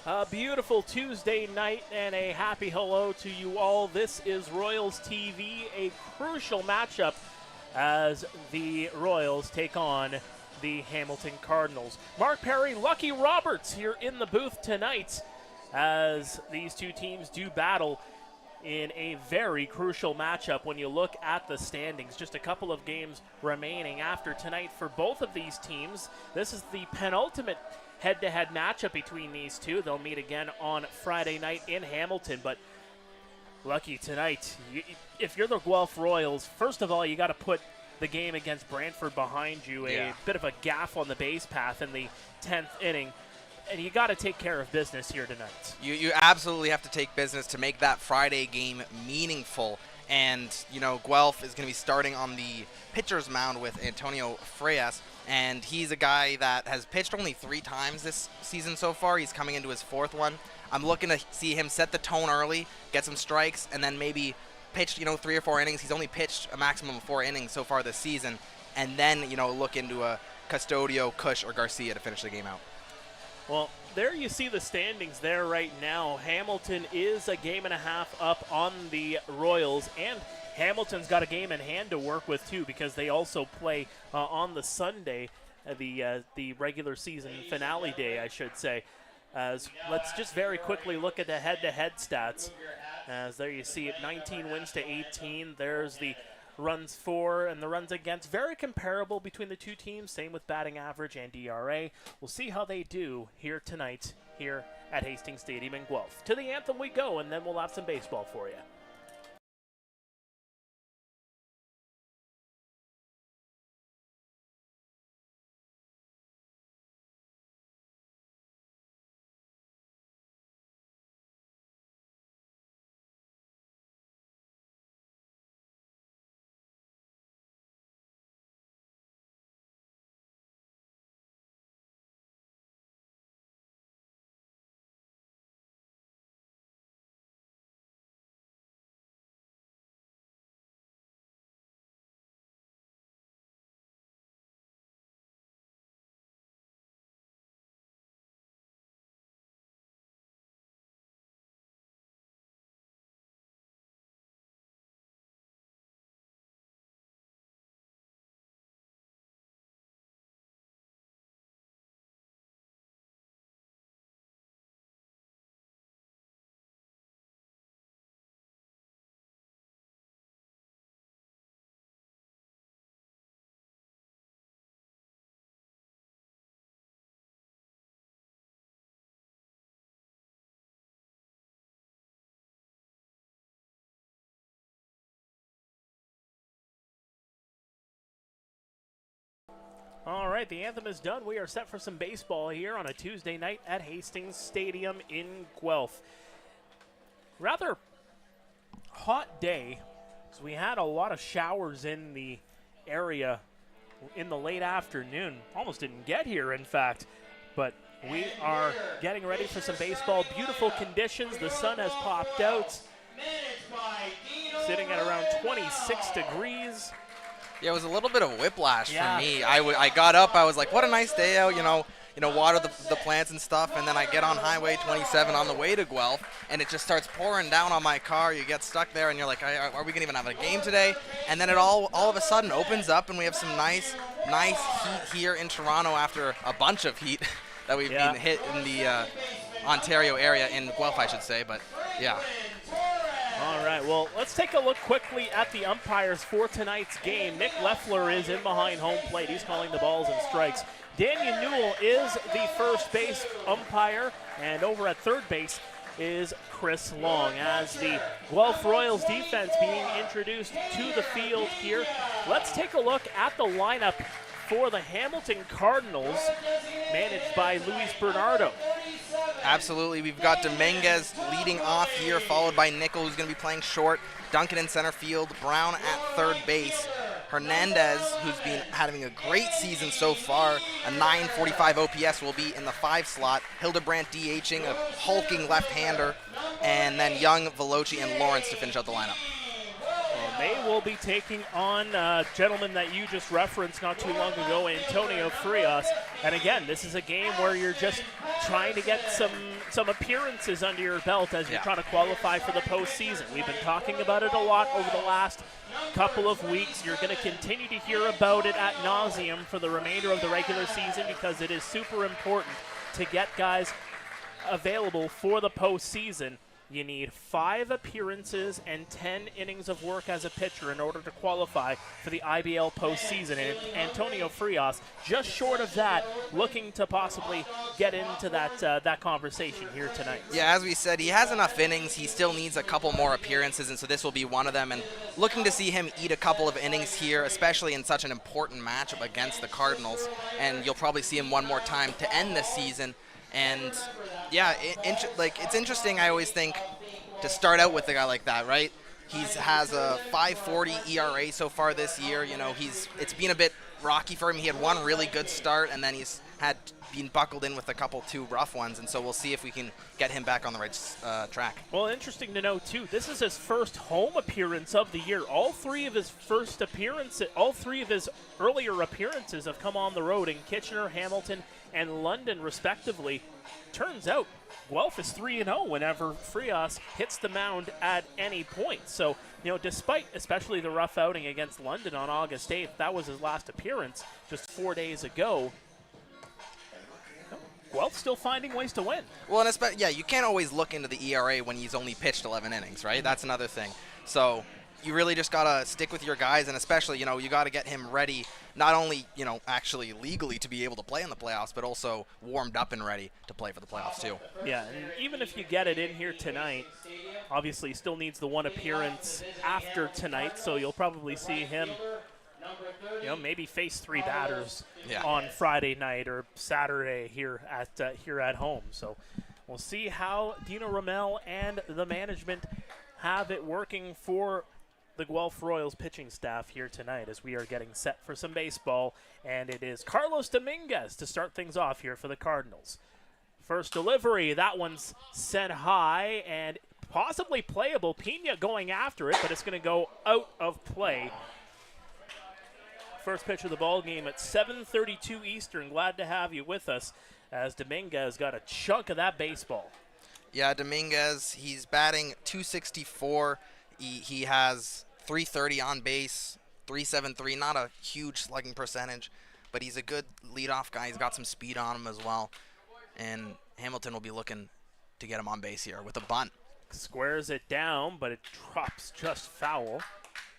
A beautiful Tuesday night and a happy hello to you all. This is Royals TV, a crucial matchup as the Royals take on the Hamilton Cardinals. Mark Perry, Lucky Roberts here in the booth tonight as these two teams do battle in a very crucial matchup when you look at the standings. Just a couple of games remaining after tonight for both of these teams. This is the penultimate head-to-head matchup between these two. They'll meet again on Friday night in Hamilton, but Lucky, tonight, if you're the Guelph Royals, first of all, you got to put the game against Brantford behind you, a bit of a gaff on the base path in the 10th inning, and you got to take care of business here tonight. You absolutely have to take business to make that Friday game meaningful. And, you know, Guelph is going to be starting on the pitcher's mound with Antonio Freitas, and he's a guy that has pitched only 3 times this season so far. He's coming into his 4th one. I'm looking to see him set the tone early, get some strikes, and then maybe pitch, 3 or 4 innings. He's only pitched a maximum of 4 innings so far this season, and then, look into a Custodio, Cush, or Garcia to finish the game out. Well, there you see the standings there right now. Hamilton is a game and a half up on the Royals, and Hamilton's got a game in hand to work with too, because they also play on the Sunday, the regular season finale day, I should say. Let's just very quickly look at the head-to-head stats. As there you see it, 19 wins to 18. There's the runs for and the runs against. Very comparable between the two teams. Same with batting average and ERA. We'll see how they do here tonight here at Hastings Stadium in Guelph. To the anthem we go, and then we'll have some baseball for you. All right, the anthem is done. We are set for some baseball here on a Tuesday night at Hastings Stadium in Guelph. Rather hot day, because we had a lot of showers in the area in the late afternoon. Almost didn't get here, in fact, but we are getting ready for some baseball. Beautiful conditions. The sun has popped out, sitting at around 26 degrees. Yeah, it was a little bit of whiplash for me. I got up, I was like, what a nice day out, water the plants and stuff, and then I get on Highway 27 on the way to Guelph, and it just starts pouring down on my car. You get stuck there, and you're like, are we going to even have a game today? And then it all of a sudden opens up, and we have some nice heat here in Toronto after a bunch of heat that we've been hit in the Ontario area, in Guelph, I should say, but yeah. All right, well, let's take a look quickly at the umpires for tonight's game. Nick Leffler is in behind home plate. He's calling the balls and strikes. Daniel Newell is the first base umpire, and over at third base is Chris Long. As the Guelph Royals defense being introduced to the field here, let's take a look at the lineup for the Hamilton Cardinals, managed by Luis Bernardo. Absolutely. We've got Dominguez leading off here, followed by Nickel, who's going to be playing short, Duncan in center field, Brown at third base, Hernandez, who's been having a great season so far, a 945 OPS, will be in the 5 slot, Hildebrandt DHing, a hulking left-hander, and then Young, Veloci, and Lawrence to finish out the lineup. Well, They will be taking on a gentleman that you just referenced not too long ago, Antonio Frias. And again, this is a game where you're just trying to get some appearances under your belt as you're trying to qualify for the postseason. We've been talking about it a lot over the last couple of weeks. You're going to continue to hear about it ad nauseum for the remainder of the regular season because it is super important to get guys available for the postseason. You need 5 appearances and 10 innings of work as a pitcher in order to qualify for the IBL postseason. And Antonio Frias, just short of that, looking to possibly get into that conversation here tonight. Yeah, as we said, he has enough innings. He still needs a couple more appearances, and so this will be one of them. And looking to see him eat a couple of innings here, especially in such an important matchup against the Cardinals. And you'll probably see him one more time to end the season. And yeah, it's interesting. I always think to start out with a guy like that, right? He has a 5.40 ERA so far this year. You know, it's been a bit rocky for him. He had one really good start, and then he's had been buckled in with a couple 2 rough ones. And so we'll see if we can get him back on the right track. Well, interesting to know too. This is his first home appearance of the year. All 3 of his earlier appearances have come on the road in Kitchener, Hamilton, and London, respectively. Turns out, Guelph is 3-0 whenever Frias hits the mound at any point. So, you know, despite especially the rough outing against London on August 8th, that was his last appearance just 4 days ago. Guelph's still finding ways to win. Well, and you can't always look into the ERA when he's only pitched 11 innings, right? That's another thing. So you really just got to stick with your guys, and especially, you know, you got to get him ready, not only, you know, actually legally to be able to play in the playoffs, but also warmed up and ready to play for the playoffs too. Yeah, and even if you get it in here tonight, obviously he still needs the 1 appearance after tonight, so you'll probably see him, you know, maybe face 3 batters on Friday night or Saturday here at home. So we'll see how Dino Ramel and the management have it working for the Guelph Royals pitching staff here tonight as we are getting set for some baseball. And it is Carlos Dominguez to start things off here for the Cardinals. First delivery, that one's sent high and possibly playable. Pena going after it, but it's going to go out of play. First pitch of the ball game at 7:32 Eastern. Glad to have you with us as Dominguez got a chunk of that baseball. Yeah, Dominguez, he's batting .264. He has .330 on base, .373. Not a huge slugging percentage, but he's a good leadoff guy. He's got some speed on him as well. And Hamilton will be looking to get him on base here with a bunt. Squares it down, but it drops just foul.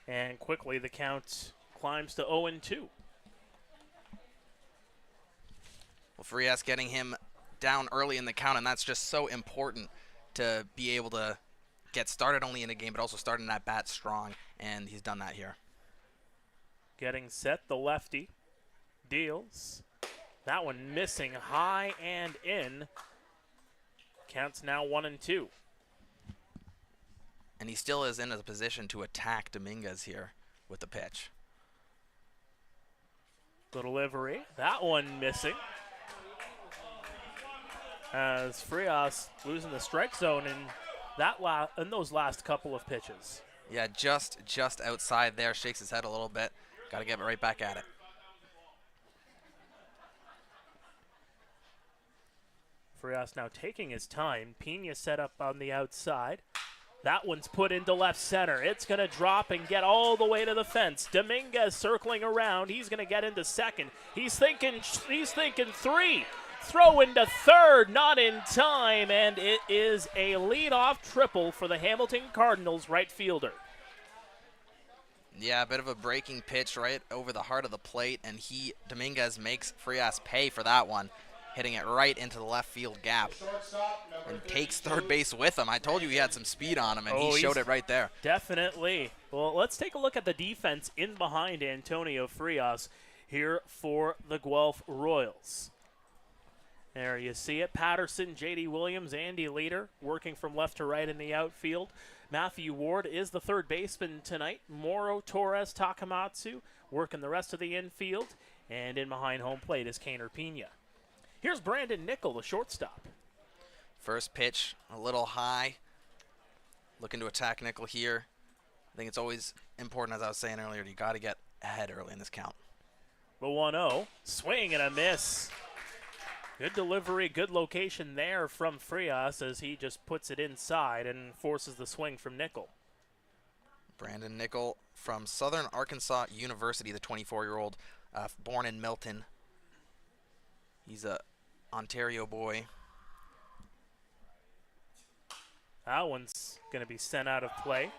And quickly the count climbs to 0-2. Well, Frias getting him down early in the count, and that's just so important to be able to get started only in a game, but also starting that bat strong, and he's done that here. Getting set, the lefty deals. That one missing high and in. Counts now 1-2. And he still is in a position to attack Dominguez here with the pitch. The delivery, that one missing. As Frias losing the strike zone in those last couple of pitches. Yeah, just outside there, shakes his head a little bit. Got to get right back at it. Frias now taking his time. Pena set up on the outside. That one's put into left center. It's going to drop and get all the way to the fence. Dominguez circling around. He's going to get into second. He's thinking 3. Throw into third, not in time, and it is a leadoff triple for the Hamilton Cardinals right fielder. Yeah, a bit of a breaking pitch right over the heart of the plate, and Dominguez makes Frias pay for that one, hitting it right into the left field gap and takes third base with him. I told you he had some speed on him, and he showed it right there. Definitely. Well, let's take a look at the defense in behind Antonio Frias here for the Guelph Royals. There you see it. Patterson, J.D. Williams, Andy Leader working from left to right in the outfield. Matthew Ward is the third baseman tonight. Moro, Torres, Takamatsu working the rest of the infield. And in behind home plate is Kaner Pena. Here's Brandon Nickel, the shortstop. First pitch, a little high. Looking to attack Nickel here. I think it's always important, as I was saying earlier. You got to get ahead early in this count. The 1-0. Swing and a miss. Good delivery, good location there from Frias as he just puts it inside and forces the swing from Nickel. Brandon Nickel from Southern Arkansas University, the 24-year-old, born in Milton. He's a Ontario boy. That one's going to be sent out of play.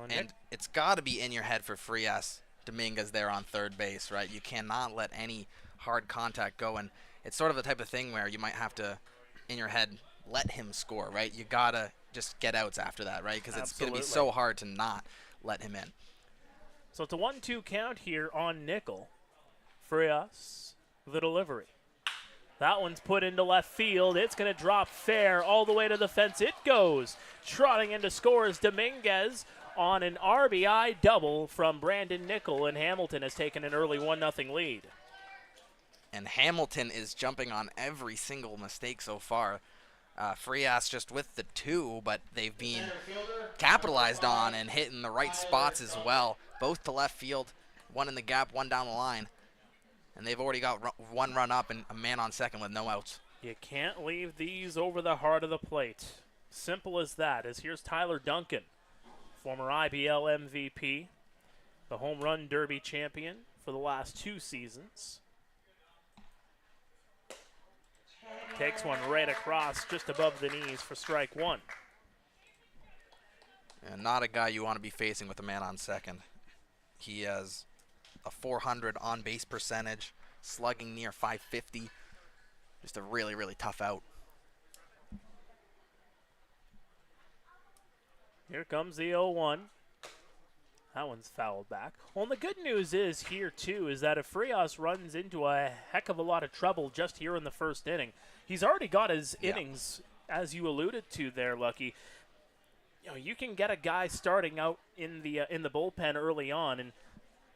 And it's got to be in your head for Frias Dominguez there on third base, right? You cannot let any hard contact go, and it's sort of the type of thing where you might have to, in your head, let him score, right? You got to just get outs after that, right? Because it's going to be so hard to not let him in. So it's a 1-2 count here on Nickel. Frias, the delivery. That one's put into left field. It's going to drop fair all the way to the fence. It goes. Trotting into scores Dominguez on an RBI double from Brandon Nickel, and Hamilton has taken an early 1-0 lead. And Hamilton is jumping on every single mistake so far. Frias just with the 2, but they've been capitalized on and hitting the right spots as well. Both to left field, one in the gap, one down the line. And they've already got one run up and a man on second with no outs. You can't leave these over the heart of the plate. Simple as that. As here's Tyler Duncan, former IBL MVP, the home run derby champion for the last 2 seasons. Takes one right across just above the knees for strike 1. And not a guy you want to be facing with a man on second. He has a 400 on-base percentage, slugging near 550. Just a really, really tough out. Here comes the 0-1. That one's fouled back. Well, and the good news is here, too, is that if Frias runs into a heck of a lot of trouble just here in the first inning, he's already got his innings, as you alluded to there, Lucky. You know, you can get a guy starting out in the bullpen early on and,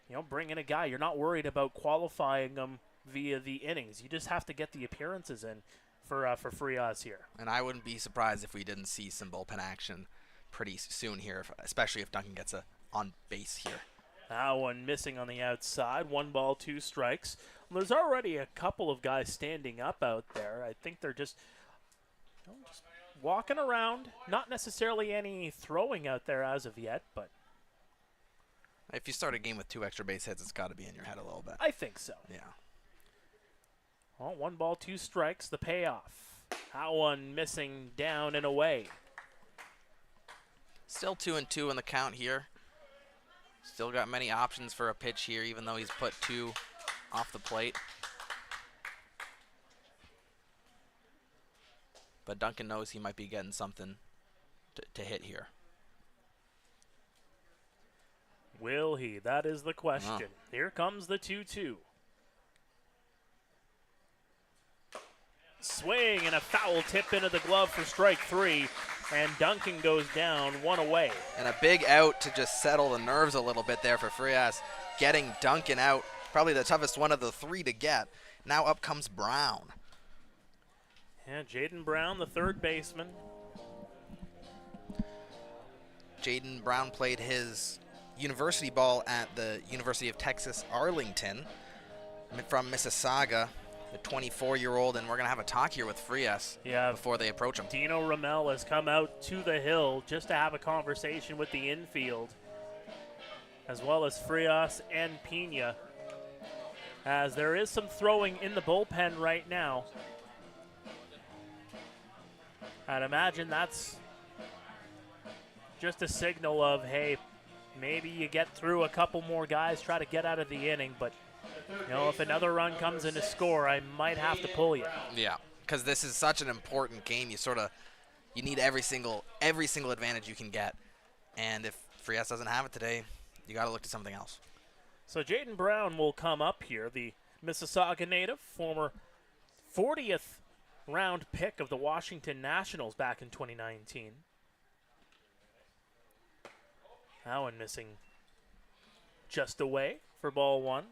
you know, bring in a guy. You're not worried about qualifying them via the innings. You just have to get the appearances in for Frias here. And I wouldn't be surprised if we didn't see some bullpen action pretty soon here, especially if Duncan gets a on base here. That one missing on the outside. 1 ball, 2 strikes. Well, there's already a couple of guys standing up out there. I think they're just walking around. Not necessarily any throwing out there as of yet, but if you start a game with 2 extra base hits, it's got to be in your head a little bit. I think so. Yeah. Well, 1 ball, 2 strikes, the payoff. That one missing down and away. Still 2-2 in the count here. Still got many options for a pitch here, even though he's put 2 off the plate. But Duncan knows he might be getting something to hit here. Will he? That is the question. Here comes the 2-2. Swing and a foul tip into the glove for strike 3. And Duncan goes down, 1 away. And a big out to just settle the nerves a little bit there for Frias. Getting Duncan out, probably the toughest one of the 3 to get. Now up comes Brown. Yeah, Jaden Brown, the third baseman. Jaden Brown played his university ball at the University of Texas Arlington from Mississauga. The 24-year-old, and we're going to have a talk here with Frias before they approach him. Dino Ramel has come out to the hill just to have a conversation with the infield, as well as Frias and Pena, as there is some throwing in the bullpen right now. I'd imagine that's just a signal of, hey, maybe you get through a couple more guys, try to get out of the inning, but you know, if another run comes in to score, I might have to pull you. Yeah, because this is such an important game. You need every single advantage you can get. And if Frias doesn't have it today, you got to look to something else. So Jaden Brown will come up here, the Mississauga native, former 40th round pick of the Washington Nationals back in 2019. That one missing just away for ball 1.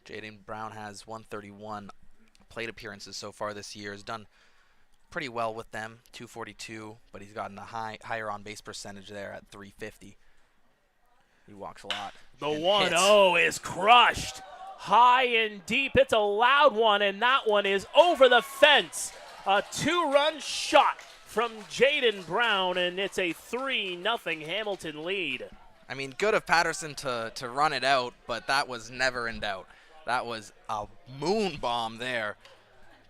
Jaden Brown has 131 plate appearances so far this year. Has done pretty well with them, 242, but he's gotten a higher on-base percentage there at 350. He walks a lot. The 1-0 is crushed. High and deep. It's a loud one, and that one is over the fence. A 2-run shot from Jaden Brown, and it's a 3-0 Hamilton lead. I mean, good of Patterson to run it out, but that was never in doubt. That was a moon bomb there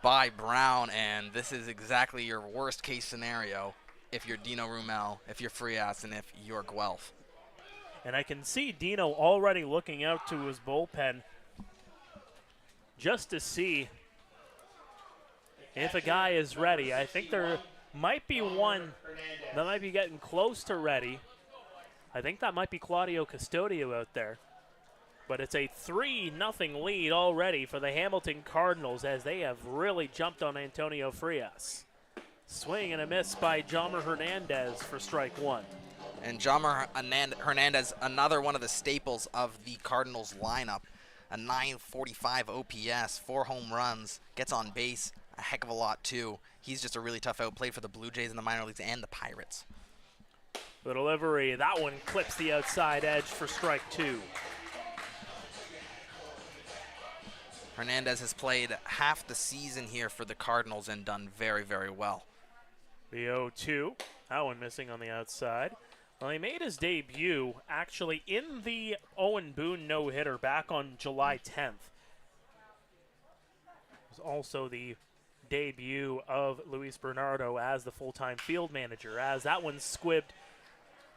by Brown, and this is exactly your worst case scenario if you're Dino Rumel, if you're Frias, and if you're Guelph. And I can see Dino already looking out to his bullpen just to see if a guy is ready. I think there might be one that might be getting close to ready. I think that might be Claudio Custodio out there. But it's a 3-0 lead already for the Hamilton Cardinals as they have really jumped on Antonio Frias. Swing and a miss by Jomer Hernandez for strike one. And Jomer Hernandez, another one of the staples of the Cardinals lineup. A 945 OPS, 4 home runs, gets on base a heck of a lot too. He's just a really tough out. Played for the Blue Jays in the minor leagues and the Pirates. The delivery, that one clips the outside edge for strike two. Hernandez has played half the season here for the Cardinals and done very, very well. The 0-2, that one missing on the outside. Well, he made his debut actually in the Owen Boone no-hitter back on July 10th. It was also the debut of Luis Bernardo as the full-time field manager, as that one squibbed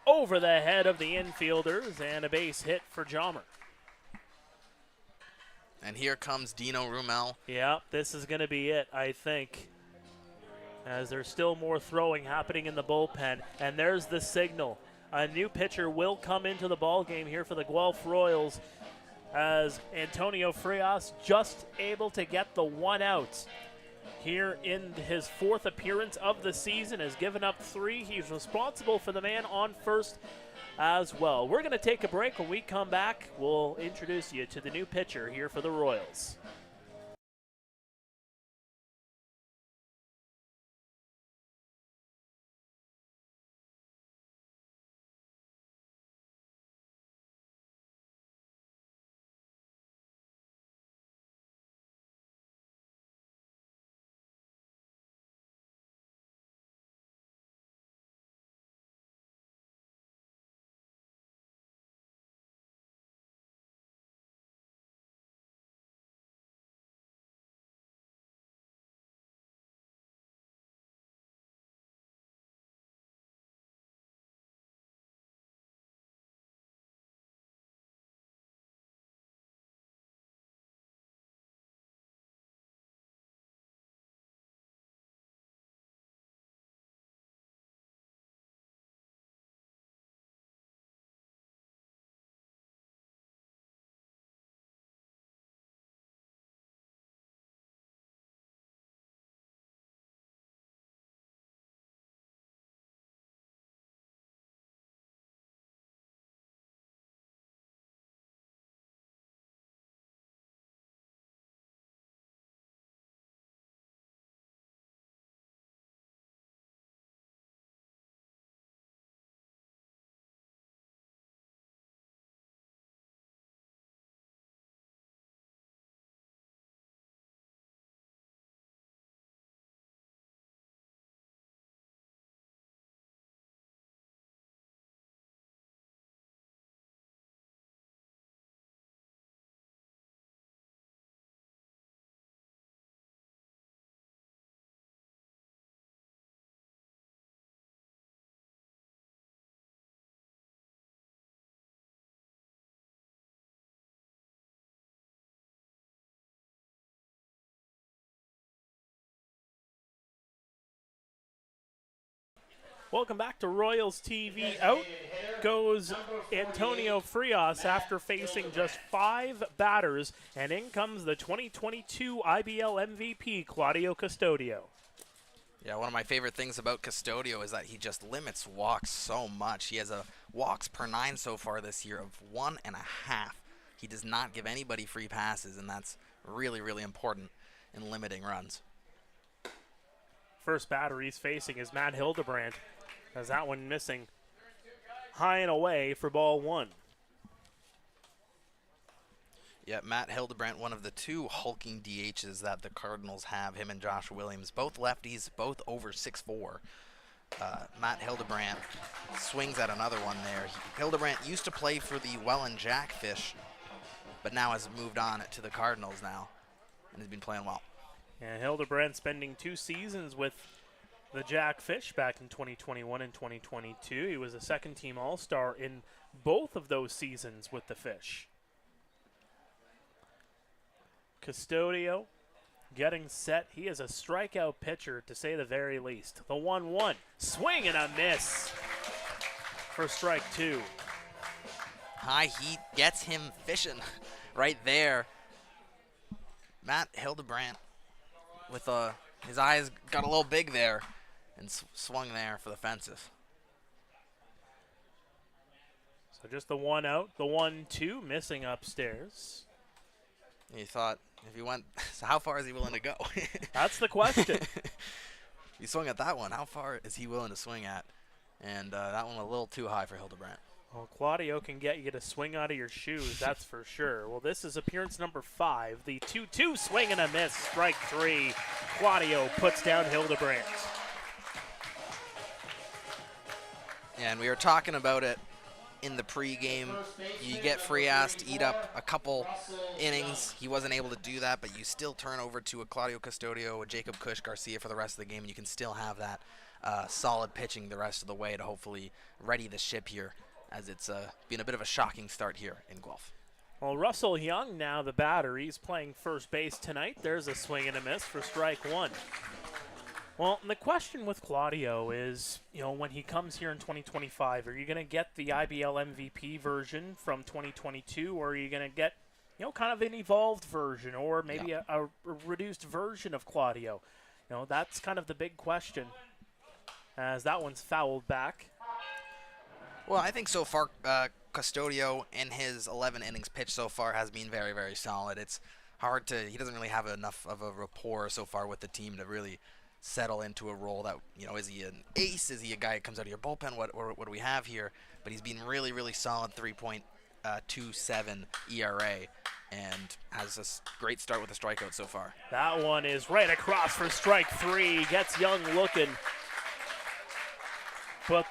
over the head of the infielders and a base hit for Jomer. And here comes Dino Rumel. Yeah, this is going to be it, I think, as there's still more throwing happening in the bullpen. And there's the signal. A new pitcher will come into the ballgame here for the Guelph Royals as Antonio Frias just able to get the one out here in his 4th appearance of the season, has given up 3. He's responsible for the man on first as well. We're going to take a break. When we come back, we'll introduce you to the new pitcher here for the Royals. Welcome back to Royals TV. Out goes Antonio Frias after facing just 5 batters, and in comes the 2022 IBL MVP, Claudio Custodio. Yeah, one of my favorite things about Custodio is that he just limits walks so much. He has a walks per 9 so far this year of 1.5. He does not give anybody free passes, and that's really, really important in limiting runs. First batter he's facing is Matt Hildebrandt, as that one missing high and away for ball 1. Yeah, Matt Hildebrandt, one of the 2 hulking DHs that the Cardinals have, him and Josh Williams, both lefties, both over 6'4". Matt Hildebrandt swings at another one there. Hildebrandt used to play for the Welland Jackfish, but now has moved on to the Cardinals now, and has been playing well. And Hildebrandt spending 2 seasons with the Jackfish back in 2021 and 2022. He was a second-team All-Star in both of those seasons with the Fish. Custodio getting set. He is a strikeout pitcher, to say the very least. The 1-1. Swing and a miss for strike 2. High heat gets him fishing right there. Matt Hildebrandt with his eyes got a little big there and swung there for the fences. So just the 1 out. The 1-2 missing upstairs. You thought, if he went, so how far is he willing to go? That's the question. He swung at that one. How far is he willing to swing at? And that one a little too high for Hildebrandt. Well, Claudio can get you to swing out of your shoes, that's for sure. Well, this is appearance number 5. The 2-2 swing and a miss. Strike 3. Claudio puts down Hildebrandt. Yeah, and we were talking about it in the pregame. You get Frias to eat up a couple innings. He wasn't able to do that, but you still turn over to a Claudio Custodio, a Jacob Cush Garcia for the rest of the game, and you can still have that solid pitching the rest of the way to hopefully ready the ship here, as it's been a bit of a shocking start here in Guelph. Well, Russell Young now the batter. He's playing first base tonight. There's a swing and a miss for strike 1. Well, the question with Claudio is, when he comes here in 2025, are you going to get the IBL MVP version from 2022, or are you going to get, kind of an evolved version, or maybe a reduced version of Claudio? That's kind of the big question, as that one's fouled back. Well, I think so far, Custodio in his 11 innings pitched so far has been very, very solid. It's hard to, he doesn't really have enough of a rapport so far with the team to really settle into a role that, is he an ace? Is he a guy that comes out of your bullpen? What do we have here? But he's been really, really solid, 3.27 ERA, and has a great start with a strikeout so far. That one is right across for strike 3. Gets Young looking. But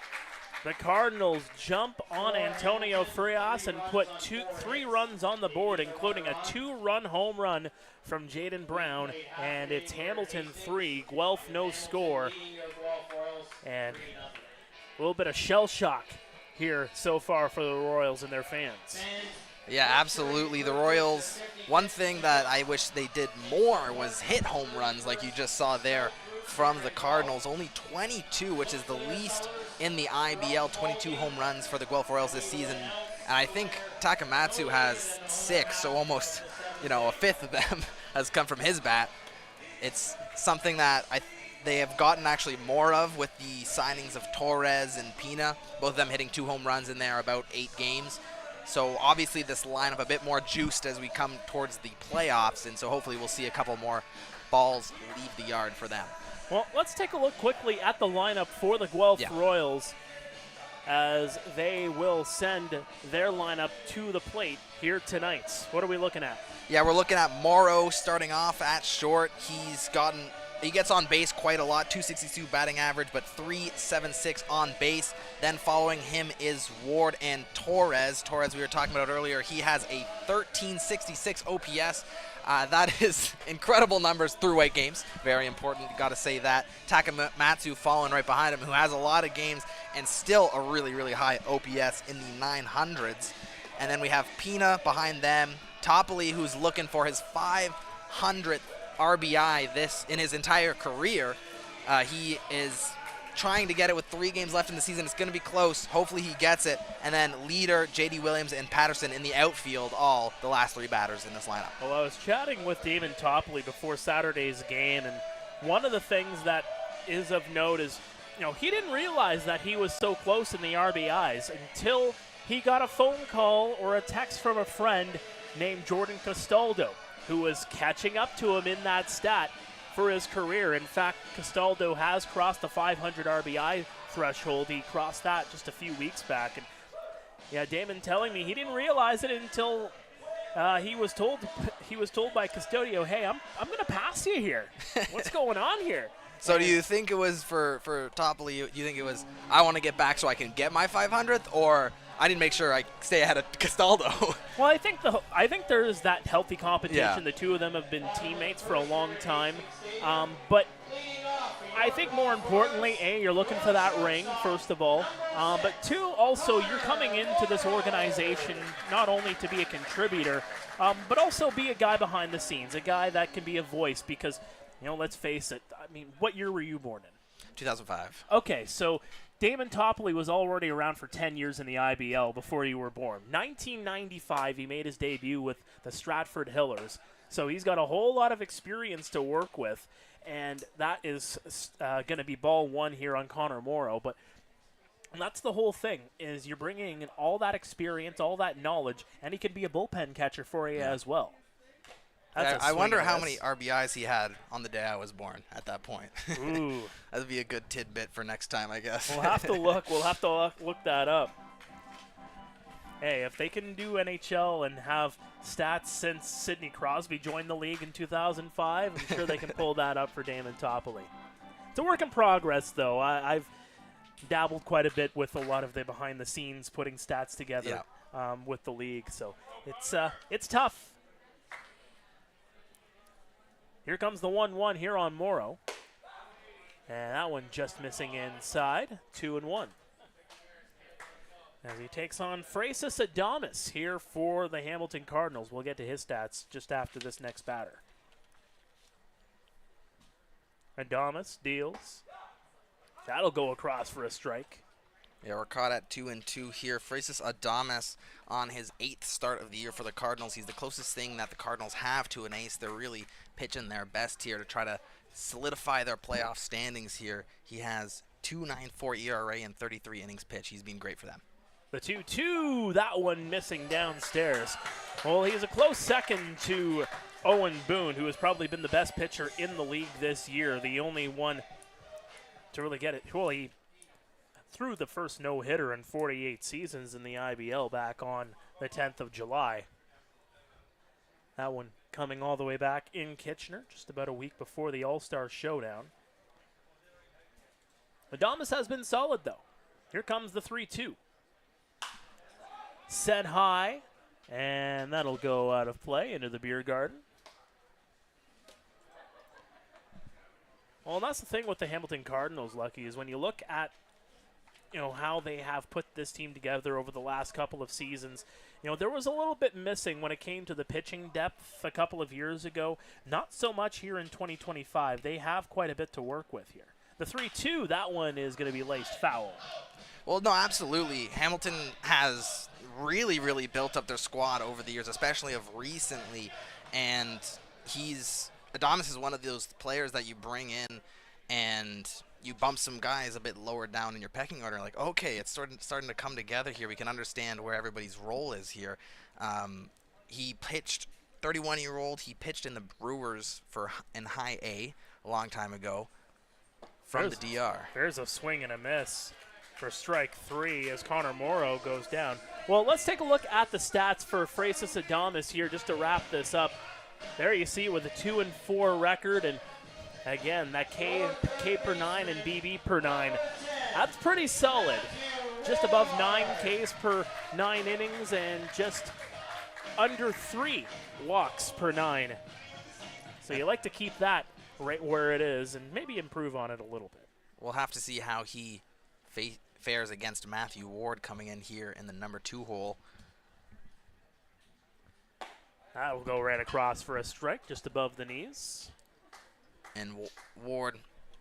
the Cardinals jump on Antonio Frias and put 3 runs on the board, including a 2-run home run from Jaden Brown, and it's Hamilton 3, Guelph no score, and a little bit of shell shock here so far for the Royals and their fans. Yeah, absolutely. The Royals, one thing that I wish they did more was hit home runs like you just saw there from the Cardinals. Only 22, which is the least in the IBL, 22 home runs for the Guelph Royals this season. And I think Takamatsu has 6, so almost, a fifth of them has come from his bat. It's something that they have gotten actually more of with the signings of Torres and Pina, both of them hitting 2 home runs in there about 8 games. So obviously this lineup a bit more juiced as we come towards the playoffs, and so hopefully we'll see a couple more balls leave the yard for them. Well, let's take a look quickly at the lineup for the Guelph Royals, as they will send their lineup to the plate here tonight. What are we looking at? Yeah, we're looking at Morrow starting off at short. He gets on base quite a lot, 262 batting average, but 376 on base. Then following him is Ward and Torres. Torres, we were talking about earlier, he has a 1366 OPS. That is incredible numbers through 8 games. Very important, got to say that. Takamatsu following right behind him, who has a lot of games and still a really, really high OPS in the 900s. And then we have Pina behind them. Toppoli, who's looking for his 500th RBI in his entire career. He is trying to get it with 3 games left in the season. It's going to be close. Hopefully he gets it. And then Leader, J.D. Williams, and Patterson in the outfield, all the last 3 batters in this lineup. Well, I was chatting with Damon Toppoli before Saturday's game, and one of the things that is of note is, he didn't realize that he was so close in the RBIs until he got a phone call or a text from a friend named Jordan Castaldo, who was catching up to him in that stat for his career. In fact, Castaldo has crossed the 500 RBI threshold. He crossed that just a few weeks back. And yeah, Damon telling me he didn't realize it until he was told by Custodio, hey, I'm going to pass you here. What's going on here? So do you think it was for Topley, you think it was, I want to get back so I can get my 500th, or I need to make sure I stay ahead of Castaldo? Well, I think there is that healthy competition. Yeah. The two of them have been teammates for a long time. But I think more importantly, A, you're looking for that ring, first of all. But two, also, you're coming into this organization not only to be a contributor, but also be a guy behind the scenes, a guy that can be a voice because, let's face it. I mean, what year were you born in? 2005. Okay, so Damon Topley was already around for 10 years in the IBL before you were born. 1995, he made his debut with the Stratford Hillers. So he's got a whole lot of experience to work with, and that is going to be ball one here on Connor Morrow. But that's the whole thing, is you're bringing in all that experience, all that knowledge, and he could be a bullpen catcher for you as well. I wonder how many RBIs he had on the day I was born at that point. Ooh. That would be a good tidbit for next time, I guess. We'll have to look. We'll have to look that up. Hey, if they can do NHL and have stats since Sidney Crosby joined the league in 2005, I'm sure they can pull that up for Damon Topley. It's a work in progress, though. I've dabbled quite a bit with a lot of the behind the scenes, putting stats together with the league. So it's tough. Here comes the 1-1 here on Morrow. And that one just missing inside. 2-1. As he takes on Francis Adames here for the Hamilton Cardinals. We'll get to his stats just after this next batter. Adames deals. That'll go across for a strike. Yeah, we're caught at 2-2 here. Francis Adames on his 8th start of the year for the Cardinals. He's the closest thing that the Cardinals have to an ace. They're really pitching their best here to try to solidify their playoff standings here. He has 2.94 ERA and 33 innings pitched. He's been great for them. The 2-2, that one missing downstairs. Well, he's a close second to Owen Boone, who has probably been the best pitcher in the league this year. The only one to really get it. Well, he threw the first no-hitter in 48 seasons in the IBL back on the 10th of July. That one coming all the way back in Kitchener, just about a week before the All-Star Showdown. Adames has been solid, though. Here comes the 3-2. Set high, and that'll go out of play into the beer garden. Well, that's the thing with the Hamilton Cardinals, Lucky, is when you look at how they have put this team together over the last couple of seasons. There was a little bit missing when it came to the pitching depth a couple of years ago. Not so much here in 2025. They have quite a bit to work with here. The 3-2, that one is going to be laced foul. Well, no, absolutely. Hamilton has really, really built up their squad over the years, especially of recently. And Adames is one of those players that you bring in and you bump some guys a bit lower down in your pecking order. Like, okay, it's starting to come together here. We can understand where everybody's role is here. He pitched, 31-year-old. He pitched in the Brewers in High A a long time ago from the DR. There's a swing and a miss for strike 3 as Connor Morrow goes down. Well, let's take a look at the stats for Francis Adames here just to wrap this up. There you see with a 2-4 record, and again, that K per 9 and BB per 9. That's pretty solid. Just above 9 Ks per 9 innings and just under 3 walks per 9. So you like to keep that right where it is and maybe improve on it a little bit. We'll have to see how he fares against Matthew Ward coming in here in the number 2 hole. That will go right across for a strike just above the knees. And Ward,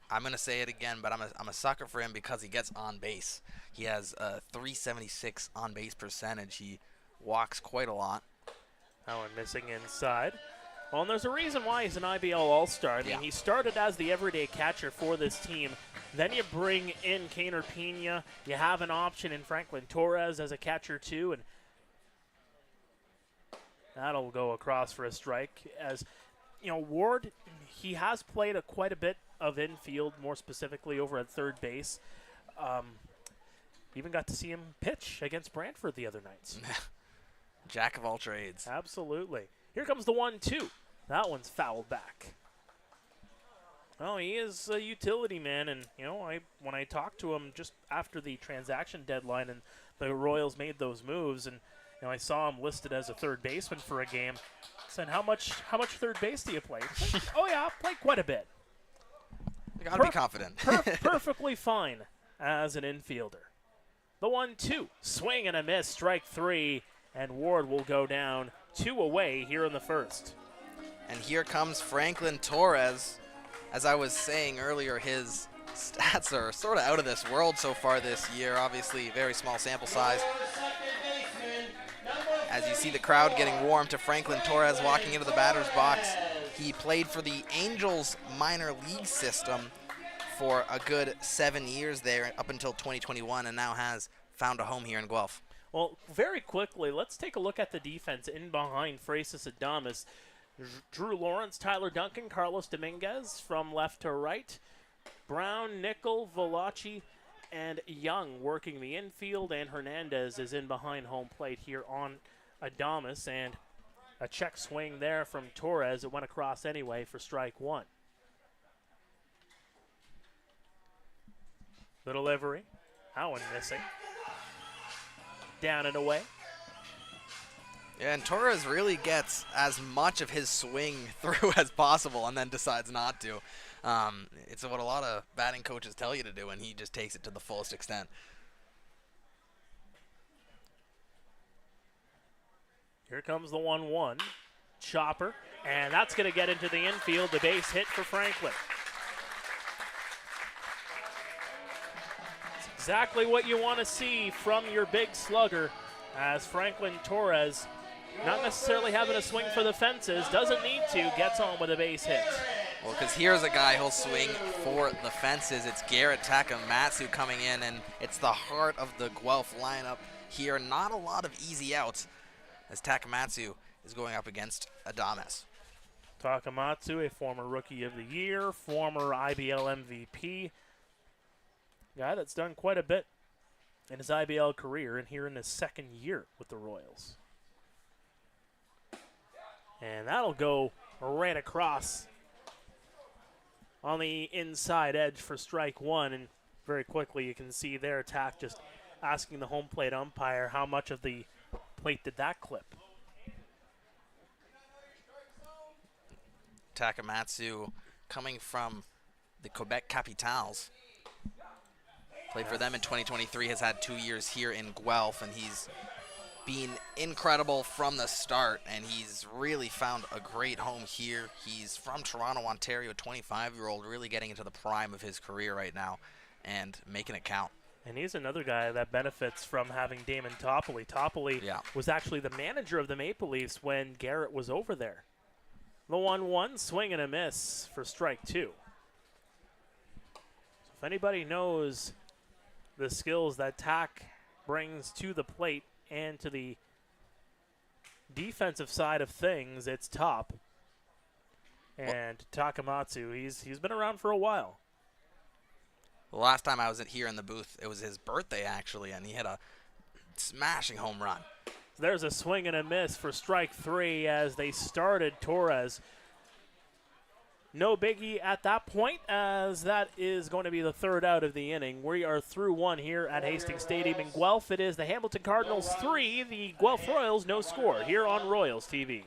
I'm going to say it again, but I'm a sucker for him because he gets on base. He has a .376 on-base percentage. He walks quite a lot. That one missing inside. Well, and there's a reason why he's an IBL All-Star. I mean, Yeah. he started as the everyday catcher for this team. Then you bring in Kaner Pena. You have an option in Franklin Torres as a catcher, too, and that'll go across for a strike. As you know, Ward, he has played quite a bit of infield, more specifically over at third base. Even got to see him pitch against Brantford the other nights. Jack of all trades. Absolutely. Here comes the 1-2. That one's fouled back. Oh, he is a utility man, and you know, when I talked to him just after the transaction deadline and the Royals made those moves, and you know, I saw him listed as a third baseman for a game. I said, "How much third base do you play?" He's like, "Oh yeah, I play quite a bit." You gotta be confident. Perfectly fine as an infielder. The 1-2, swing and a miss, strike 3, and Ward will go down 2 away here in the first. And here comes Franklin Torres. As I was saying earlier, his stats are sort of out of this world so far this year. Obviously, very small sample size. As you see the crowd getting warm to Franklin Torres walking into the batter's box. He played for the Angels minor league system for a good 7 years there up until 2021, and now has found a home here in Guelph. Well, very quickly, let's take a look at the defense in behind Freysis Adamas. Drew Lawrence, Tyler Duncan, Carlos Dominguez from left to right. Brown, Nickel, Valachi, and Young working the infield, and Hernandez is in behind home plate here on Adamas, and a check swing there from Torres. It went across anyway for strike 1. The delivery. That one missing. Down and away. Yeah, and Torres really gets as much of his swing through as possible and then decides not to. It's what a lot of batting coaches tell you to do, and he just takes it to the fullest extent. Here comes the 1-1. Chopper, and that's going to get into the infield. The base hit for Franklin. It's exactly what you want to see from your big slugger, as Franklin Torres, not necessarily having a swing for the fences, doesn't need to, gets on with a base hit. Well, because here's a guy who'll swing for the fences. It's Garrett Takamatsu coming in, and it's the heart of the Guelph lineup here. Not a lot of easy outs as Takamatsu is going up against Adames. Takamatsu, a former Rookie of the Year, former IBL MVP, guy that's done quite a bit in his IBL career, and here in his second year with the Royals. And that'll go right across on the inside edge for strike 1, and very quickly you can see there Tak just asking the home plate umpire how much of the plate did that clip. Takamatsu coming from the Quebec Capitals. Played for them in 2023, has had 2 years here in Guelph, and he's been incredible from the start, and he's really found a great home here. He's from Toronto, Ontario, 25-year-old, really getting into the prime of his career right now and making it count. And he's another guy that benefits from having Damon Toppoli. Toppoli was actually the manager of the Maple Leafs when Garrett was over there. The 1-1, swing and a miss for strike 2. So if anybody knows the skills that Tak brings to the plate and to the defensive side of things, it's Top. And Takamatsu, he's been around for a while. The last time I was here in the booth, it was his birthday, actually, and he hit a smashing home run. There's a swing and a miss for strike 3 as they started Torres. No biggie at that point, as that is going to be the third out of the inning. We are through 1 here at Hastings Stadium in Guelph. It is the Hamilton Cardinals 3, the Guelph Royals no score here on Royals TV.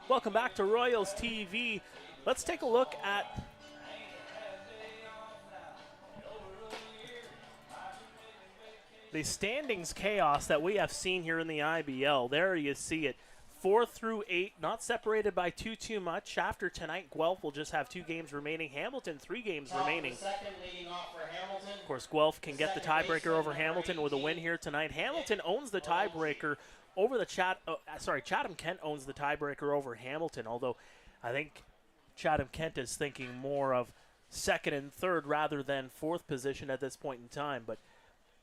Welcome back to Royals TV. Let's take a look at the standings chaos that we have seen here in the IBL. There you see it. 4 through 8, not separated by too much. After tonight, Guelph will just have 2 games remaining. Hamilton, 3 games remaining. Of course, Guelph can get the tiebreaker over Hamilton with a win here tonight. Hamilton owns the tiebreaker over the Chatham-Kent owns the tiebreaker over Hamilton, although I think Chatham-Kent is thinking more of second and third rather than fourth position at this point in time. But,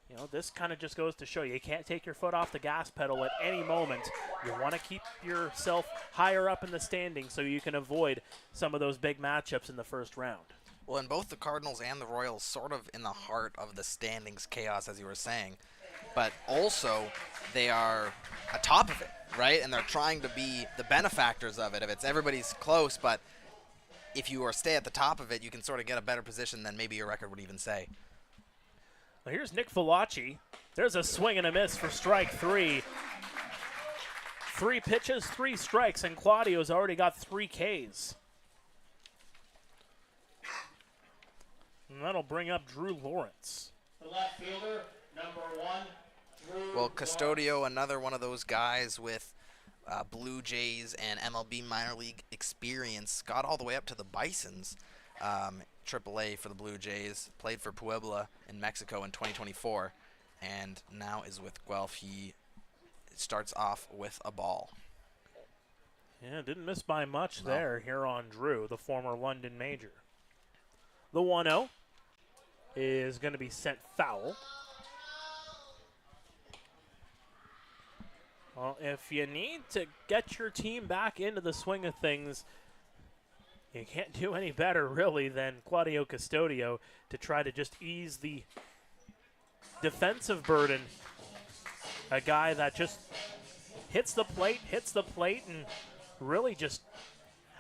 you know, this kind of just goes to show you can't take your foot off the gas pedal at any moment. You want to keep yourself higher up in the standings so you can avoid some of those big matchups in the first round. Well, and both the Cardinals and the Royals sort of in the heart of the standings chaos, as you were saying. But also, they are atop of it, right? And they're trying to be the benefactors of it. If it's everybody's close, but if you stay at the top of it, you can sort of get a better position than maybe your record would even say. Well, here's Nick Filacci. There's a swing and a miss for strike 3. 3 pitches, 3 strikes, and Claudio's already got 3 Ks. And that'll bring up Drew Lawrence. The left fielder, number 1, Drew Well, Custodio, another one of those guys with Blue Jays and MLB minor league experience, got all the way up to the Bisons. AAA for the Blue Jays, played for Puebla in Mexico in 2024, and now is with Guelph. He starts off with a ball. Yeah, didn't miss by much there here on Drew, the former London Major. The 1-0 is going to be sent foul. Well, if you need to get your team back into the swing of things, you can't do any better, really, than Claudio Custodio to try to just ease the defensive burden. A guy that just hits the plate, and really just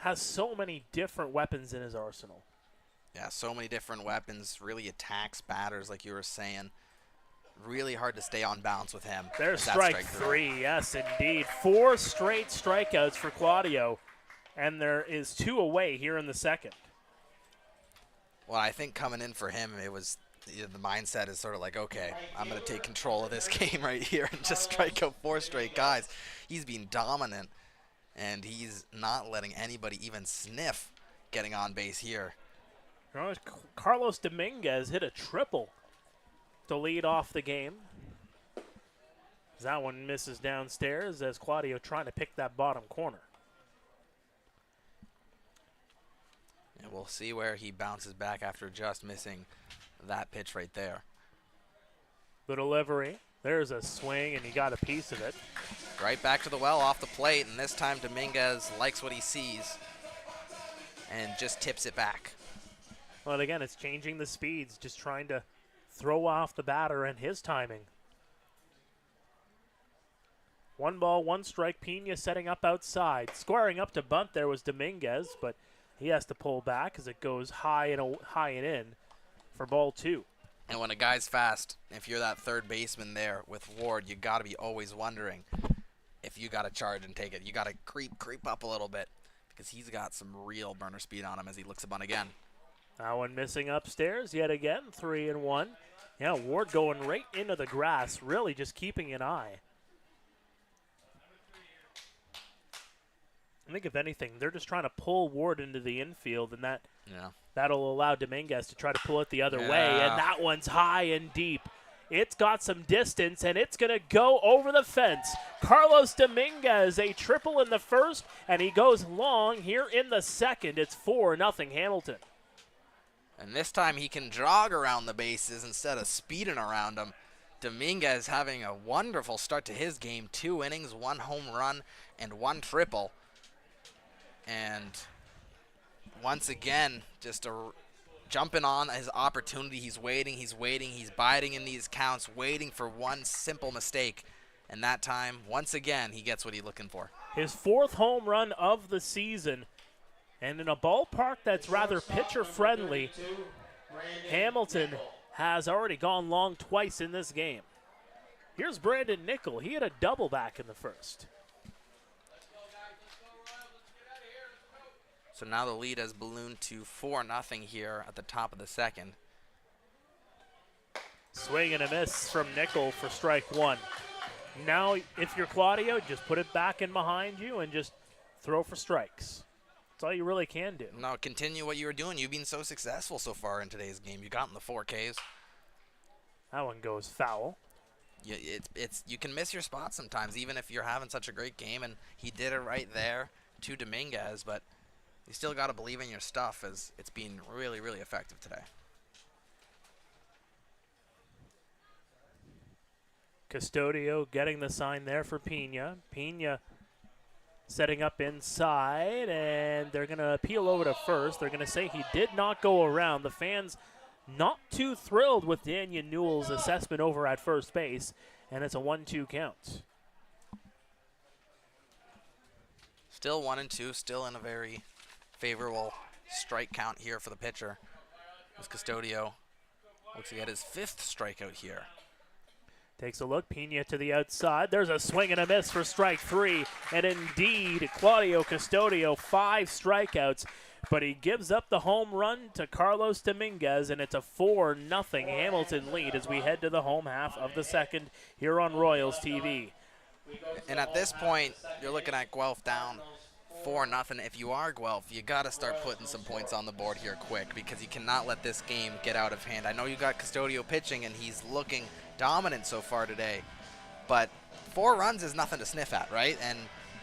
has so many different weapons in his arsenal. Yeah, so many different weapons, really attacks batters, like you were saying. Really hard to stay on balance with him. There's strike 3, yes, indeed. 4 straight strikeouts for Claudio. And there is 2 away here in the second. Well, I think coming in for him, it was the mindset is sort of like, okay, I'm going to take control of this game right here and just strike out 4 straight guys. He's been dominant, and he's not letting anybody even sniff getting on base here. Carlos Dominguez hit a triple to lead off the game. That one misses downstairs as Claudio trying to pick that bottom corner. And we'll see where he bounces back after just missing that pitch right there. The delivery. There's a swing, and he got a piece of it. Right back to the well off the plate, and this time Dominguez likes what he sees and just tips it back. Well, again, it's changing the speeds, just trying to throw off the batter and his timing. 1 ball, 1 strike. Pena setting up outside. Squaring up to bunt there was Dominguez, but he has to pull back as it goes high and in for ball 2. And when a guy's fast, if you're that third baseman there with Ward, you got to be always wondering if you got to charge and take it. You got to creep up a little bit because he's got some real burner speed on him as he looks up on again. That one missing upstairs yet again, 3-1. Yeah, Ward going right into the grass, really just keeping an eye. I think if anything, they're just trying to pull Ward into the infield, and that'll allow Dominguez to try to pull it the other way, and that one's high and deep. It's got some distance, and it's going to go over the fence. Carlos Dominguez, a triple in the first, and he goes long here in the second. It's 4-0 Hamilton. And this time he can jog around the bases instead of speeding around them. Dominguez having a wonderful start to his game. 2 innings, 1 home run, and 1 triple. And once again, just jumping on his opportunity. He's waiting, he's biding in these counts, waiting for one simple mistake. And that time, once again, he gets what he's looking for. His 4th home run of the season. And in a ballpark that's rather pitcher-friendly, Hamilton has already gone long twice in this game. Here's Brandon Nickel. He had a double back in the first. So now the lead has ballooned to 4-0 here at the top of the second. Swing and a miss from Nickel for strike one. Now, if you're Claudio, just put it back in behind you and just throw for strikes. That's all you really can do. No, continue what you were doing. You've been so successful so far in today's game. You got in the 4Ks. That one goes foul. You can miss your spot sometimes, even if you're having such a great game, and he did it right there to Dominguez, but you still got to believe in your stuff, as it's been really, really effective today. Custodio getting the sign there for Pena. Pena setting up inside, and they're going to appeal over to first. They're going to say he did not go around. The fans not too thrilled with Daniel Newell's assessment over at first base, and it's a 1-2 count. Still 1-2, still in a very favorable strike count here for the pitcher, as Custodio looks to get his 5th strikeout here. Takes a look, Pena to the outside. There's a swing and a miss for strike 3. And indeed, Claudio Custodio, 5 strikeouts. But he gives up the home run to Carlos Dominguez, and it's a 4-0 Hamilton lead as we head to the home half of the second here on Royals TV. And at this point, you're looking at Guelph down 4-0. If you are Guelph, you got to start putting some points on the board here quick, because you cannot let this game get out of hand. I know you got Custodio pitching, and he's looking dominant so far today, but 4 runs is nothing to sniff at, right? And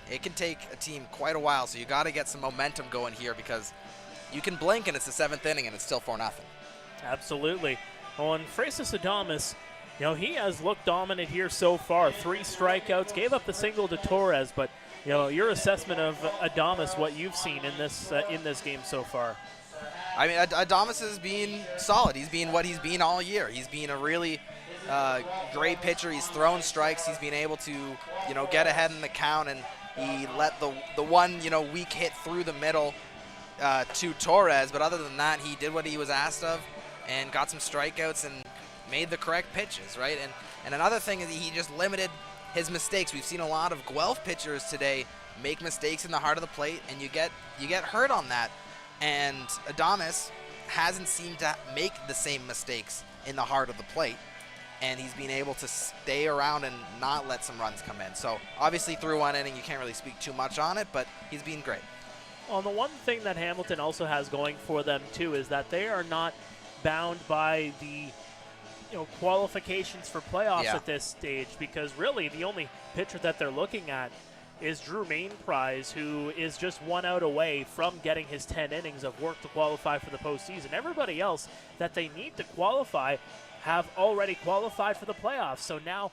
it can take a team quite a while, so you got to get some momentum going here, because you can blink and it's the 7th inning and it's still 4-0. Absolutely. On Francis Adames, you know, he has looked dominant here so far. 3 strikeouts, gave up the single to Torres, but you know, your assessment of Adames, what you've seen in this game so far. I mean, Adames has been solid. He's been what he's been all year. He's been a really great pitcher. He's thrown strikes. He's been able to, you know, get ahead in the count, and he let the one, you know, weak hit through the middle to Torres. But other than that, he did what he was asked of and got some strikeouts and made the correct pitches, right? And another thing is he just limited his mistakes. We've seen a lot of Guelph pitchers today make mistakes in the heart of the plate, and you get hurt on that. And Adames hasn't seemed to make the same mistakes in the heart of the plate, and he's been able to stay around and not let some runs come in. So obviously through one inning, you can't really speak too much on it, but he's been great. Well, the one thing that Hamilton also has going for them too is that they are not bound by the qualifications for playoffs at this stage, because really the only pitcher that they're looking at is Drew Mainprize, who is just 1 out away from getting his 10 innings of work to qualify for the postseason. Everybody else that they need to qualify have already qualified for the playoffs. So now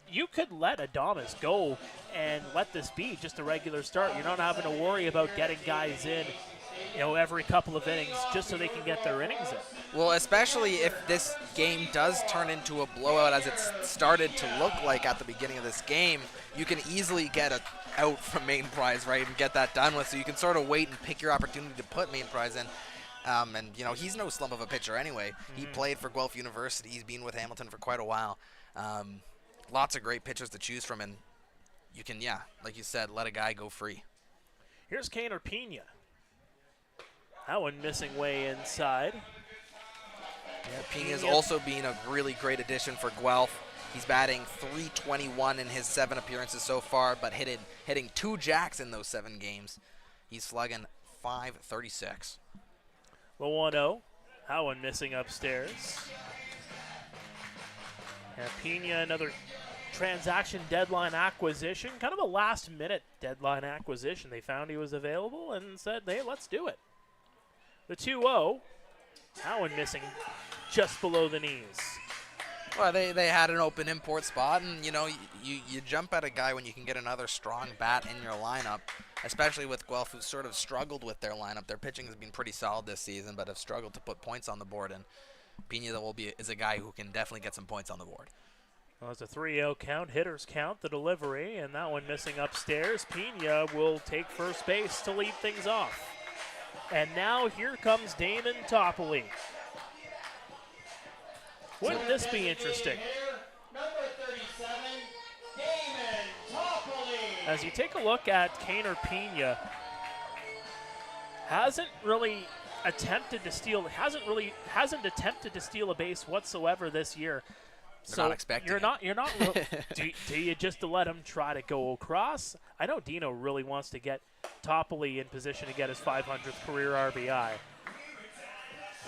you could let Adames go and let this be just a regular start. You're not having to worry about getting guys in every couple of innings just so they can get their innings in. Well, especially if this game does turn into a blowout, as it started to look like at the beginning of this game, you can easily get a out from Mainprize, right, and get that done with. So you can sort of wait and pick your opportunity to put Mainprize in. And, he's no slump of a pitcher anyway. He played for Guelph University. He's been with Hamilton for quite a while. Lots of great pitchers to choose from, and you can, like you said, let a guy go free. Here's Kaner Pena. That one missing way inside. Pena's also been a really great addition for Guelph. He's batting .321 in his 7 appearances so far, but hitting 2 jacks in those 7 games. He's slugging .536. The 1-0. That one missing upstairs. And Pena, another transaction deadline acquisition, kind of a last-minute deadline acquisition. They found he was available and said, hey, let's do it. The 2-0. That one missing just below the knees. Well, they had an open import spot, and, you jump at a guy when you can get another strong bat in your lineup, especially with Guelph, who sort of struggled with their lineup. Their pitching has been pretty solid this season, but have struggled to put points on the board, and Pena is a guy who can definitely get some points on the board. Well, it's a 3-0 count, hitters count, the delivery, and that one missing upstairs. Pena will take first base to lead things off. And now here comes Damon Toppoli. Wouldn't this be interesting? Number 37, Damon Toppoli. As you take a look at Kaner Pena, hasn't attempted to steal a base whatsoever this year. So not expecting you're not do you just let him try to go across? I know Dino really wants to get Toppoli in position to get his 500th career RBI.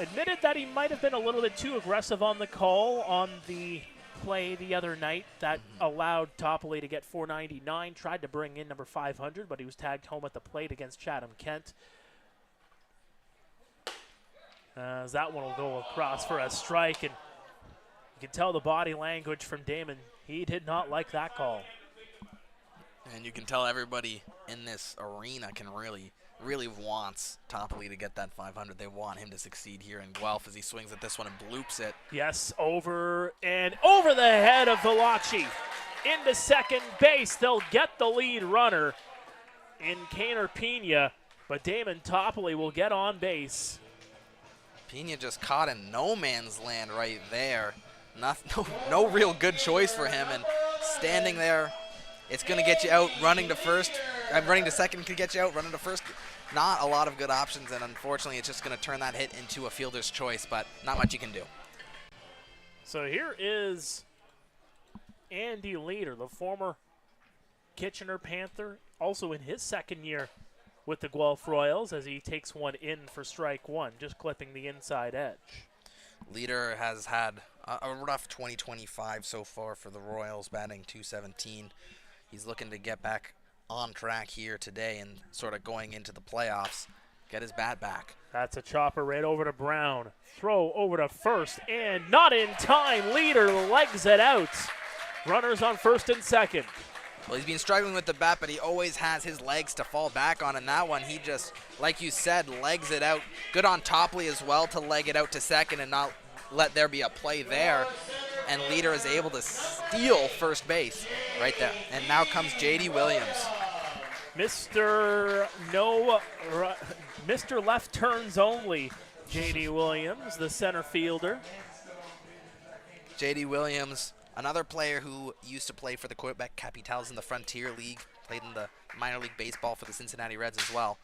Admitted that he might have been a little bit too aggressive on the call on the play the other night that allowed Toppoli to get 499. Tried to bring in number 500, but he was tagged home at the plate against Chatham Kent. As that one will go across for a strike, and you can tell the body language from Damon. He did not like that call. And you can tell everybody in this arena can really wants Toppoli to get that 500. They want him to succeed here in Guelph as he swings at this one and bloops it. Yes, over the head of Valachi into second base. They'll get the lead runner in Kaner Pena, but Damon Toppoli will get on base. Pena just caught in no man's land right there. No real good choice for him, and standing there, it's going to get you out. Running to first, running to second could get you out. Running to first, not a lot of good options, and unfortunately, it's just going to turn that hit into a fielder's choice, but not much you can do. So here is Andy Leader, the former Kitchener Panther, also in his second year with the Guelph Royals, as he takes one in for strike one, just clipping the inside edge. Leader has had a rough 2025 so far for the Royals, batting .217. He's looking to get back on track here today and sort of going into the playoffs, get his bat back. That's a chopper right over to Brown. Throw over to first, and not in time. Leader legs it out. Runners on first and second. Well, he's been struggling with the bat, but he always has his legs to fall back on. And that one, he just, like you said, legs it out. Good on Toppoli as well to leg it out to second and not let there be a play there. And Leader is able to steal first base right there. And now comes J.D. Williams. Mr. Left Turns Only, J.D. Williams, the center fielder. J.D. Williams, another player who used to play for the Quebec Capitals in the Frontier League, played in the minor league baseball for the Cincinnati Reds as well.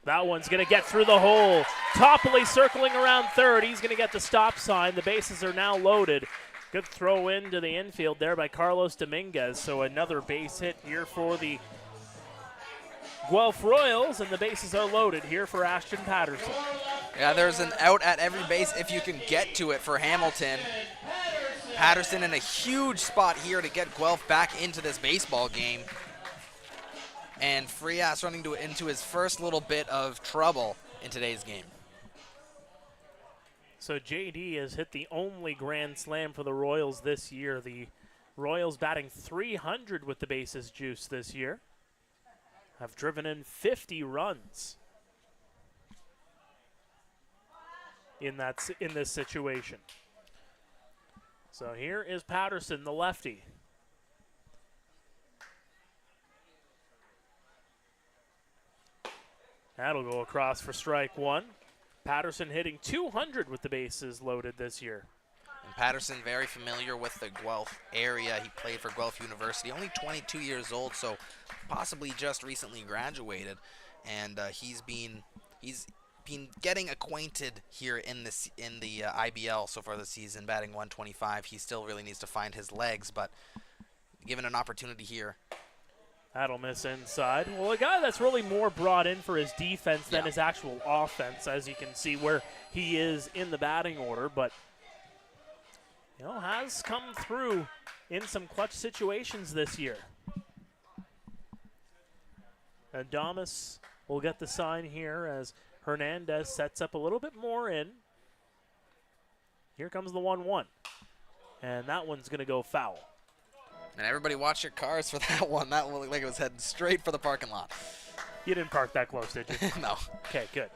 That one's going to get through the hole. Toppoli circling around third. He's going to get the stop sign. The bases are now loaded. Good throw into the infield there by Carlos Dominguez. So another base hit here for the Guelph Royals, and the bases are loaded here for Ashton Patterson. Yeah, there's an out at every base if you can get to it for Hamilton. Patterson in a huge spot here to get Guelph back into this baseball game. And Frias running into his first little bit of trouble in today's game. So JD has hit the only grand slam for the Royals this year. The Royals batting .300 with the bases juice this year. Have driven in 50 runs in this situation. So here is Patterson, the lefty. That'll go across for strike one. Patterson hitting .200 with the bases loaded this year. And Patterson very familiar with the Guelph area. He played for Guelph University, only 22 years old, so possibly just recently graduated. And he's been getting acquainted here in the IBL so far this season, batting .125. He still really needs to find his legs, but given an opportunity here. That'll miss inside. Well, a guy that's really more brought in for his defense than his actual offense, as you can see where he is in the batting order, but has come through in some clutch situations this year. Adamas will get the sign here as Hernandez sets up a little bit more in. Here comes the 1-1, and that one's going to go foul. And everybody watch your cars for that one. That one looked like it was heading straight for the parking lot. You didn't park that close, did you? No. Okay, good.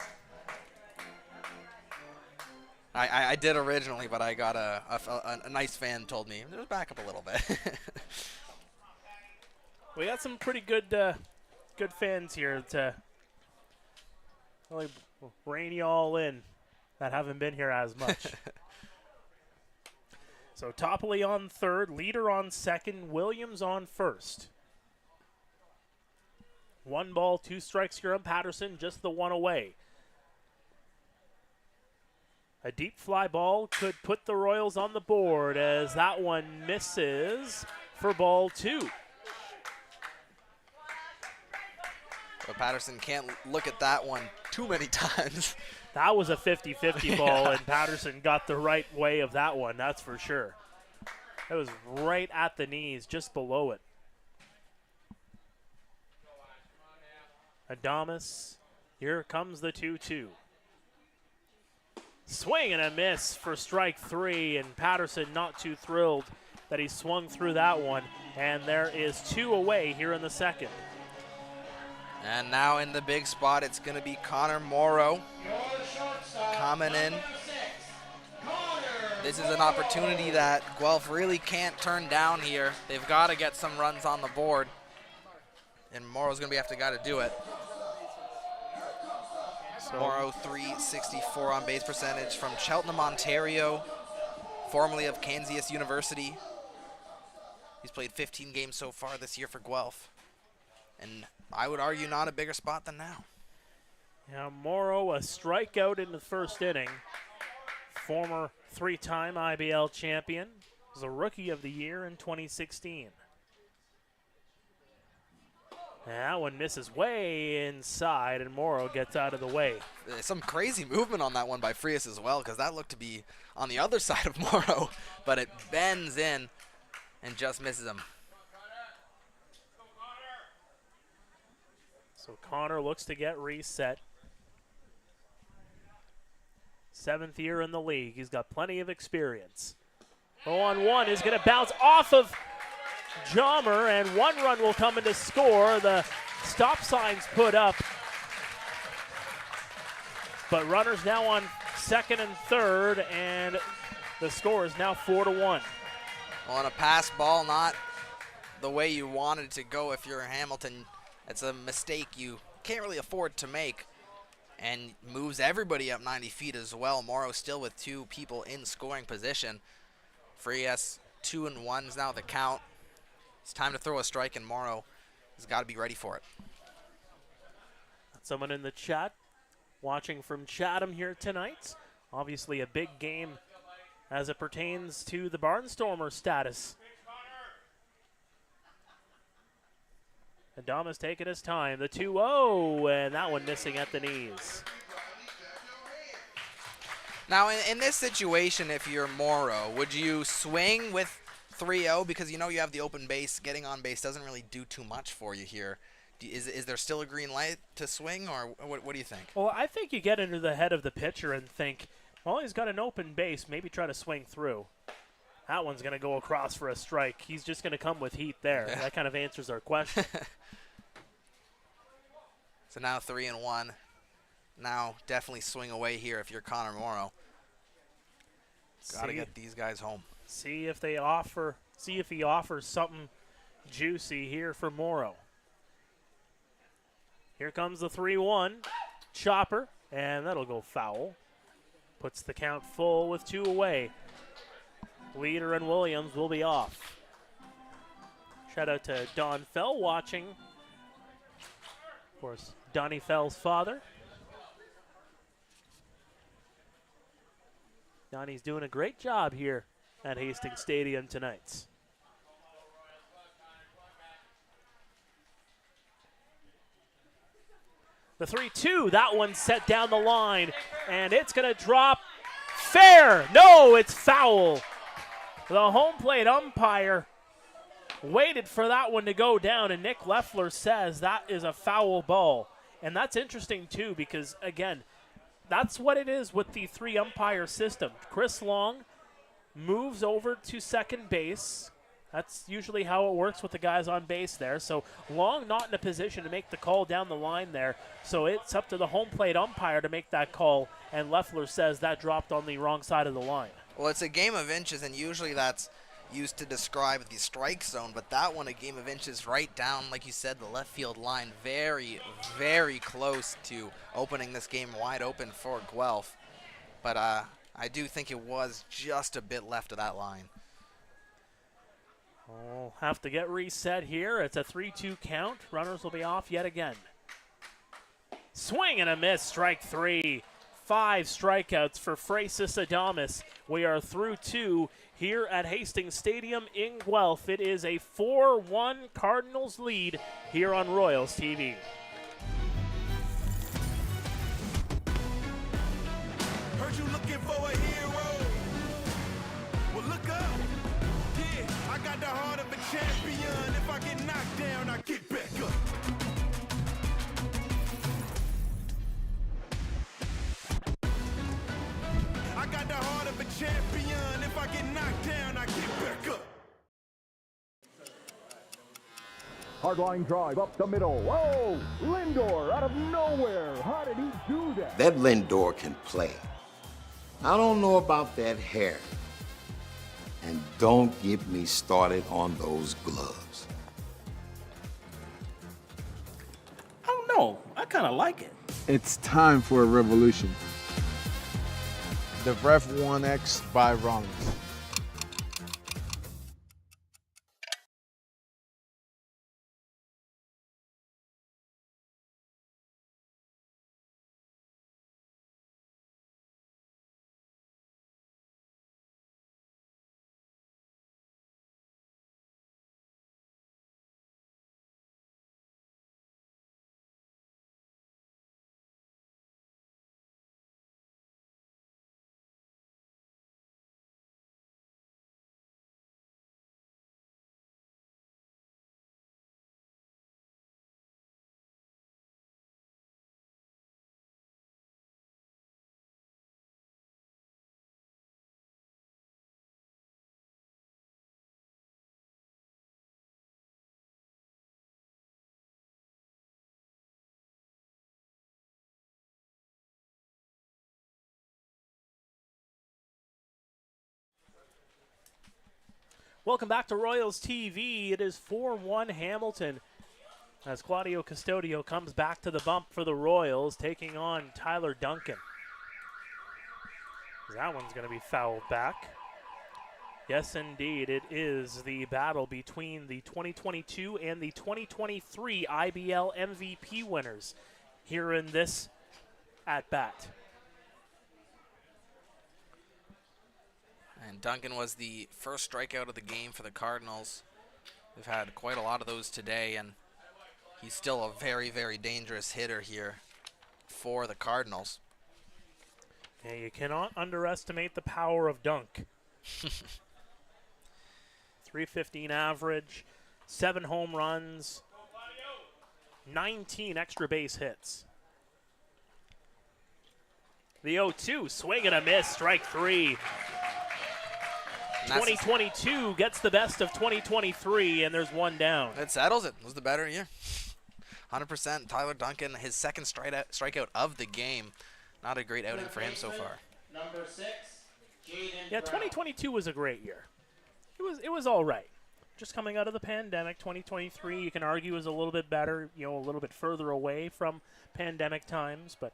I did originally, but I got a nice fan told me, just back up a little bit. We got some pretty good fans here to really rein you all in that haven't been here as much. So Toppoli on third, Leader on second, Williams on first. 1 ball, 2 strikes here on Patterson, just the one away. A deep fly ball could put the Royals on the board as that one misses for ball 2. But Patterson can't look at that one too many times. That was a 50-50 ball, and Patterson got the right way of that one, that's for sure. It was right at the knees, just below it. Adames, here comes the 2-2. Swing and a miss for strike 3, and Patterson not too thrilled that he swung through that one, and there is 2 away here in the second. And now in the big spot, it's going to be Connor Morrow coming in. This is an opportunity that Guelph really can't turn down here. They've got to get some runs on the board, and Morrow's going to have to got to do it. Morrow, .364 on base percentage from Cheltenham, Ontario, formerly of Kansas University. He's played 15 games so far this year for Guelph, and I would argue not a bigger spot than now. Yeah, Morrow, a strikeout in the first inning. Former 3-time IBL champion, was a Rookie of the Year in 2016. And that one misses way inside, and Morrow gets out of the way. Some crazy movement on that one by Frias as well, because that looked to be on the other side of Morrow, but it bends in and just misses him. So Connor looks to get reset. 7th year in the league. He's got plenty of experience. 0-1 is going to bounce off of Jommer, and 1 run will come in to score. The stop sign's put up. But runners now on 2nd and 3rd, and the score is now 4-1. On a pass ball, not the way you wanted it to go if you're Hamilton. It's a mistake you can't really afford to make, and moves everybody up 90 feet as well. Morrow still with 2 people in scoring position. Frias, 2-1 is now the count. It's time to throw a strike, and Morrow has got to be ready for it. Someone in the chat watching from Chatham here tonight. Obviously a big game as it pertains to the Barnstormer status. Adames taking his time. The 2-0, and that one missing at the knees. Now, in this situation, if you're Morrow, would you swing with 3-0 because you know you have the open base? Getting on base doesn't really do too much for you here. Is there still a green light to swing, or what do you think? Well, I think you get into the head of the pitcher and think, well, he's got an open base, maybe try to swing through. That one's going to go across for a strike. He's just going to come with heat there. Yeah. That kind of answers our question. So now 3-1. Now definitely swing away here if you're Connor Morrow. Got to get these guys home. See if they offer. See if he offers something juicy here for Morrow. Here comes the 3-1 chopper, and that'll go foul. Puts the count full with 2 away. Leader and Williams will be off. Shout out to Don Fell watching. Of course, Donnie Fell's father. Donnie's doing a great job here at Hastings Stadium tonight. The 3-2, that one set down the line, and it's going to drop fair. No, it's foul. The home plate umpire waited for that one to go down, and Nick Leffler says that is a foul ball. And that's interesting, too, because, again, that's what it is with the 3-umpire system. Chris Long moves over to second base. That's usually how it works with the guys on base there. So Long not in a position to make the call down the line there. So it's up to the home plate umpire to make that call, and Leffler says that dropped on the wrong side of the line. Well, it's a game of inches, and usually that's used to describe the strike zone, but that one, a game of inches, right down, like you said, the left field line, very, very close to opening this game wide open for Guelph. But I do think it was just a bit left of that line. We'll have to get reset here. It's a 3-2 count. Runners will be off yet again. Swing and a miss, strike 3. 5 strikeouts for Francis Adamas. We are through 2 here at Hastings Stadium in Guelph. It is a 4-1 Cardinals lead here on Royals TV. Heard you looking for a hero. Well, look up. Yeah, I got the heart of a champion. If I get knocked down, I get back up. I got the heart of a champion. If I get knocked down, I get back up. Hardline drive up the middle. Whoa! Lindor out of nowhere. How did he do that? That Lindor can play. I don't know about that hair. And don't get me started on those gloves. I don't know. I kind of like it. It's time for a revolution. The Rev 1X by Rollins. Welcome back to Royals TV. It is 4-1 Hamilton as Claudio Custodio comes back to the bump for the Royals, taking on Tyler Duncan. That one's going to be fouled back. Yes, indeed. It is the battle between the 2022 and the 2023 IBL MVP winners here in this at-bat. And Duncan was the first strikeout of the game for the Cardinals. They've had quite a lot of those today, and he's still a very, very dangerous hitter here for the Cardinals. Yeah, you cannot underestimate the power of Dunk. 315 average, 7 home runs, 19 extra base hits. The 0-2, swing and a miss, strike 3. 2022 gets the best of 2023, and there's one down. It settles it. It was the better year. 100%. Tyler Duncan, his second strikeout of the game. Not a great outing for him so far. Number 6, Jaden Yeah, Brown. 2022 was a great year. It was all right. Just coming out of the pandemic, 2023 you can argue is a little bit better, a little bit further away from pandemic times, but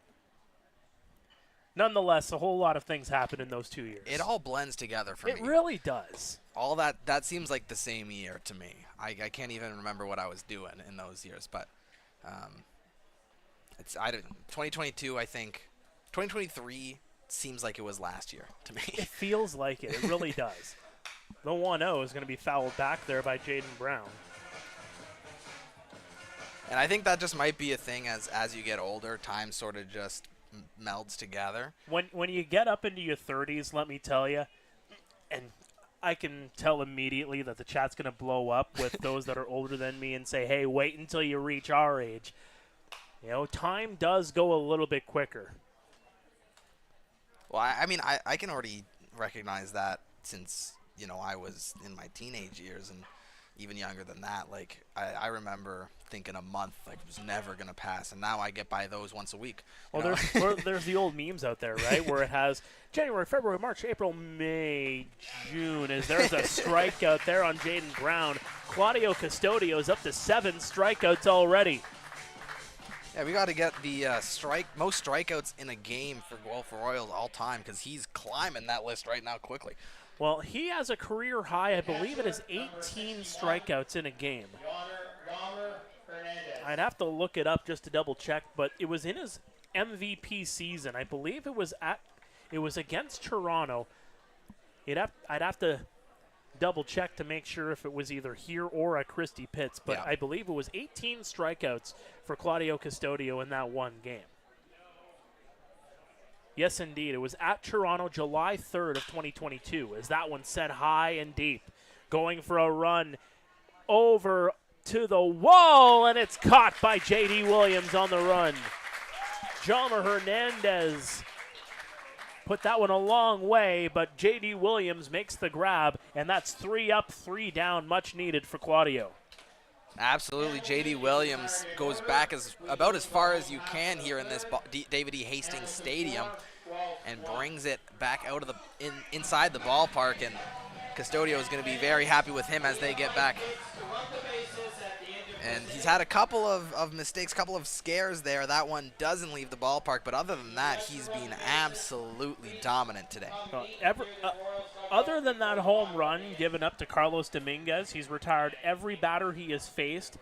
nonetheless, a whole lot of things happened in those 2 years. It all blends together for me. It really does. All that seems like the same year to me. I can't even remember what I was doing in those years, but 2022, I think. 2023 seems like it was last year to me. It feels like it. It really does. The 1-0 is going to be fouled back there by Jaden Brown. And I think that just might be a thing as you get older, time sort of just melds together. When you get up into your 30s, let me tell you, and I can tell immediately that the chat's going to blow up with those that are older than me and say, hey, wait until you reach our age. Time does go a little bit quicker. Well, I can already recognize that since, I was in my teenage years and even younger than that. Like, I remember thinking a month, was never going to pass, and now I get by those once a week. Well, there's the old memes out there, right, where it has January, February, March, April, May, June. There's a strikeout there on Jaden Brown. Claudio Custodio is up to 7 strikeouts already. Yeah, we got to get the most strikeouts in a game for Guelph Royals all time because he's climbing that list right now quickly. Well, he has a career high, I believe it is 18 strikeouts in a game. I'd have to look it up just to double check, but it was in his MVP season. I believe it was against Toronto. I'd have to double check to make sure if it was either here or at Christie Pitts, but I believe it was 18 strikeouts for Claudio Custodio in that one game. Yes, indeed. It was at Toronto, July 3rd of 2022, as that one set high and deep, going for a run over to the wall, and it's caught by J.D. Williams on the run. Jalmer Hernandez put that one a long way, but J.D. Williams makes the grab, and that's 3 up, 3 down, much needed for Claudio. Absolutely, J.D. Williams goes back about as far as you can here in this David E. Hastings Stadium and brings it back out of inside the ballpark, and Custodio is going to be very happy with him as they get back. And he's had a couple of mistakes, couple of scares there. That one doesn't leave the ballpark, but other than that, he's been absolutely dominant today. Other than that home run given up to Carlos Dominguez, he's retired every batter he has faced.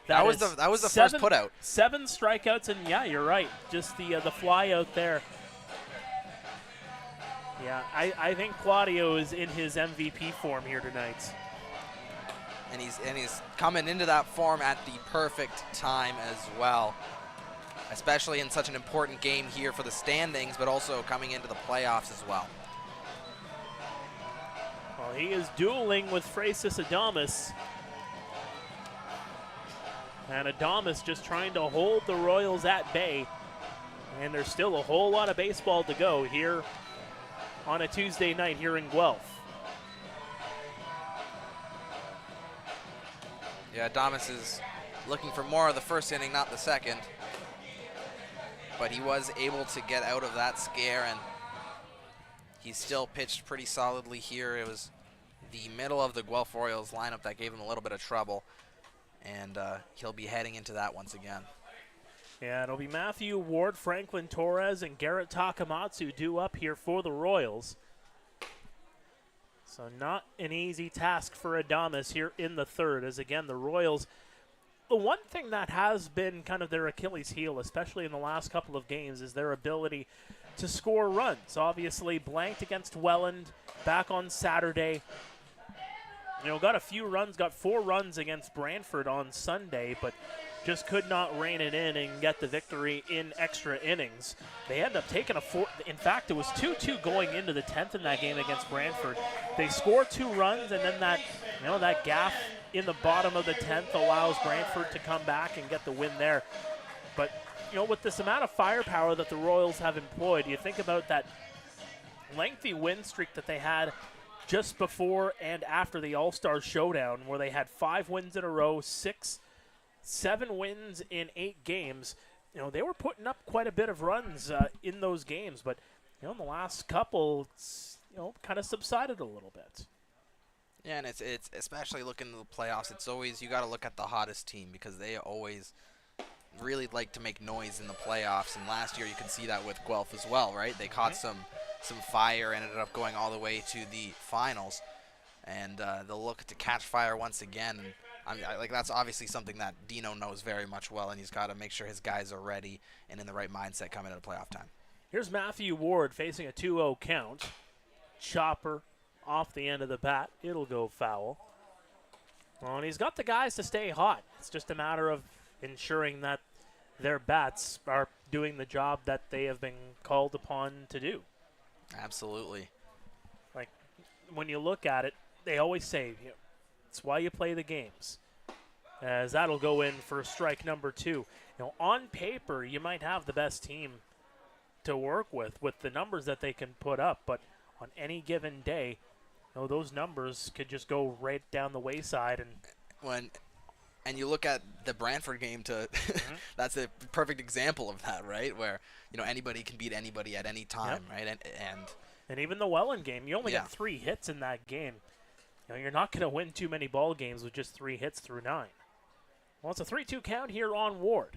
That was the first putout. 7 strikeouts, and yeah, you're right. Just the fly out there. Yeah, I think Claudio is in his MVP form here tonight. And he's coming into that form at the perfect time as well, especially in such an important game here for the standings, but also coming into the playoffs as well. Well, he is dueling with Francis Adames. And Adames just trying to hold the Royals at bay. And there's still a whole lot of baseball to go here on a Tuesday night here in Guelph. Yeah, Adames is looking for more of the first inning, not the second. But he was able to get out of that scare, and he still pitched pretty solidly here. It was the middle of the Guelph Royals lineup that gave him a little bit of trouble, and he'll be heading into that once again. Yeah, it'll be Matthew Ward, Franklin Torres, and Garrett Takamatsu due up here for the Royals. So not an easy task for Adames here in the third, as again the Royals, the one thing that has been kind of their Achilles heel, especially in the last couple of games, is their ability to score runs. Obviously blanked against Welland back on Saturday. Got a few runs, got 4 runs against Brantford on Sunday, but just could not rein it in and get the victory in extra innings. They ended up taking a 4. In fact, it was 2-2 going into the 10th in that game against Brantford. They score 2 runs, and then that gaffe in the bottom of the 10th allows Brantford to come back and get the win there. But, with this amount of firepower that the Royals have employed, you think about that lengthy win streak that they had just before and after the All-Star Showdown, where they had 5 wins in a row, 7 wins in 8 games. They were putting up quite a bit of runs in those games, but in the last couple, it's kind of subsided a little bit. Yeah, and it's especially looking at the playoffs. It's always, you got to look at the hottest team, because they always really like to make noise in the playoffs. And last year you could see that with Guelph as well, right? They caught some fire, ended up going all the way to the finals, and they'll look to catch fire once again. And that's obviously something that Dino knows very much well, and he's got to make sure his guys are ready and in the right mindset coming into playoff time. Here's Matthew Ward facing a 2-0 count. Chopper off the end of the bat. It'll go foul. Well, and he's got the guys to stay hot. It's just a matter of ensuring that their bats are doing the job that they have been called upon to do. Absolutely. Like, when you look at it, they always say, it's why you play the games. As that'll go in for strike number 2. On paper, you might have the best team to work with the numbers that they can put up, but on any given day, those numbers could just go right down the wayside. And you look at the Brantford game that's a perfect example of that, right? Where anybody can beat anybody at any time, right? And even the Welland game, you only got 3 hits in that game. You're not going to win too many ball games with just 3 hits through 9. Well, it's a 3-2 count here on Ward.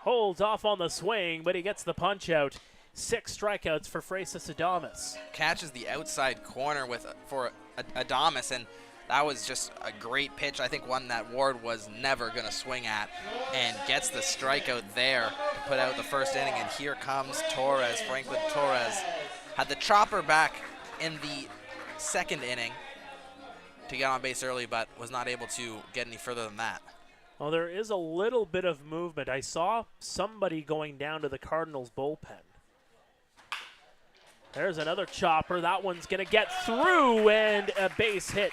Holds off on the swing, but he gets the punch out. 6 strikeouts for Freitas Adames. Catches the outside corner for Adames, and that was just a great pitch. I think one that Ward was never going to swing at, and gets the strikeout there to put out the first inning. And here comes Torres. Franklin Torres had the chopper back in the second inning to get on base early, but was not able to get any further than that. Well, there is a little bit of movement. I saw somebody going down to the Cardinals bullpen. There's another chopper. That one's going to get through, and a base hit.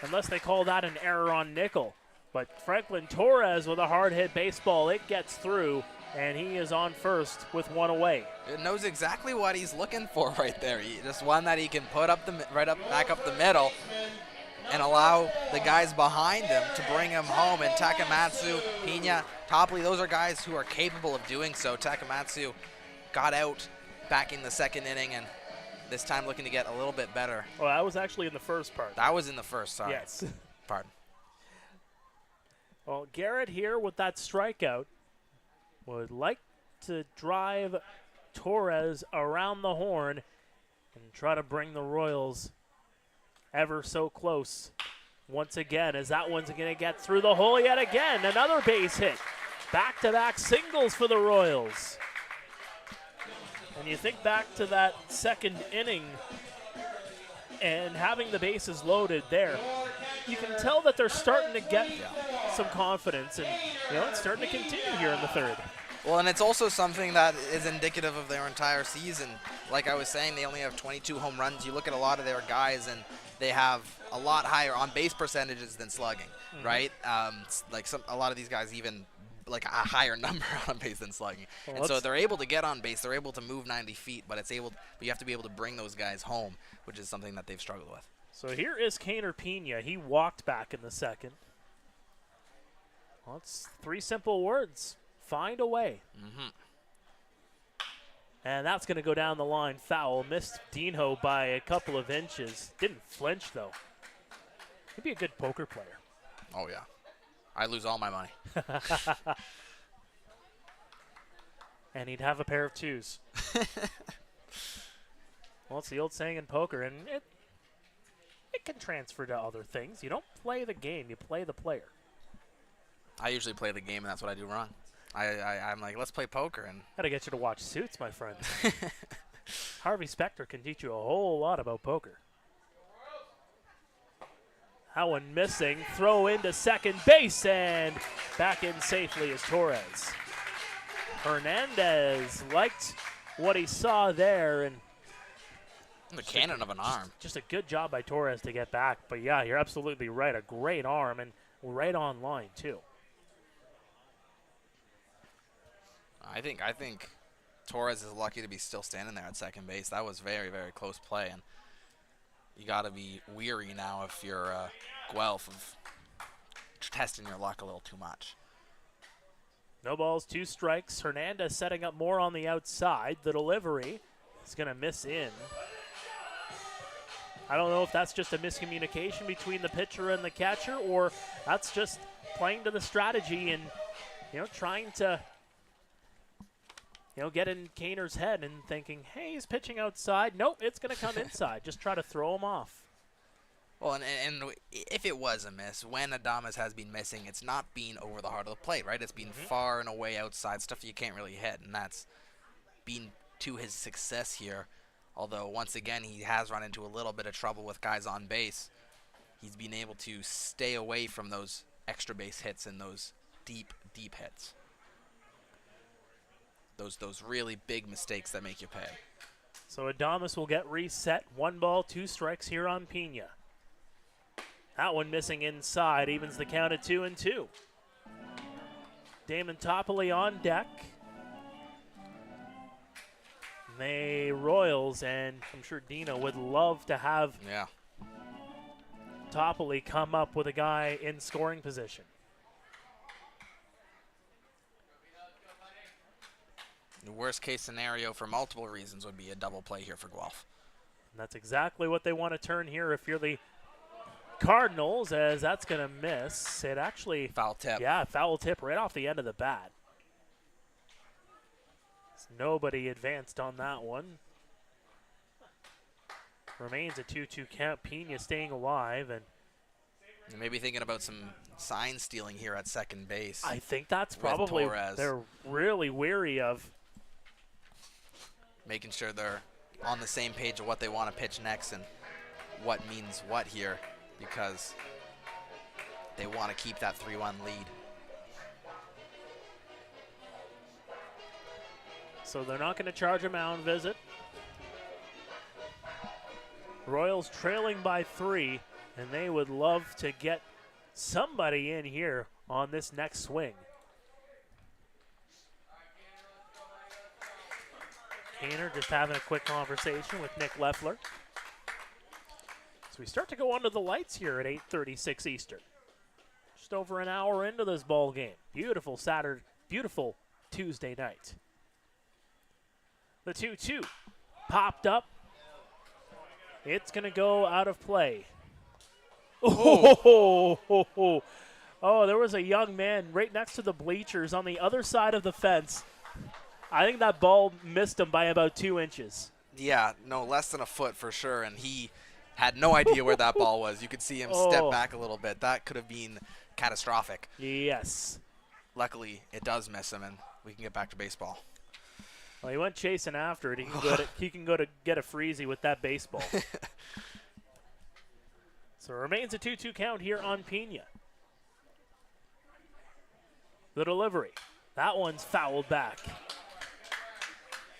Unless they call that an error on Nickel. But Franklin Torres with a hard hit baseball. It gets through, and he is on first with 1 away. It knows exactly what he's looking for right there. Just one that he can put up back up the middle and allow the guys behind him to bring him home. And Takamatsu, Pina, Topley, those are guys who are capable of doing so. Takamatsu got out back in the second inning, and this time looking to get a little bit better. Well, that was actually in the first part. That was in the first, sorry. Yes. Pardon. Well, Garrett here with that strikeout would like to drive Torres around the horn and try to bring the Royals ever so close once again, as that one's going to get through the hole yet again. Another base hit. Back-to-back singles for the Royals. And you think back to that second inning and having the bases loaded there, you can tell that they're starting to get some confidence, and it's starting to continue here in the third. Well, and it's also something that is indicative of their entire season. Like I was saying, they only have 22 home runs. You look at a lot of their guys, and they have a lot higher on-base percentages than slugging, right? A lot of these guys even like a higher number on base than slugging. Well, and so they're able to get on base, they're able to move 90 feet, but you have to be able to bring those guys home, which is something that they've struggled with. So here is Kaner Pina. He walked back in the second. Well, it's 3 simple words. Find a way. And that's going to go down the line foul. Missed Dino by a couple of inches. Didn't flinch, though. He'd be a good poker player. Oh, yeah. I lose all my money. And he'd have a pair of 2s. Well, it's the old saying in poker, and it can transfer to other things. You don't play the game, you play the player. I usually play the game, and that's what I do wrong. I'm like, let's play poker. And Gotta get you to watch Suits, my friend. Harvey Specter can teach you a whole lot about poker. That one missing. Throw into second base, and back in safely is Torres. Hernandez liked what he saw there, and the cannon of an arm. Just a good job by Torres to get back. But yeah, you're absolutely right. A great arm, and right on line too. I think Torres is lucky to be still standing there at second base. That was very, very close play, and you got to be weary now if you're Guelph of testing your luck a little too much. No balls, 2 strikes. Hernandez setting up more on the outside. The delivery is going to miss in. I don't know if that's just a miscommunication between the pitcher and the catcher, or that's just playing to the strategy and, trying to, get in Kaner's head and thinking, hey, he's pitching outside. Nope, it's going to come inside. Just try to throw him off. Well, and if it was a miss, when Adames has been missing, it's not been over the heart of the plate, right? It's been far and away outside, stuff you can't really hit, and that's been to his success here. Although, once again, he has run into a little bit of trouble with guys on base. He's been able to stay away from those extra base hits and those deep, deep hits. Those really big mistakes that make you pay. So Adames will get reset. 1 ball, 2 strikes here on Pina. That one missing inside, evens the count at 2-2. Damon Topley on deck. The Royals, and I'm sure Dino would love to have Topley come up with a guy in scoring position. The worst case scenario for multiple reasons would be a double play here for Guelph. And that's exactly what they want to turn here if you're the Cardinals, as that's going to miss. It actually... Foul tip. Yeah, foul tip right off the end of the bat. Nobody advanced on that one. Remains a 2-2 count. Pena staying alive, and maybe thinking about some sign stealing here at second base. I think that's probably Torres. they're really wary of. Making sure they're on the same page of what they want to pitch next and what means what here, because they want to keep that 3-1 lead. So they're not going to charge a mound visit. Royals trailing by 3, and they would love to get somebody in here on this next swing. Kaner just having a quick conversation with Nick Leffler. So we start to go under the lights here at 8:36 Eastern. Just over an hour into this ball game. Beautiful Tuesday night. The 2-2 popped up. It's going to go out of play. Oh, there was a young man right next to the bleachers on the other side of the fence. I think that ball missed him by about 2 inches. Yeah, no, less than a foot for sure, and he had no idea where that ball was. You could see him step back a little bit. That could have been catastrophic. Yes. Luckily, it does miss him, and we can get back to baseball. Well, he went chasing after it. He can go to get a freezy with that baseball. So it remains a 2-2 count here on Pena. The delivery. That one's fouled back.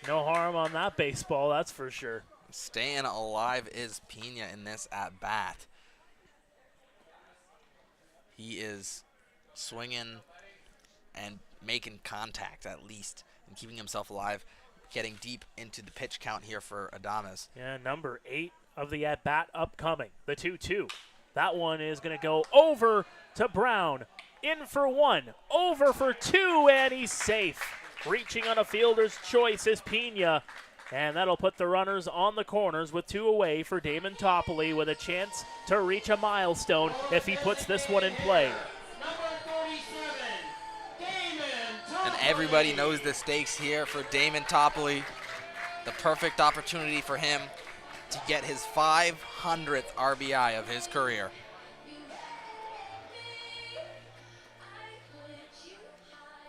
No harm on that baseball, that's for sure. Staying alive is Pena in this at-bat. He is swinging and making contact at least and keeping himself alive, getting deep into the pitch count here for Adames. Yeah, number 8 of the at-bat upcoming. The 2-2. That one is going to go over to Brown. In for 1, over for 2, and he's safe. Reaching on a fielder's choice is Pena, and that'll put the runners on the corners with 2 away for Damon Topley with a chance to reach a milestone if he puts this one in play. And everybody knows the stakes here for Damon Topley. The perfect opportunity for him to get his 500th RBI of his career.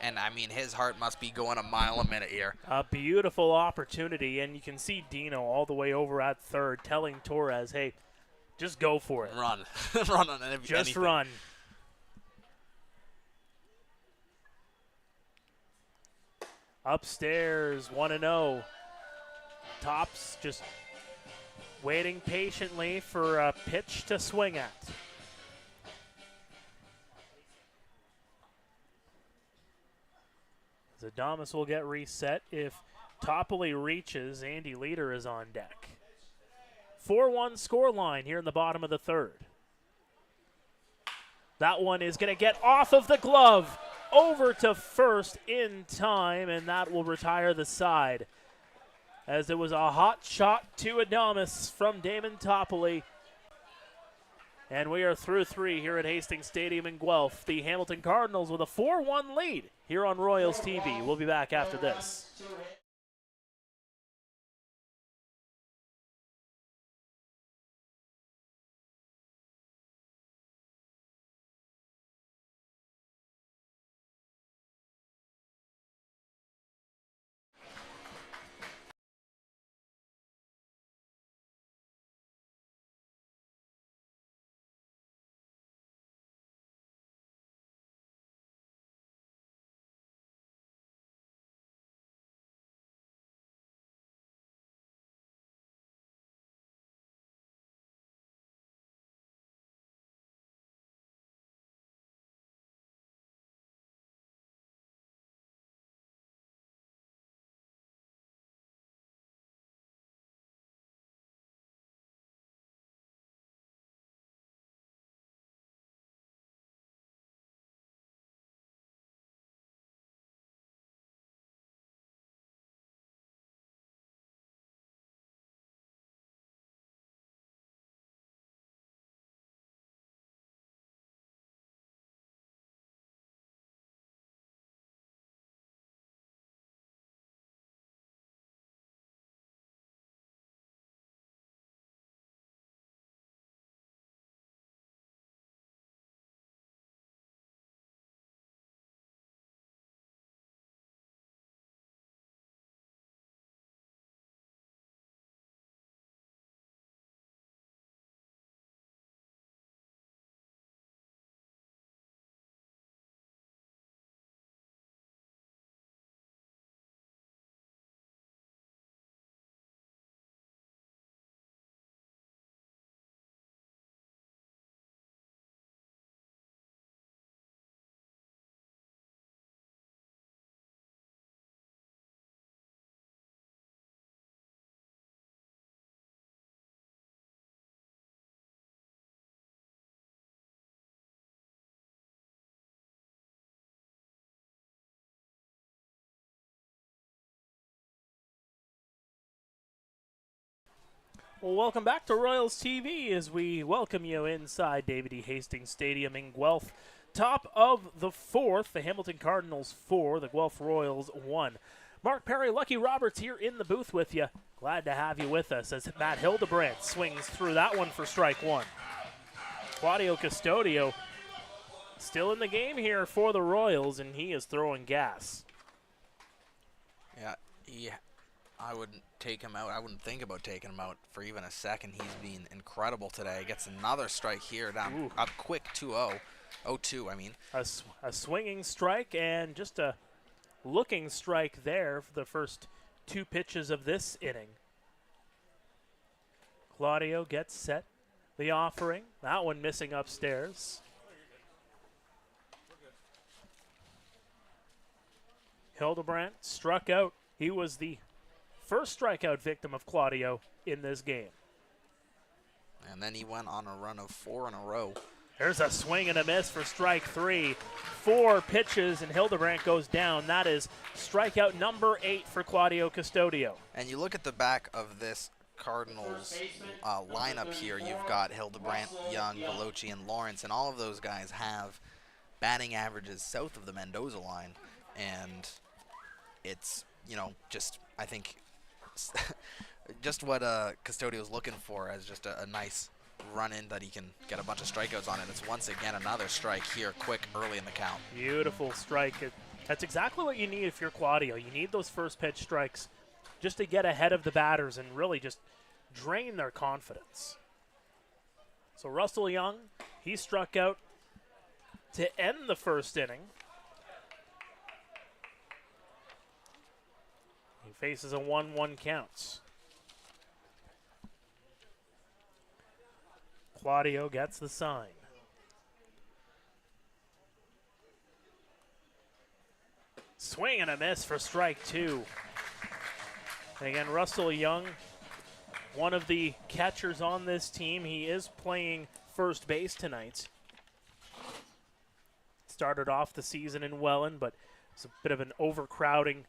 And, I mean, his heart must be going a mile a minute here. A beautiful opportunity, and you can see Dino all the way over at third telling Torres, hey, just go for it. Run. Run on anything. Just run. Upstairs, 1-0. Tops just waiting patiently for a pitch to swing at. Adames will get reset if Topley reaches. Andy Leader is on deck. 4-1 scoreline here in the bottom of the third. That one is going to get off of the glove, over to first in time, and that will retire the side. As it was a hot shot to Adames from Damon Topley. And we are through 3 here at Hastings Stadium in Guelph. The Hamilton Cardinals with a 4-1 lead here on Royals TV. We'll be back after this. Well, welcome back to Royals TV as we welcome you inside David E. Hastings Stadium in Guelph. Top of the fourth, the Hamilton Cardinals 4, the Guelph Royals 1. Mark Perry, Lucky Roberts here in the booth with you. Glad to have you with us as Matt Hildebrandt swings through that one for strike one. Claudio Custodio still in the game here for the Royals, and he is throwing gas. Yeah, I wouldn't take him out. I wouldn't think about taking him out for even a second. He's been incredible today. Gets another strike here, down up quick 2-0. 0-2, I mean. A swinging strike and just a looking strike there for the first two pitches of this inning. Claudio gets set. The offering. That one missing upstairs. Hildebrandt struck out. He was the first strikeout victim of Claudio in this game. And then he went on a run of 4 in a row. There's a swing and a miss for strike 3. 4 pitches and Hildebrandt goes down. That is strikeout number 8 for Claudio Custodio. And you look at the back of this Cardinals lineup here. You've got Hildebrandt, Young, Veloci, and Lawrence, and all of those guys have batting averages south of the Mendoza line. And it's, just, I think, just what Custodio's looking for as just a nice run-in that he can get a bunch of strikeouts on it. It's once again another strike here, quick, early in the count. Beautiful strike. That's exactly what you need if you're Claudio. You need those first pitch strikes just to get ahead of the batters and really just drain their confidence. So Russell Young, he struck out to end the first inning. He faces a 1-1 count. Claudio gets the sign. Swing and a miss for strike 2. And again, Russell Young, one of the catchers on this team. He is playing first base tonight. Started off the season in Welland, but it's a bit of an overcrowding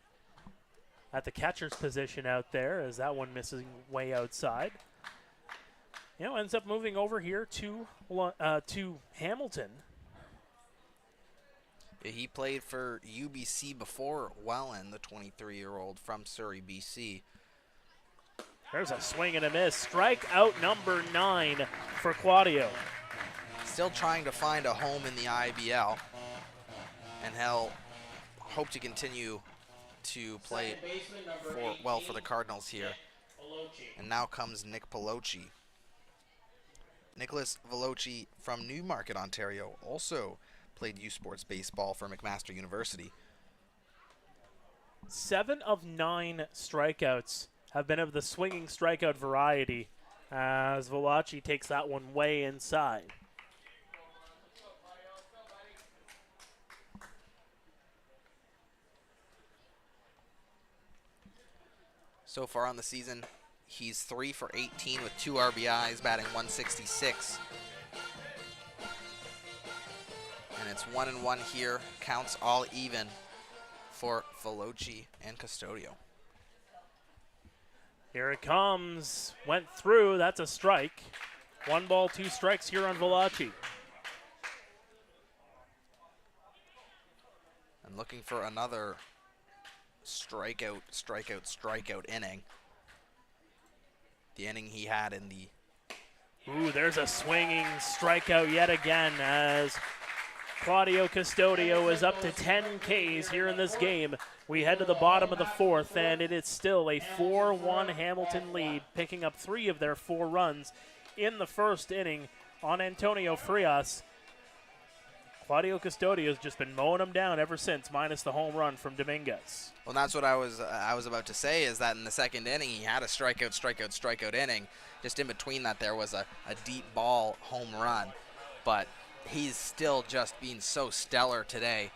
at the catcher's position out there as that one misses way outside. Ends up moving over here to Hamilton. Yeah, he played for UBC before Welland, the 23-year-old from Surrey, BC. There's a swing and a miss. Strikeout number 9 for Claudio. Still trying to find a home in the IBL, and he'll hope to continue to play for the Cardinals here. And now comes Nick Veloci. Nicholas Veloci from Newmarket, Ontario, also played U Sports baseball for McMaster University. 7 of 9 strikeouts have been of the swinging strikeout variety as Veloci takes that one way inside. So far on the season, he's 3 for 18 with 2 RBIs, batting .166. And it's 1-1 here. Counts all even for Veloci and Custodio. Here it comes. Went through. That's a strike. 1 ball, 2 strikes here on Veloci. And looking for another strikeout inning. The inning he had in the... There's a swinging strikeout yet again as Claudio Custodio is up to 10 Ks here in this game. We head to the bottom of the 4th, and it is still a 4-1 Hamilton lead, picking up 3 of their 4 runs in the first inning on Antonio Frias. Claudio Custodio has just been mowing them down ever since, minus the home run from Dominguez. Well, that's what I was about to say, is that in the second inning, he had a strikeout inning. Just in between that, there was a deep ball home run. But he's still just being so stellar today.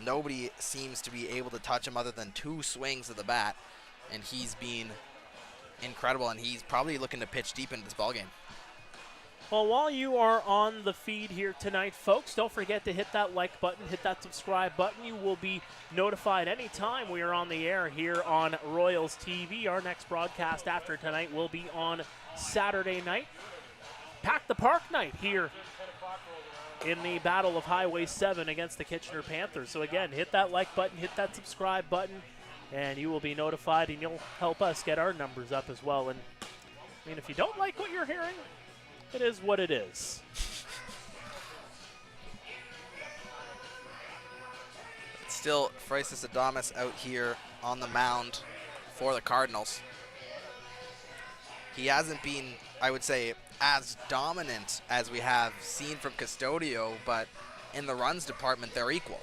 Nobody seems to be able to touch him other than 2 swings of the bat. And he's been incredible, and he's probably looking to pitch deep into this ballgame. Well, while you are on the feed here tonight, folks, don't forget to hit that like button, hit that subscribe button. You will be notified anytime we are on the air here on Royals TV. Our next broadcast after tonight will be on Saturday night. Pack the Park night here in the Battle of Highway 7 against the Kitchener Panthers. So again, hit that like button, hit that subscribe button, and you will be notified, and you'll help us get our numbers up as well. And I mean, if you don't like what you're hearing, it is what it is. Still, Francis Adamas out here on the mound for the Cardinals. He hasn't been, I would say, as dominant as we have seen from Custodio, but in the runs department, they're equal.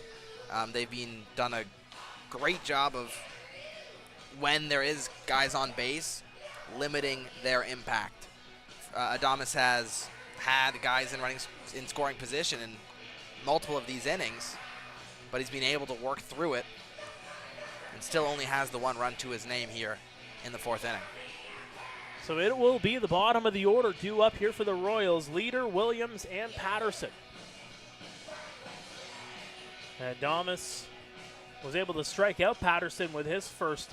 They've done a great job of, when there is guys on base, limiting their impact. Adamas has had guys in scoring position in multiple of these innings, but he's been able to work through it and still only has the one run to his name here in the 4th inning. So it will be the bottom of the order due up here for the Royals. Leader, Williams, and Patterson. Adamas was able to strike out Patterson with his first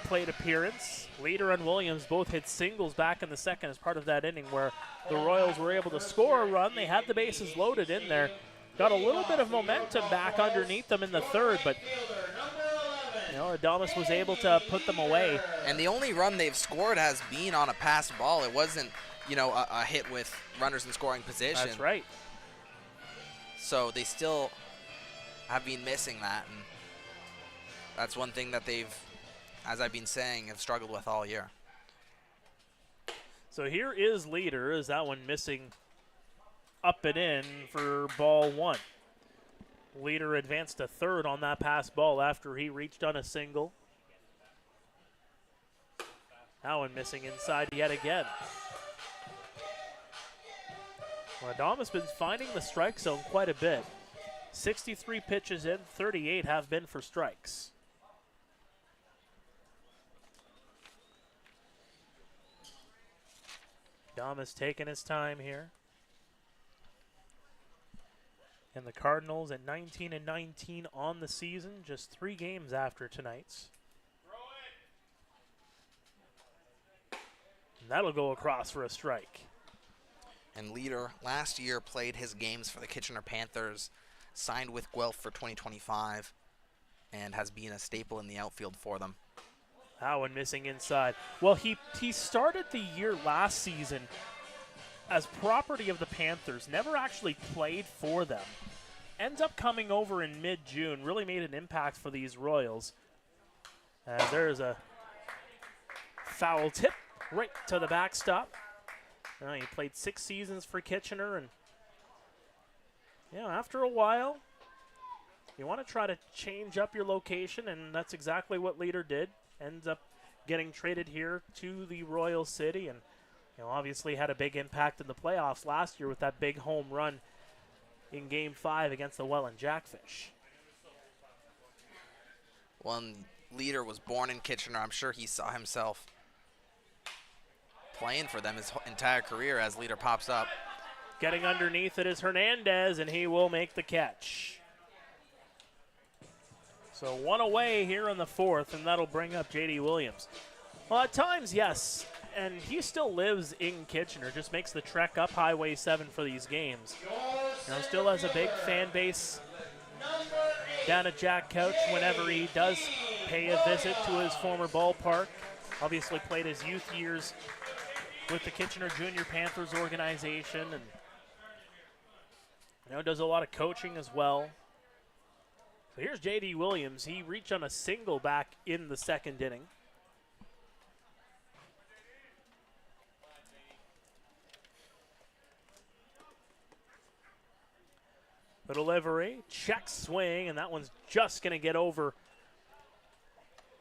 plate appearance. Leader and Williams both hit singles back in the second as part of that inning where the Royals were able to score a run. They had the bases loaded in there. Got a little bit of momentum back underneath them in the third, but Adamas was able to put them away. And the only run they've scored has been on a pass ball. It wasn't, a hit with runners in scoring position. That's right. So they still have been missing that, and that's one thing that they've, as I've been saying, have struggled with all year. So here is Leader. Is that one missing up and in for ball 1? Leader advanced to third on that pass ball after he reached on a single. That one missing inside yet again. Well, Adamas been finding the strike zone quite a bit. 63 pitches in, 38 have been for strikes. Adamas taking his time here. And the Cardinals at 19-19 on the season, just 3 games after tonight's. And that'll go across for a strike. And Leader last year played his games for the Kitchener Panthers, signed with Guelph for 2025, and has been a staple in the outfield for them. That one missing inside. Well, he started the year last season as property of the Panthers, never actually played for them. Ends up coming over in mid-June, really made an impact for these Royals. As there's a foul tip right to the backstop. He played 6 seasons for Kitchener, and after a while, you want to try to change up your location, and that's exactly what Leader did. Ends up getting traded here to the Royal City, and obviously had a big impact in the playoffs last year with that big home run in Game 5 against the Welland Jackfish. When Leader was born in Kitchener, I'm sure he saw himself playing for them his entire career as Leader pops up. Getting underneath it is Hernandez, and he will make the catch. So 1 away here in the 4th, and that'll bring up J.D. Williams. Well, at times, yes. And he still lives in Kitchener, just makes the trek up Highway 7 for these games. Still has a big fan base down at Jack Couch whenever he does pay a visit to his former ballpark. Obviously played his youth years with the Kitchener Junior Panthers organization, and does a lot of coaching as well. So here's J.D. Williams. He reached on a single back in the 2nd inning. The delivery, check swing, and that one's just going to get over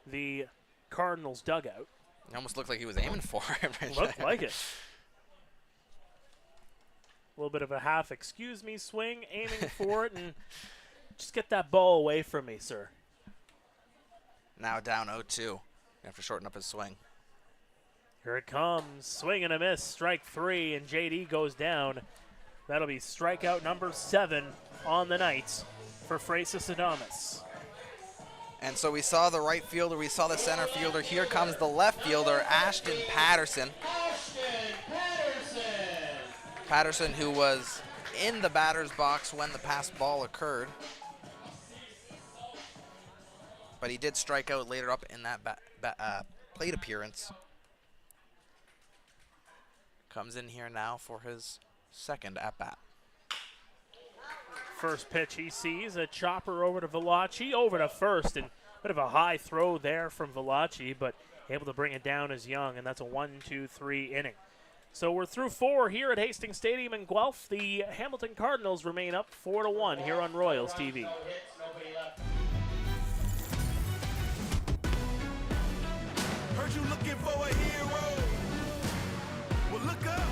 the Cardinals dugout. It almost looked like he was aiming for it. Looked like it. A little bit of a half excuse me swing, aiming for it, and just get that ball away from me, sir. Now down 0-2. You have to shorten up his swing. Here it comes. Swing and a miss. Strike 3, and J.D. goes down. That'll be strikeout number 7 on the night for Francis Adamas. And so we saw the right fielder, we saw the center fielder. Here comes the left fielder, Ashton Patterson. Patterson, who was in the batter's box when the pass ball occurred. But he did strike out later up in that plate appearance. Comes in here now for his second at-bat. First pitch he sees, a chopper over to Valachi, over to first, and a bit of a high throw there from Valachi, but able to bring it down as Young, and that's a 1-2-3 inning. So we're through 4 here at Hastings Stadium in Guelph. The Hamilton Cardinals remain up 4-1 here on Royals TV. Heard you looking for a hero. Well, look up.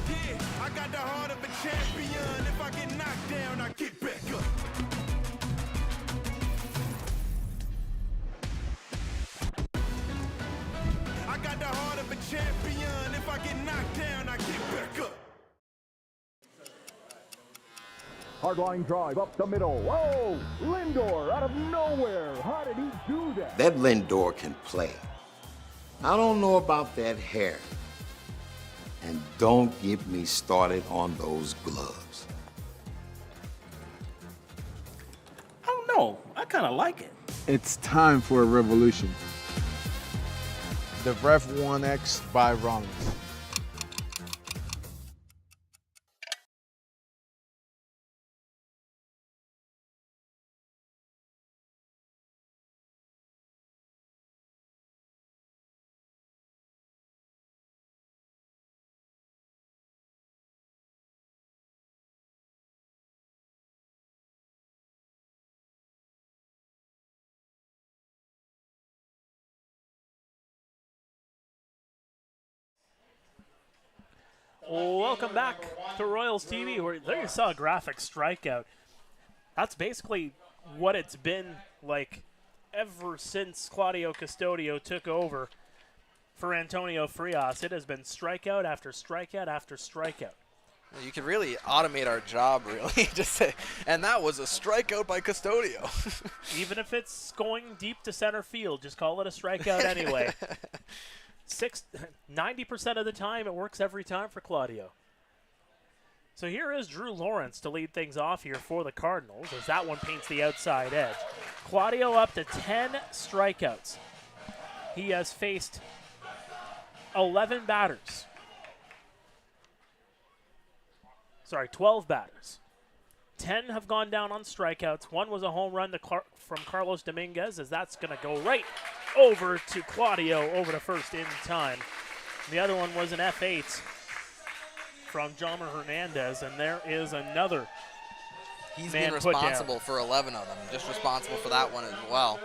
Yeah, I got the heart of a champion. If I get knocked down, I get back up. I got the heart of a champion. If I get knocked down, I get back up. Hard line drive up the middle. Whoa! Lindor out of nowhere. How did he do that? That Lindor can play. I don't know about that hair. And don't get me started on those gloves. I don't know. I kind of like it. It's time for a revolution. The Ref 1X by Rollins. Welcome back to Royals TV, where there you saw a graphic strikeout. That's basically what it's been like ever since Claudio Custodio took over for Antonio Frias. It has been strikeout after strikeout after strikeout. You could really automate our job, really. Just say, and that was a strikeout by Custodio. Even if it's going deep to center field, just call it a strikeout anyway. 90% of the time, it works every time for Claudio. So here is Drew Lawrence to lead things off here for the Cardinals, as that one paints the outside edge. Claudio up to 10 strikeouts. He has faced 11 batters. Sorry, 12 batters. 10 have gone down on strikeouts. One was a home run from Carlos Dominguez, as that's going to go right over to Claudio, over to first in time. The other one was an F8 from Jomer Hernandez, and there is another. He's been responsible for 11 of them, just responsible for that one as well.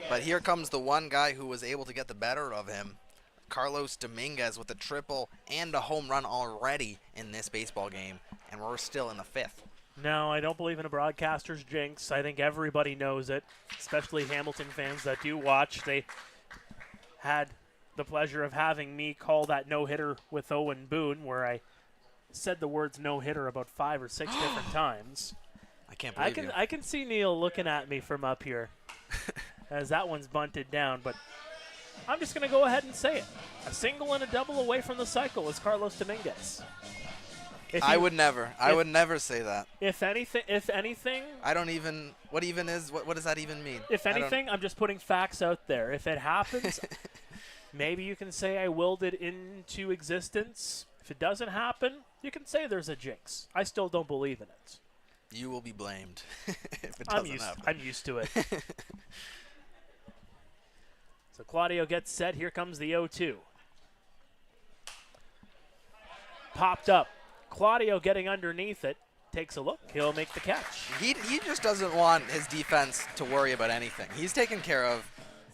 But here comes the one guy who was able to get the better of him, Carlos Dominguez, with a triple and a home run already in this baseball game, and we're still in the 5th. No, I don't believe in a broadcaster's jinx. I think everybody knows it, especially Hamilton fans that do watch. They had the pleasure of having me call that no-hitter with Owen Boone, where I said the words no-hitter about 5 or 6 different times. I can't believe you. I can see Neil looking at me from up here as that one's bunted down, but I'm just going to go ahead and say it. A single and a double away from the cycle is Carlos Dominguez. I would never say that. If anything, I don't even. What does that even mean? If anything, I'm just putting facts out there. If it happens, maybe you can say I willed it into existence. If it doesn't happen, you can say there's a jinx. I still don't believe in it. You will be blamed if it doesn't happen. I'm used to it. So Claudio gets set. Here comes the 0-2. Popped up. Claudio getting underneath it. Takes a look. He'll make the catch. He just doesn't want his defense to worry about anything. He's taken care of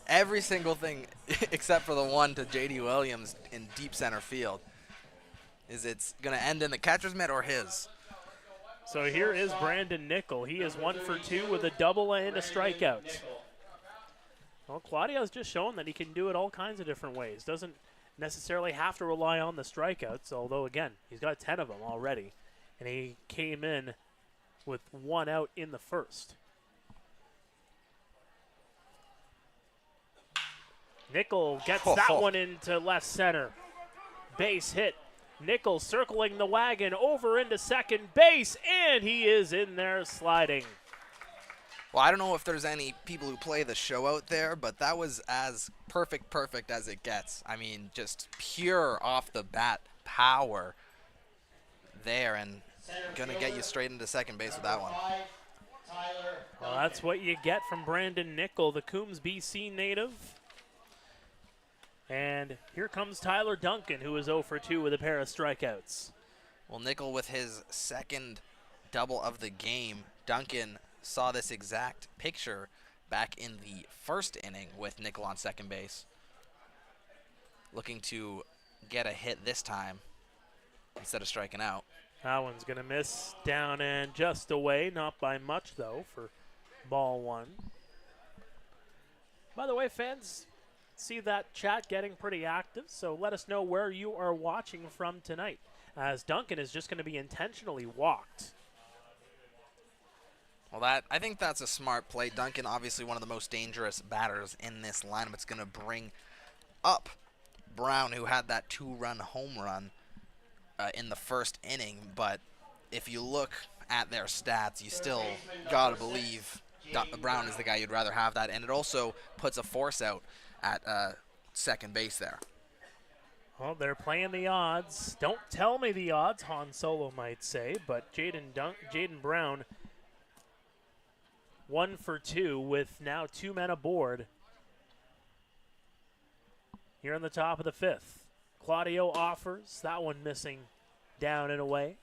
every single thing except for the one to J.D. Williams in deep center field. Is it's going to end in the catcher's mitt or his? So here is Brandon Nickel. He is 1 for 2 with a double and a strikeout. Well, Claudio's just shown that he can do it all kinds of different ways. Doesn't necessarily have to rely on the strikeouts, although, again, he's got 10 of them already. And he came in with 1 out in the first. Nickel gets that one into left center. Base hit. Nickel circling the wagon over into second base, and he is in there sliding. Well, I don't know if there's any people who play the show out there, but that was as perfect as it gets. I mean, just pure off the bat power there, and gonna get you straight into second base with that one. Well, that's what you get from Brandon Nickel, the Coombs, BC native. And here comes Tyler Duncan, who is 0 for 2 with a pair of strikeouts. Well, Nickel with his second double of the game. Duncan saw this exact picture back in the first inning with Nickel on second base. Looking to get a hit this time instead of striking out. That one's going to miss down and just away. Not by much, though, for ball one. By the way, fans, see that chat getting pretty active, so let us know where you are watching from tonight, as Duncan is just going to be intentionally walked. Well, I think that's a smart play. Duncan, obviously one of the most dangerous batters in this lineup. It's going to bring up Brown, who had that 2-run home run in the first inning, but if you look at their stats, you still got to believe Brown is the guy you'd rather have that, and it also puts a force out at second base there. Well, they're playing the odds. Don't tell me the odds, Han Solo might say, but Jaden Brown 1 for 2 with now 2 men aboard here in the top of the 5th. Claudio offers, that one missing down and away.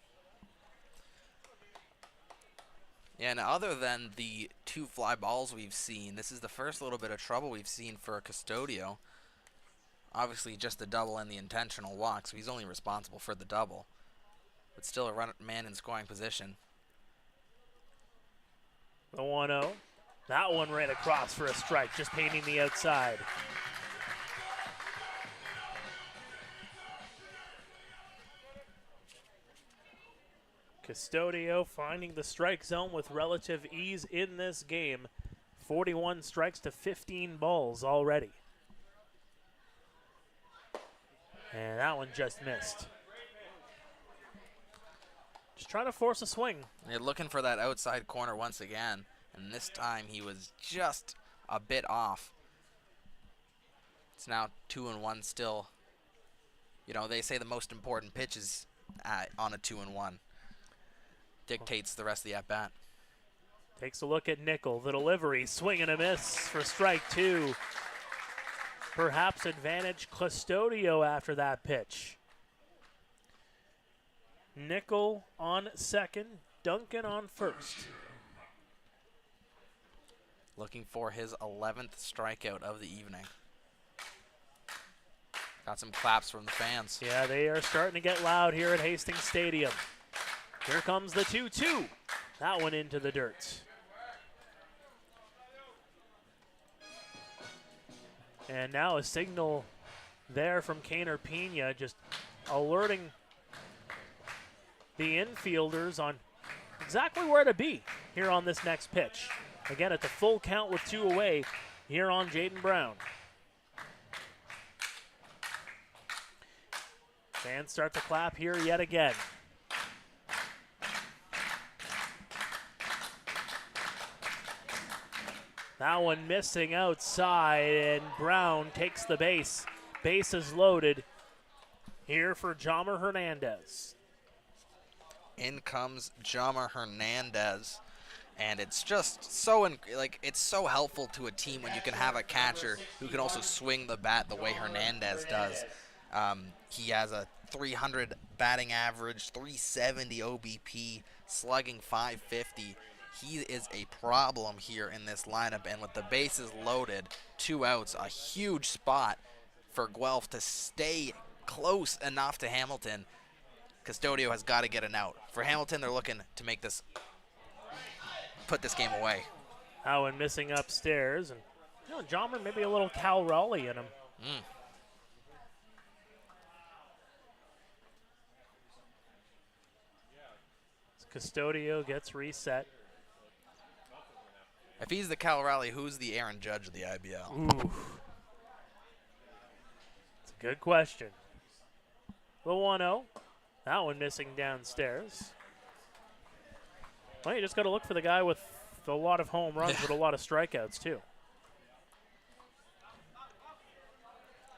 Yeah, and other than the 2 fly balls we've seen, this is the first little bit of trouble we've seen for Custodio. Obviously just the double and the intentional walk, so he's only responsible for the double. But still a man in scoring position. The 1-0. That one ran across for a strike, just painting the outside. Custodio finding the strike zone with relative ease in this game. 41 strikes to 15 balls already. And that one just missed. Just trying to force a swing. They're looking for that outside corner once again, and this time he was just a bit off. It's now 2-1 still. You know, they say the most important pitch is on a 2-1. Dictates the rest of the at-bat. Takes a look at Nickel. The delivery, swing and a miss for strike 2. Perhaps advantage Custodio after that pitch. Nickel on second, Duncan on first. Looking for his 11th strikeout of the evening. Got some claps from the fans. Yeah, they are starting to get loud here at Hastings Stadium. Here comes the 2-2. That one into the dirt. And now a signal there from Kaner Pena, just alerting the infielders on exactly where to be here on this next pitch. Again, at the full count with 2 away here on Jaden Brown. Fans start to clap here yet again. That one missing outside, and Brown takes the base. Base is loaded here for Jomer Hernandez. In comes Jomer Hernandez, and it's just so it's so helpful to a team when you can have a catcher who can also swing the bat the way Hernandez does. He has a 300 batting average, 370 OBP, slugging 550. He is a problem here in this lineup, and with the bases loaded, 2 outs, a huge spot for Guelph to stay close enough to Hamilton. Custodio has got to get an out. For Hamilton, they're looking to make this, put this game away. Owen missing upstairs, and Jomer maybe a little Cal Raleigh in him. Custodio gets reset. If he's the Cal Raleigh, who's the Aaron Judge of the IBL? Ooh. Good question. The 1-0. That one missing downstairs. Well, you just got to look for the guy with a lot of home runs with a lot of strikeouts, too.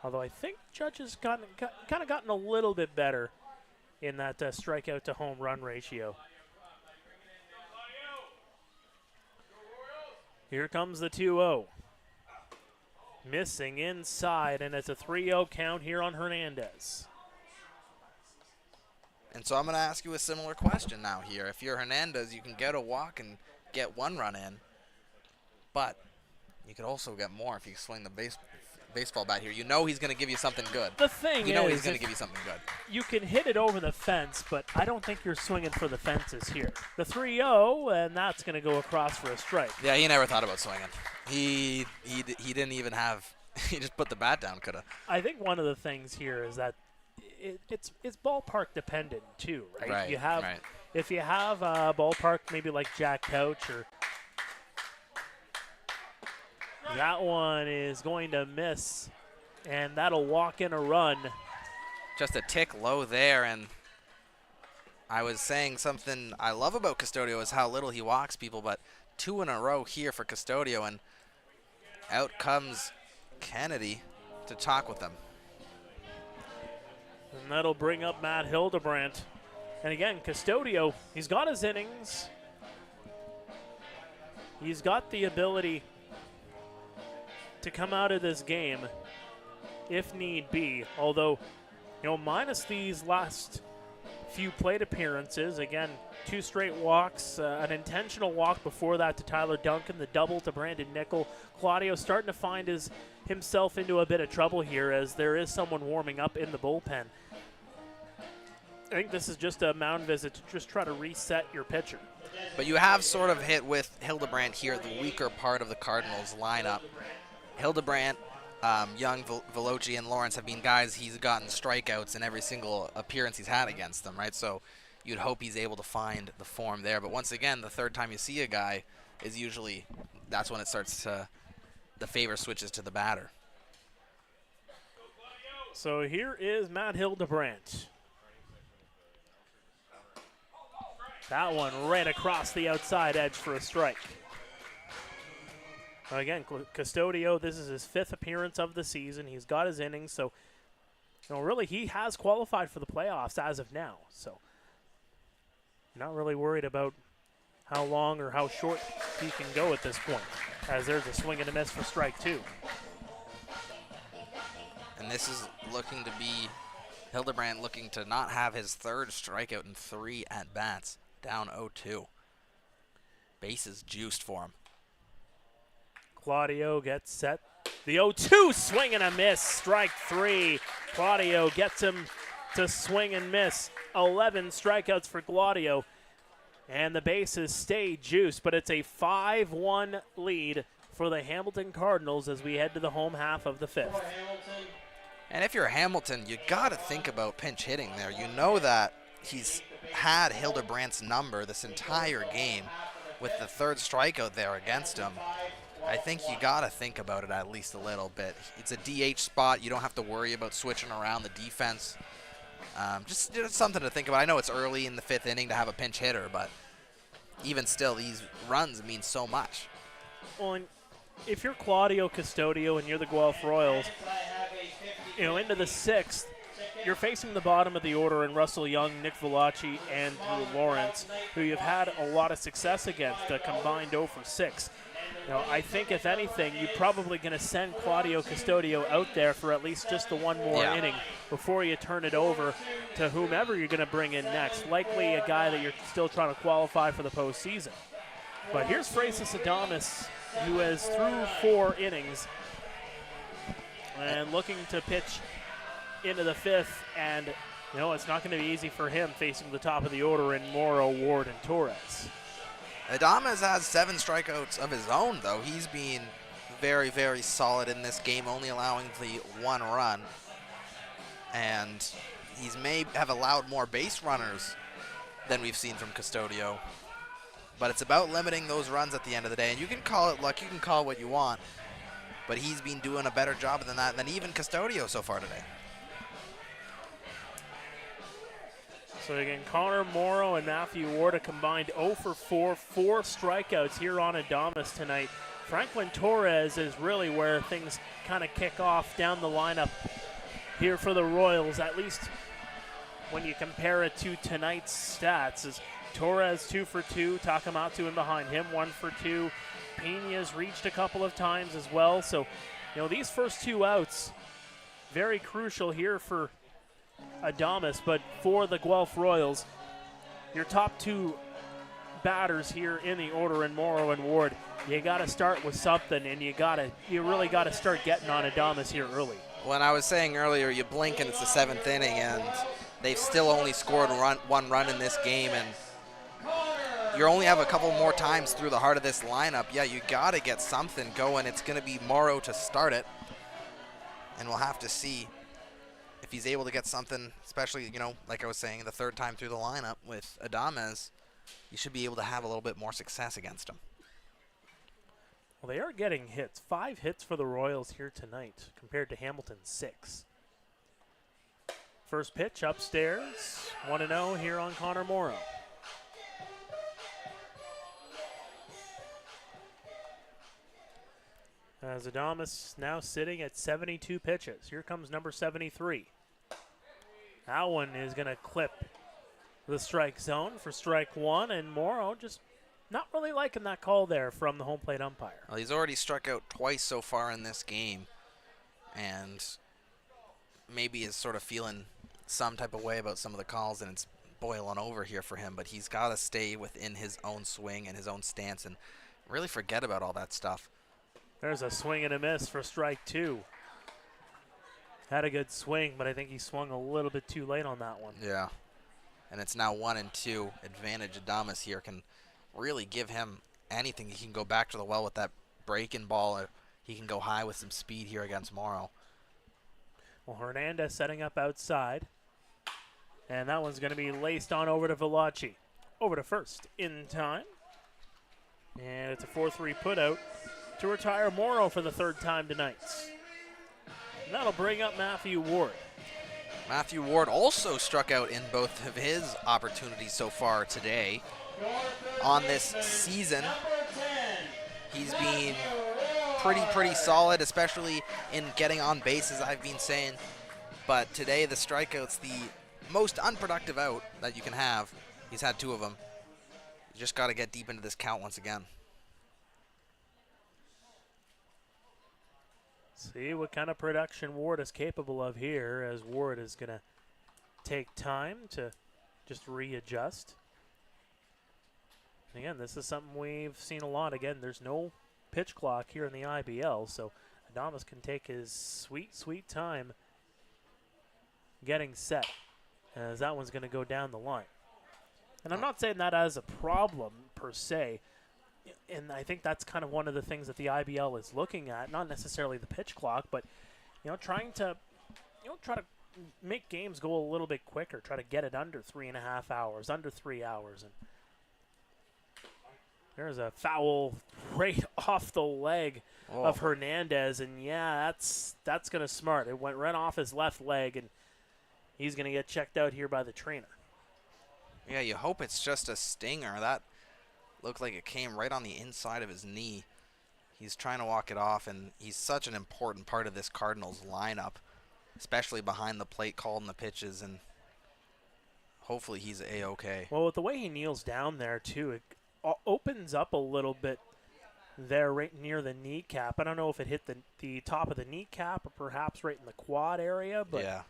Although I think Judge has kind of gotten a little bit better in that strikeout to home run ratio. Here comes the 2-0. Missing inside, and it's a 3-0 count here on Hernandez. And so I'm going to ask you a similar question now here. If you're Hernandez, you can get a walk and get one run in, but you could also get more if you swing the baseball bat here. You know he's going to give you something good. The thing you know he's going to give you something good. You can hit it over the fence, but I don't think you're swinging for the fences here. The 3-0, and that's going to go across for a strike. Yeah, he never thought about swinging. He didn't even have – he just put the bat down, could have. I think one of the things here is that it's ballpark dependent too, right? Right, right. If you have a ballpark maybe like Jack Couch, or that one is going to miss, and that'll walk in a run. Just a tick low there, and I was saying something I love about Custodio is how little he walks people, but 2 in a row here for Custodio, and out comes Kennedy to talk with them. And that'll bring up Matt Hildebrandt. And again, Custodio, he's got his innings. He's got the ability to come out of this game if need be. Although, minus these last few plate appearances, again, 2 straight walks, an intentional walk before that to Tyler Duncan, the double to Brandon Nickel. Claudio starting to find himself into a bit of trouble here as there is someone warming up in the bullpen. I think this is just a mound visit to just try to reset your pitcher. But you have sort of hit with Hildebrandt here, the weaker part of the Cardinals lineup. Hildebrandt, Young, Veloci, and Lawrence have been guys he's gotten strikeouts in every single appearance he's had against them, right? So you'd hope he's able to find the form there. But once again, the third time you see a guy is usually, that's when it starts to, the favor switches to the batter. So here is Matt Hildebrandt. That one right across the outside edge for a strike. Again, Custodio, this is his 5th appearance of the season. He's got his innings, so really he has qualified for the playoffs as of now. So not really worried about how long or how short he can go at this point, as there's a swing and a miss for strike 2. And this is looking to be Hildebrandt looking to not have his 3rd strikeout in 3 at-bats. Down 0-2. Bases juiced for him. Claudio gets set. The 0-2 swing and a miss. Strike 3. Claudio gets him to swing and miss. 11 strikeouts for Claudio. And the bases stay juiced, but it's a 5-1 lead for the Hamilton Cardinals as we head to the home half of the 5th. And if you're Hamilton, you got to think about pinch hitting there. You know that he's had Hildebrandt's number this entire game with the 3rd strikeout there against him. I think you got to think about it at least a little bit. It's a DH spot. You don't have to worry about switching around the defense. Just something to think about. I know it's early in the 5th inning to have a pinch hitter, but even still, these runs mean so much. Well, and if you're Claudio Custodio and you're the Guelph Royals, into the 6th, you're facing the bottom of the order in Russell Young, Nick Veloci, and Drew Lawrence, who you've had a lot of success against, a combined 0 for 6. I think, if anything, you're probably going to send Claudio Custodio out there for at least just the one more inning before you turn it over to whomever you're going to bring in next, likely a guy that you're still trying to qualify for the postseason. But here's Francis Adames, who has through 4 innings and looking to pitch into the 5th, and it's not going to be easy for him facing the top of the order in Morrow, Ward, and Torres. Adames has 7 strikeouts of his own, though. He's been very, very solid in this game, only allowing the 1 run. And he's may have allowed more base runners than we've seen from Custodio. But it's about limiting those runs at the end of the day. And you can call it luck, you can call it what you want, but he's been doing a better job than that than even Custodio so far today. So again, Connor Morrow and Matthew Ward a combined 0 for 4, 4 strikeouts here on Adamas tonight. Franklin Torres is really where things kind of kick off down the lineup here for the Royals, at least when you compare it to tonight's stats. As Torres 2 for 2, Takamatsu in behind him 1 for 2. Pena's reached a couple of times as well. So, you know, these first 2 outs, very crucial here for Adamas, but for the Guelph Royals, your top 2 batters here in the order in Morrow and Ward, you got to start with something, and you really got to start getting on Adamas here early. When I was saying earlier, you blink and it's the 7th inning, and they've still only scored 1 run in this game, and you only have a couple more times through the heart of this lineup. Yeah, you got to get something going. It's going to be Morrow to start it, and we'll have to see if he's able to get something, especially, you know, like I was saying, the 3rd time through the lineup with Adames, you should be able to have a little bit more success against him. Well, they are getting hits. 5 hits for the Royals here tonight compared to Hamilton's 6. First pitch upstairs, 1-0 here on Connor Morrow. As Adamas now sitting at 72 pitches. Here comes number 73. That one is going to clip the strike zone for strike 1, and Morrow just not really liking that call there from the home plate umpire. Well, he's already struck out twice so far in this game, and maybe is sort of feeling some type of way about some of the calls, and it's boiling over here for him, but he's got to stay within his own swing and his own stance and really forget about all that stuff. There's a swing and a miss for strike 2. Had a good swing, but I think he swung a little bit too late on that one. Yeah. And it's now 1-2. Advantage Adamas here can really give him anything. He can go back to the well with that breaking ball, or he can go high with some speed here against Morrow. Well, Hernandez setting up outside. And that one's going to be laced on over to Valachi. Over to first in time. And it's a 4-3 putout to retire Morrow for the 3rd time tonight. And that'll bring up Matthew Ward. Matthew Ward also struck out in both of his opportunities so far today. On this season, he's been pretty solid, especially in getting on base, as I've been saying. But today, the strikeout's the most unproductive out that you can have. He's had 2 of them. You just got to get deep into this count once again. See what kind of production Ward is capable of here, as Ward is going to take time to just readjust. And again, this is something we've seen a lot. Again, there's no pitch clock here in the IBL, so Adamas can take his sweet time getting set, as that one's going to go down the line. And I'm not saying that as a problem per se, and I think that's kind of one of the things that the IBL is looking at, not necessarily the pitch clock, but trying to make games go a little bit quicker, try to get it under 3.5 hours, under 3 hours. And there's a foul right off the leg of Hernandez, and yeah, that's going to smart. It went right off his left leg, and he's going to get checked out here by the trainer. Yeah, you hope it's just a stinger. That looked like it came right on the inside of his knee. He's trying to walk it off, and he's such an important part of this Cardinals lineup, especially behind the plate, calling the pitches, and hopefully he's A-okay. Well, with the way he kneels down there, too, it opens up a little bit there right near the kneecap. I don't know if it hit the top of the kneecap or perhaps right in the quad area, but yeah.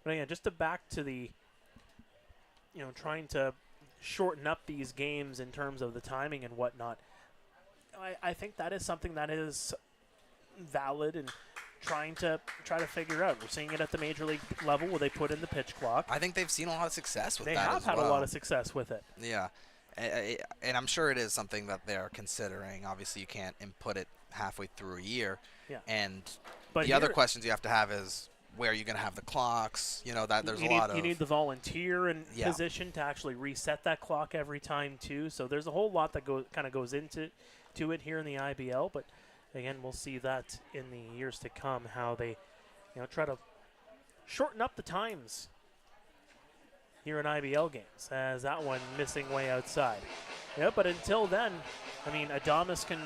But again, just back to the, trying to shorten up these games in terms of the timing and whatnot. I think that is something that is valid and try to figure out. We're seeing it at the major league level where they put in the pitch clock. I think they've seen a lot of success with that. They have had a lot of success with it. Yeah, and I'm sure it is something that they're considering. Obviously, you can't input it halfway through a year. Yeah. And but the other questions you have to have is, where are you going to have the clocks? That there's you need the volunteer in position to actually reset that clock every time too. So there's a whole lot that goes into it here in the IBL. But again, we'll see that in the years to come, how they try to shorten up the times here in IBL games, as that one missing way outside. Yeah, but until then, I mean, Adames can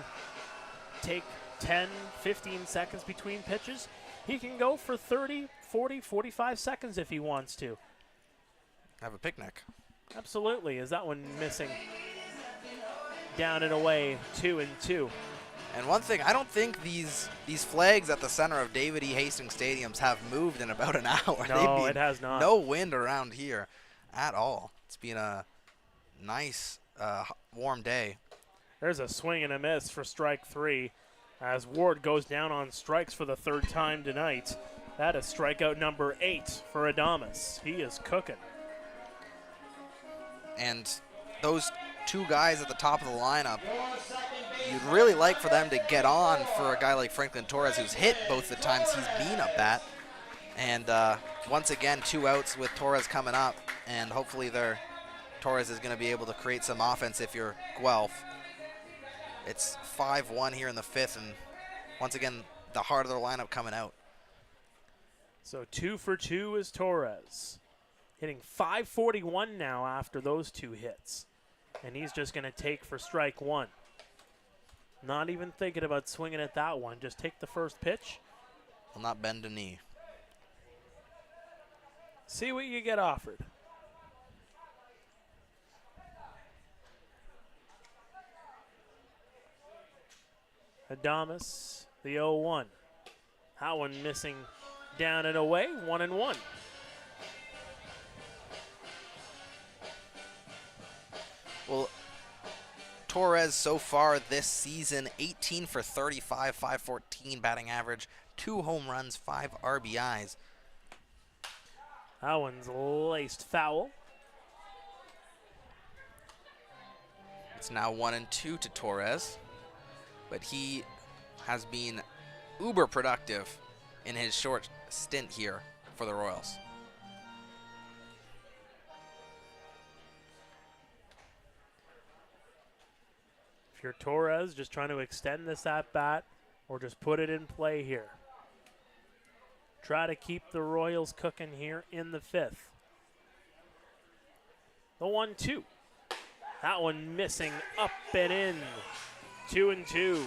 take 10, 15 seconds between pitches. He can go for 30, 40, 45 seconds if he wants to. Have a picnic. Absolutely, is that one missing down and away, 2-2. And one thing, I don't think these flags at the center of David E. Hastings Stadiums have moved in about an hour. No, it has not. No wind around here at all. It's been a nice, warm day. There's a swing and a miss for strike 3 as Ward goes down on strikes for the 3rd time tonight. That is strikeout number 8 for Adames. He is cooking. And those two guys at the top of the lineup, you'd really like for them to get on for a guy like Franklin Torres, who's hit both the times he's been up at. And once again, 2 outs with Torres coming up, and hopefully Torres is going to be able to create some offense if you're Guelph. It's 5-1 here in the 5th, and once again, the heart of their lineup coming out. So 2 for 2 is Torres. Hitting .541 now after those 2 hits. And he's just going to take for strike 1. Not even thinking about swinging at that one. Just take the first pitch. Will not bend a knee. See what you get offered. Adames, the 0-1. That one missing down and away, 1-1. Well, Torres so far this season, 18 for 35, .514 batting average, 2 home runs, 5 RBIs. That one's laced foul. It's now 1-2 to Torres, but he has been uber productive in his short stint here for the Royals. If you're Torres, just trying to extend this at-bat or just put it in play here. Try to keep the Royals cooking here in the 5th. The 1-2. That one missing up and in. 2-2.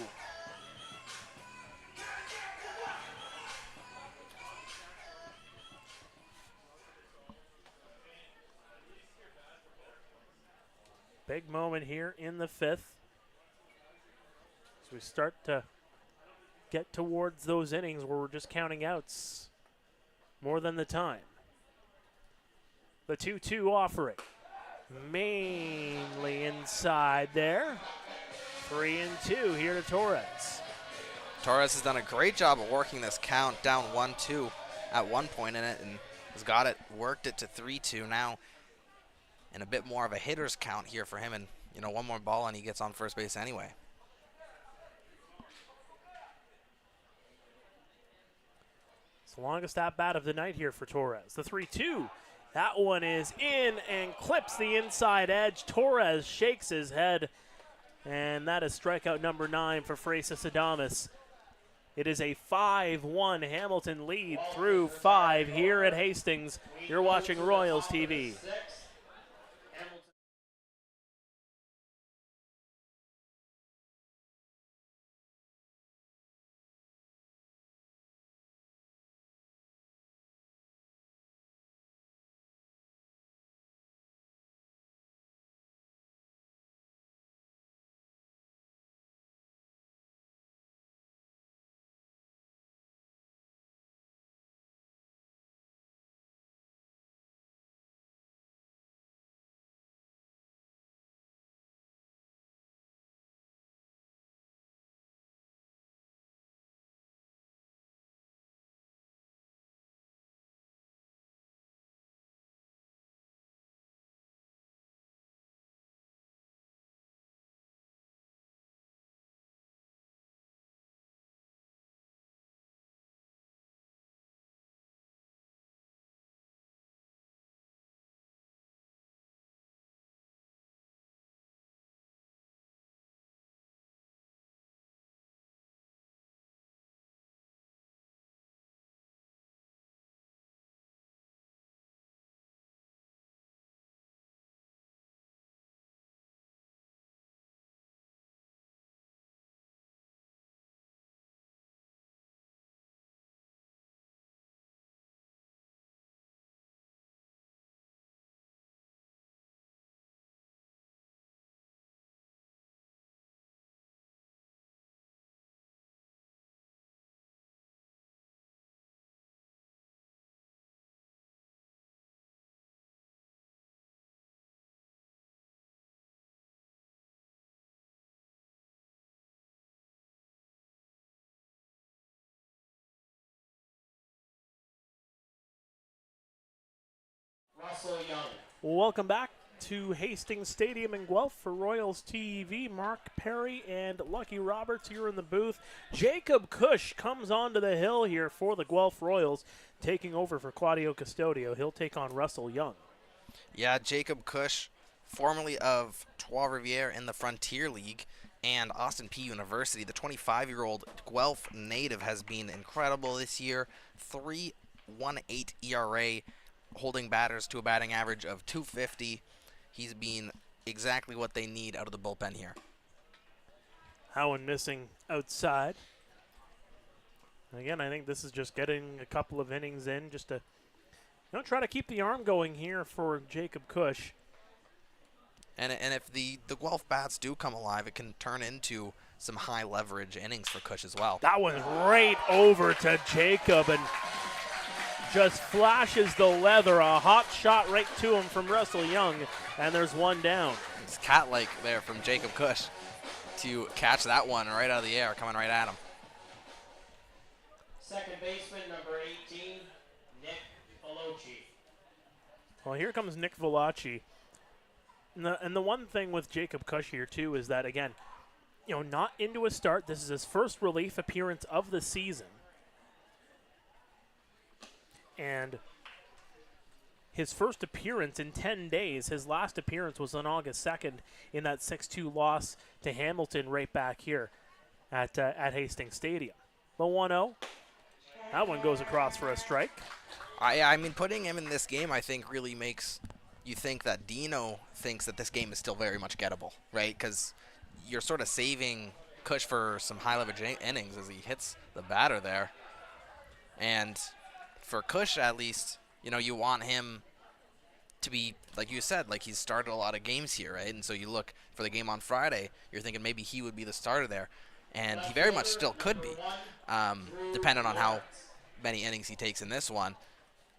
Big moment here in the 5th. As we start to get towards those innings where we're just counting outs more than the time. The 2-2 offering. Mainly inside there. 3-2 here to Torres. Torres has done a great job of working this count down 1-2 at one point in it, and has got it, worked it to 3-2 now. And a bit more of a hitter's count here for him, and one more ball and he gets on first base anyway. It's the longest at-bat of the night here for Torres. The 3-2. That one is in and clips the inside edge. Torres shakes his head, and that is strikeout number 9 for Francis Adames. It is a 5-1 Hamilton lead through 5 here at Hastings. You're watching Royals TV. Russell Young. Welcome back to Hastings Stadium in Guelph for Royals TV. Mark Perry and Lucky Roberts here in the booth. Jacob Cush comes onto the hill here for the Guelph Royals, taking over for Claudio Custodio. He'll take on Russell Young. Yeah, Jacob Cush, formerly of Trois-Rivières in the Frontier League and Austin P University. The 25-year-old Guelph native has been incredible this year. 3.18 ERA, holding batters to a batting average of .250. He's been exactly what they need out of the bullpen here. Howen missing outside. Again, I think this is just getting a couple of innings in just to try to keep the arm going here for Jacob Cush. And if the Guelph bats do come alive, it can turn into some high leverage innings for Cush as well. That one's right over to Jacob and just flashes the leather. A hot shot right to him from Russell Young, and there's one down. It's cat-like there from Jacob Cush to catch that one right out of the air, coming right at him. Second baseman, number 18, Nick Veloci. Well, here comes Nick Veloci. And the one thing with Jacob Cush here, too, is that, again, not into a start. This is his first relief appearance of the season. And his first appearance in 10 days, his last appearance was on August 2nd in that 6-2 loss to Hamilton right back here at Hastings Stadium. The 1-0. That one goes across for a strike. I mean, putting him in this game, I think, really makes you think that Dino thinks that this game is still very much gettable, right? Because you're sort of saving Cush for some high-leverage innings as he hits the batter there. And for Cush, at least, you want him to be, like you said, like he's started a lot of games here, right? And so you look for the game on Friday, you're thinking maybe he would be the starter there. And he very much still could be, depending on how many innings he takes in this one.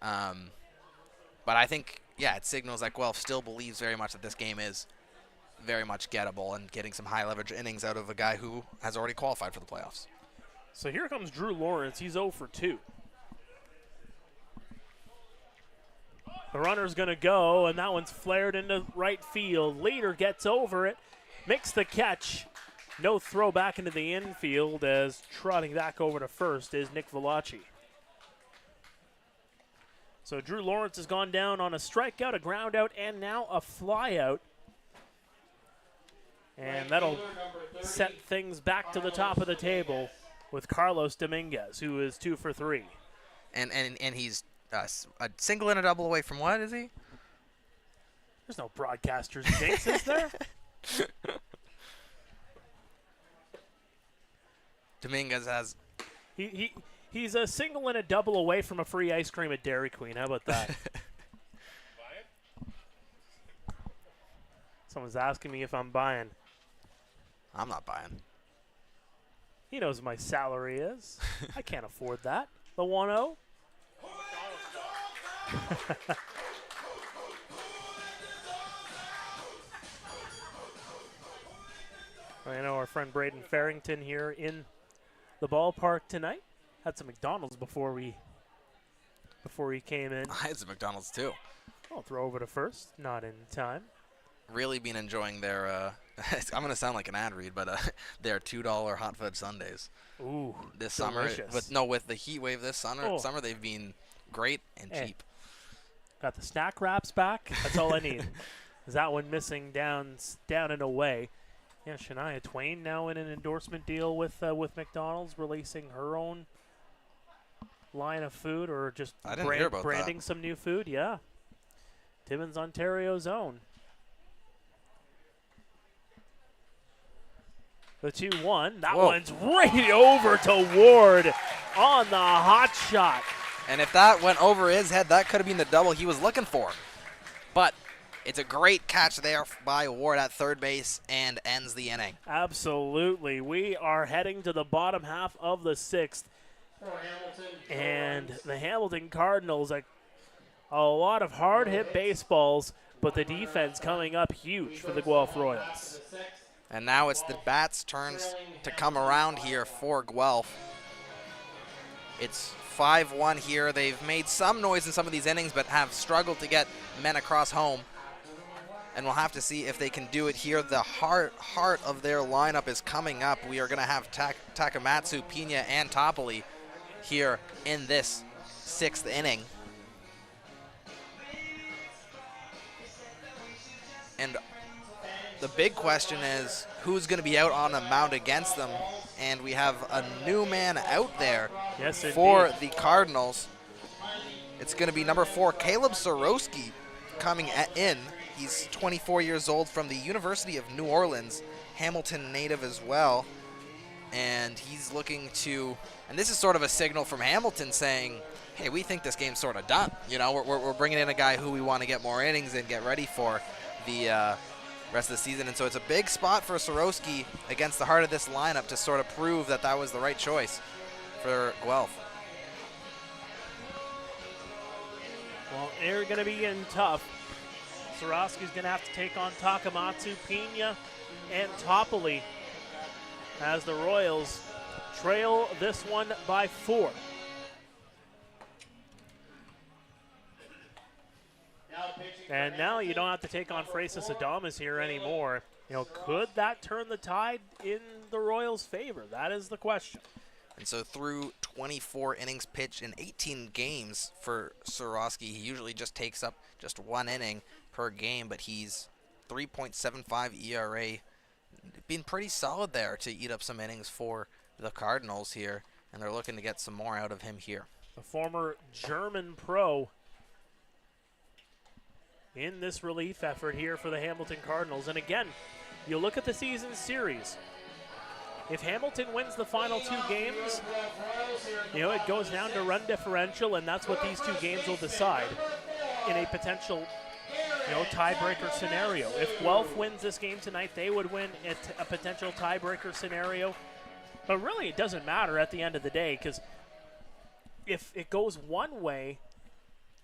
But I think, yeah, it signals that Guelph still believes very much that this game is very much gettable and getting some high-leverage innings out of a guy who has already qualified for the playoffs. So here comes Drew Lawrence. He's 0 for 2. The runner's going to go, and that one's flared into right field. Leader gets over it, makes the catch. No throw back into the infield as trotting back over to first is Nick Veloci. So Drew Lawrence has gone down on a strikeout, a ground out, and now a flyout. And that'll set things back to the top of the table with Carlos Dominguez, who is 2 for 3. And he's a single and a double away from what, is he? There's no broadcaster's jinx, is there? Dominguez has... He's a single and a double away from a free ice cream at Dairy Queen. How about that? Someone's asking me if I'm buying. I'm not buying. He knows what my salary is. I can't afford that. The 1-0. I know our friend Braden Farrington here in the ballpark tonight. Had some McDonald's before he came in. I had some McDonald's too. I'll throw over to first. Not in time. Really been enjoying their, I'm going to sound like an ad read, but their $2 hot fudge sundaes. Ooh, this delicious. summer, with the heat wave this summer they've been great and cheap. Got the snack wraps back. That's all I need. Is that one missing down and away? Yeah, Shania Twain now in an endorsement deal with McDonald's, releasing her own line of food, or just branding some new food. Yeah, Timmins, Ontario's own. The 2-1. That one's right over to Ward on the hot shot. And if that went over his head, that could have been the double he was looking for. But it's a great catch there by Ward at third base and ends the inning. Absolutely. We are heading to the bottom half of the 6th. And the Hamilton Cardinals, a lot of hard-hit baseballs, but the defense coming up huge for the Guelph Royals. And now it's the bats' turns to come around here for Guelph. It's 5-1 here. They've made some noise in some of these innings, but have struggled to get men across home. And we'll have to see if they can do it here. The heart of their lineup is coming up. We are going to have Takamatsu, Pena, and Toppoli here in this 6th inning. And the big question is who's going to be out on the mound against them. And we have a new man out there for the Cardinals. It's going to be number 4, Caleb Sorowski, coming in. He's 24 years old from the University of New Orleans, Hamilton native as well. And he's looking to, and this is sort of a signal from Hamilton saying, hey, we think this game's sort of done. You know, we're bringing in a guy who we want to get more innings and get ready for the rest of the season. And so it's a big spot for Sorowski against the heart of this lineup to sort of prove that that was the right choice for Guelph. Well, they're going to be in tough. Sorowski's going to have to take on Takamatsu, Pena, and Toppoli as the Royals trail this one by 4. And now you don't have to take on Francis Adamas here anymore. You know, could that turn the tide in the Royals' favor? That is the question. And so through 24 innings pitched in 18 games for Sorowski, he usually just takes up just 1 inning per game, but he's 3.75 ERA. Been pretty solid there to eat up some innings for the Cardinals here, and they're looking to get some more out of him here. The former German pro in this relief effort here for the Hamilton Cardinals. And again, you look at the season series. If Hamilton wins the final 2 games, you know, it goes down to run differential, and that's what these 2 games will decide in a potential, you know, tiebreaker scenario. If Guelph wins this game tonight, they would win a potential tiebreaker scenario. But really, it doesn't matter at the end of the day, because if it goes one way,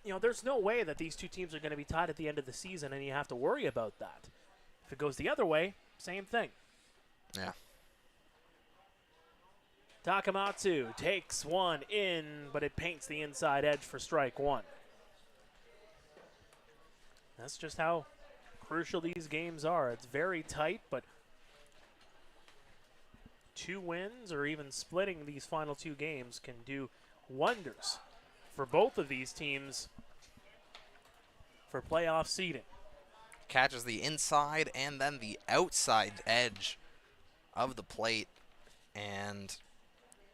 you know, there's no way that these 2 teams are going to be tied at the end of the season, and you have to worry about that. If it goes the other way, same thing. Yeah. Takamatsu takes one in, but it paints the inside edge for strike 1. That's just how crucial these games are. It's very tight, but 2 wins or even splitting these final 2 games can do wonders for both of these teams for playoff seeding. Catches the inside and then the outside edge of the plate, and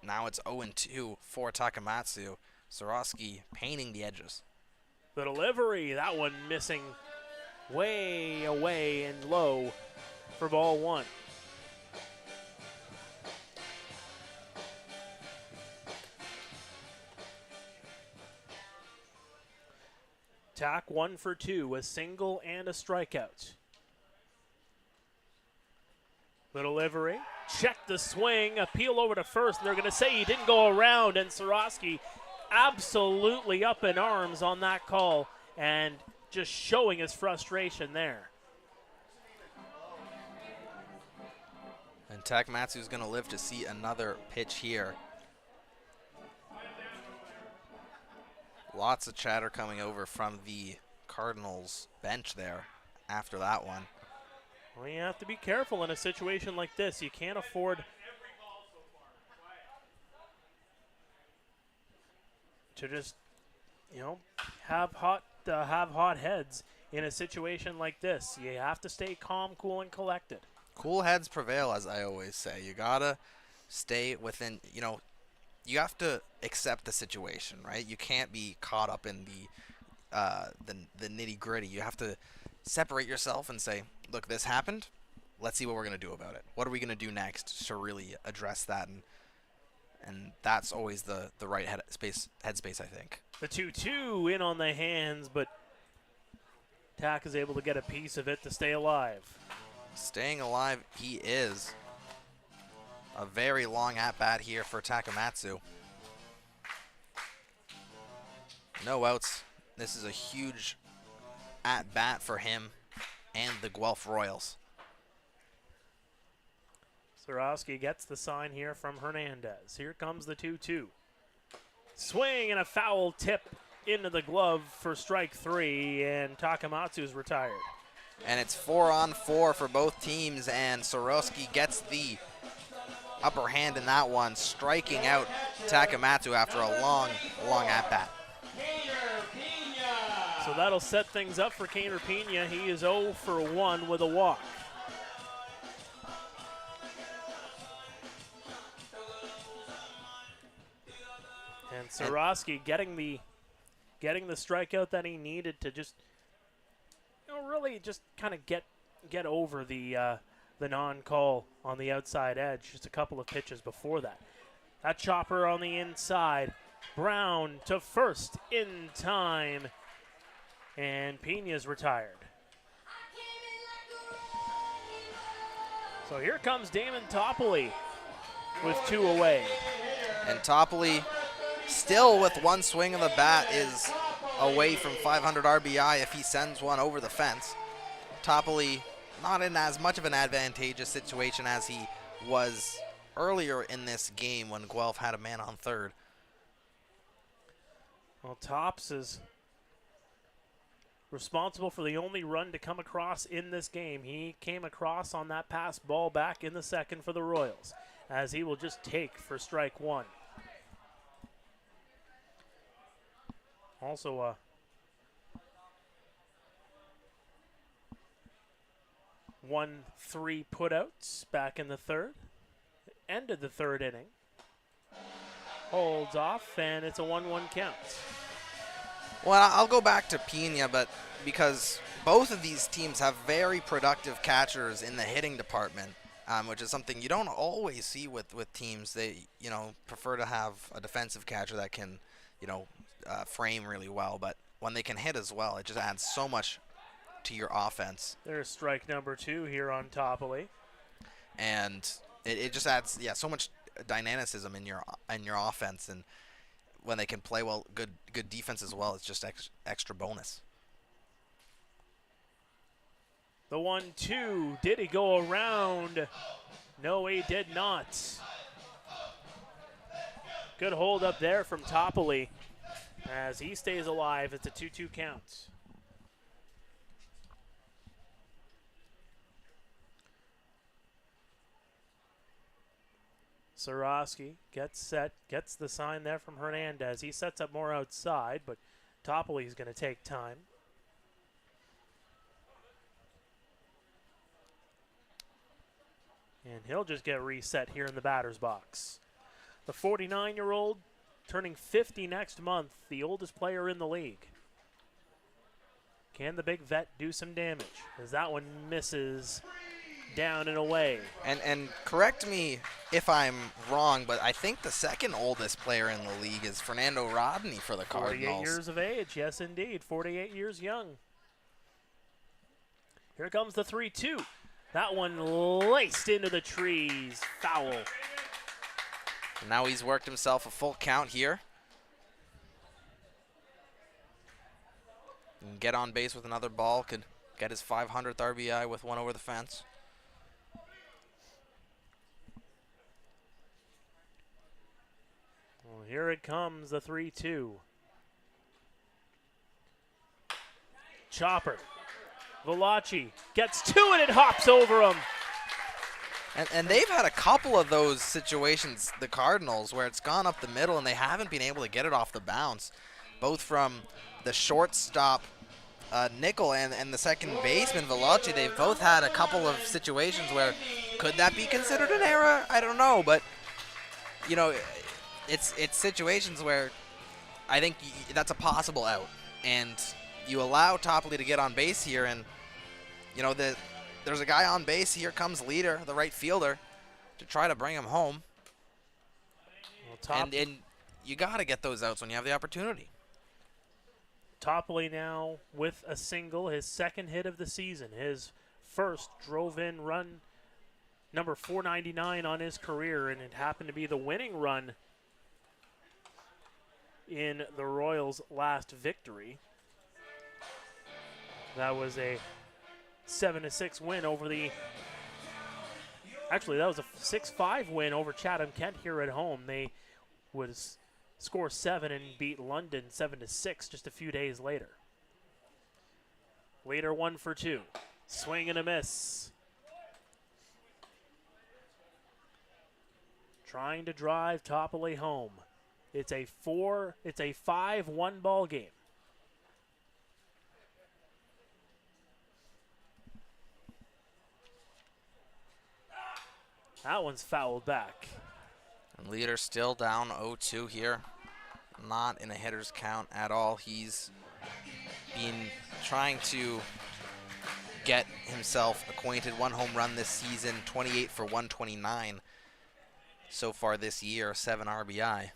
now it's 0-2 for Takamatsu. Sorowski painting the edges. The delivery, that one missing way away and low for ball 1. Tak 1 for 2, a single and a strikeout. The delivery, check the swing, appeal over to first, and they're going to say he didn't go around, and Sorowski absolutely up in arms on that call and just showing his frustration there. And Takamatsu's going to live to see another pitch here. Lots of chatter coming over from the Cardinals bench there after that one. Well, you have to be careful in a situation like this. You can't afford to just, you know, have hot heads in a situation like this. You have to stay calm, cool, and collected. Cool heads prevail, as I always say. You gotta stay within, you know, you have to accept the situation, right? You can't be caught up in the nitty-gritty. You have to separate yourself and say, look, this happened. Let's see what we're going to do about it. What are we going to do next to really address that? And that's always the right headspace, I think. The 2-2 in on the hands, but Tak is able to get a piece of it to stay alive. Staying alive, he is. A very long at-bat here for Takamatsu. No outs. This is a huge at-bat for him and the Guelph Royals. Sorowski gets the sign here from Hernandez. Here comes the 2-2. Swing and a foul tip into the glove for strike 3, and Takamatsu's retired. And it's 4-on-4 for both teams, and Soroski gets the upper hand in that one, striking out Takamatsu after a long at-bat. So that'll set things up for Kaner Pena. He is 0 for 1 with a walk. And Soroski getting the strikeout that he needed to just, really just kind of get over the non-call on the outside edge. Just a couple of pitches before that. That chopper on the inside. Brown to first in time. And Pena's retired. So here comes Damon Toppoli with 2 away. And Toppoli, still with one swing of the bat, is away from 500 RBI if he sends one over the fence. Toppoli not in as much of an advantageous situation as he was earlier in this game when Guelph had a man on third. Well, Tops is responsible for the only run to come across in this game. He came across on that pass ball back in the second for the Royals, as he will just take for strike 1. Also, 1-3 putouts back in the third. Ended the third inning. Holds off, and it's a 1-1 count. Well, I'll go back to Pena, but because both of these teams have very productive catchers in the hitting department, which is something you don't always see with teams. They, prefer to have a defensive catcher that can, frame really well. But when they can hit as well, it just adds so much to your offense. There's strike number 2 here on Toppoli. And it just adds, so much dynamicism in your offense. And when they can play well, good defense as well, it's just extra bonus. The 1-2, did he go around? No, he did not. Good hold up there from Toppoli as he stays alive. It's a 2-2 count. Soroski gets set, gets the sign there from Hernandez. He sets up more outside, but Toppoli's going to take time. And he'll just get reset here in the batter's box. The 49-year-old turning 50 next month, the oldest player in the league. Can the big vet do some damage? As that one misses down and away. And correct me if I'm wrong, but I think the second oldest player in the league is Fernando Rodney for the Cardinals. 48 years of age, yes indeed, 48 years young. Here comes the 3-2. That one laced into the trees, foul. Now he's worked himself a full count here. And get on base with another ball, could get his 500th RBI with one over the fence. Well, here it comes, the 3-2. Chopper. Valachi gets 2 and it hops over him. And they've had a couple of those situations, the Cardinals, where it's gone up the middle and they haven't been able to get it off the bounce, both from the shortstop Nickel and the second baseman Valachi. They've both had a couple of situations where could that be considered an error? I don't know, but it's situations where I think that's a possible out, and you allow Toppoli to get on base here, and there's a guy on base. Here comes Leader, the right fielder, to try to bring him home. And you got to get those outs when you have the opportunity. Toppoli now with a single, his second hit of the season. His first drove-in run, number 499 on his career, and it happened to be the winning run in the Royals' last victory. That was a 7-6 win over the... Actually, that was a 6-5 win over Chatham Kent here at home. They was score 7 and beat London 7-6 just a few days later. Leader 1 for 2. Swing and a miss. Trying to drive Topley home. It's a 5-1 ball game. That one's fouled back. And Leader still down 0-2 here. Not in a hitter's count at all. He's been trying to get himself acquainted. 1 home run this season, 28 for 129 so far this year, 7 RBI.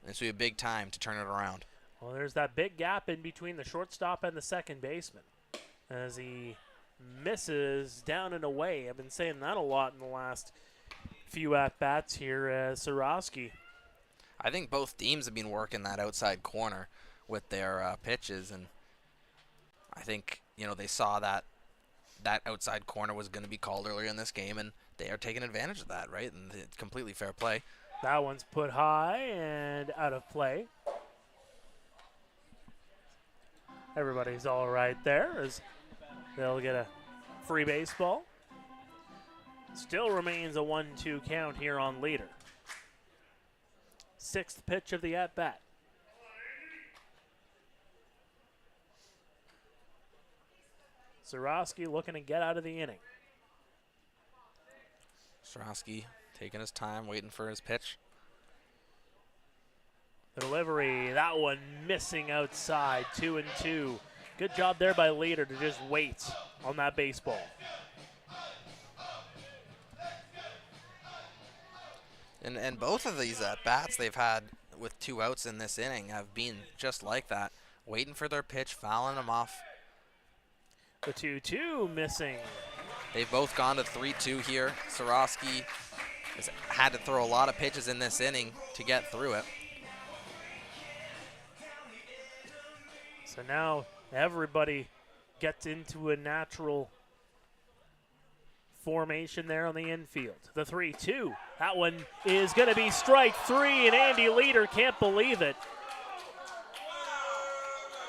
This will be a big time to turn it around. Well, there's that big gap in between the shortstop and the second baseman as he misses down and away. I've been saying that a lot in the last few at-bats here as Sarosky. I think both teams have been working that outside corner with their pitches, and I think, you know, they saw that outside corner was going to be called earlier in this game, and they are taking advantage of that, right? And it's completely fair play. That one's put high and out of play. Everybody's all right there as they'll get a free baseball. Still remains a 1-2 count here on Leader. 6th pitch of the at-bat. Sarosky looking to get out of the inning. Sarosky taking his time, waiting for his pitch. The delivery, that one missing outside, 2-2. Good job there by Leader to just wait on that baseball. And both of these at-bats they've had with 2 outs in this inning have been just like that, waiting for their pitch, fouling them off. The 2-2 missing. They've both gone to 3-2 here. Sarosky has had to throw a lot of pitches in this inning to get through it. So now everybody gets into a natural formation there on the infield. The 3-2. That one is going to be strike 3, and Andy Leader can't believe it.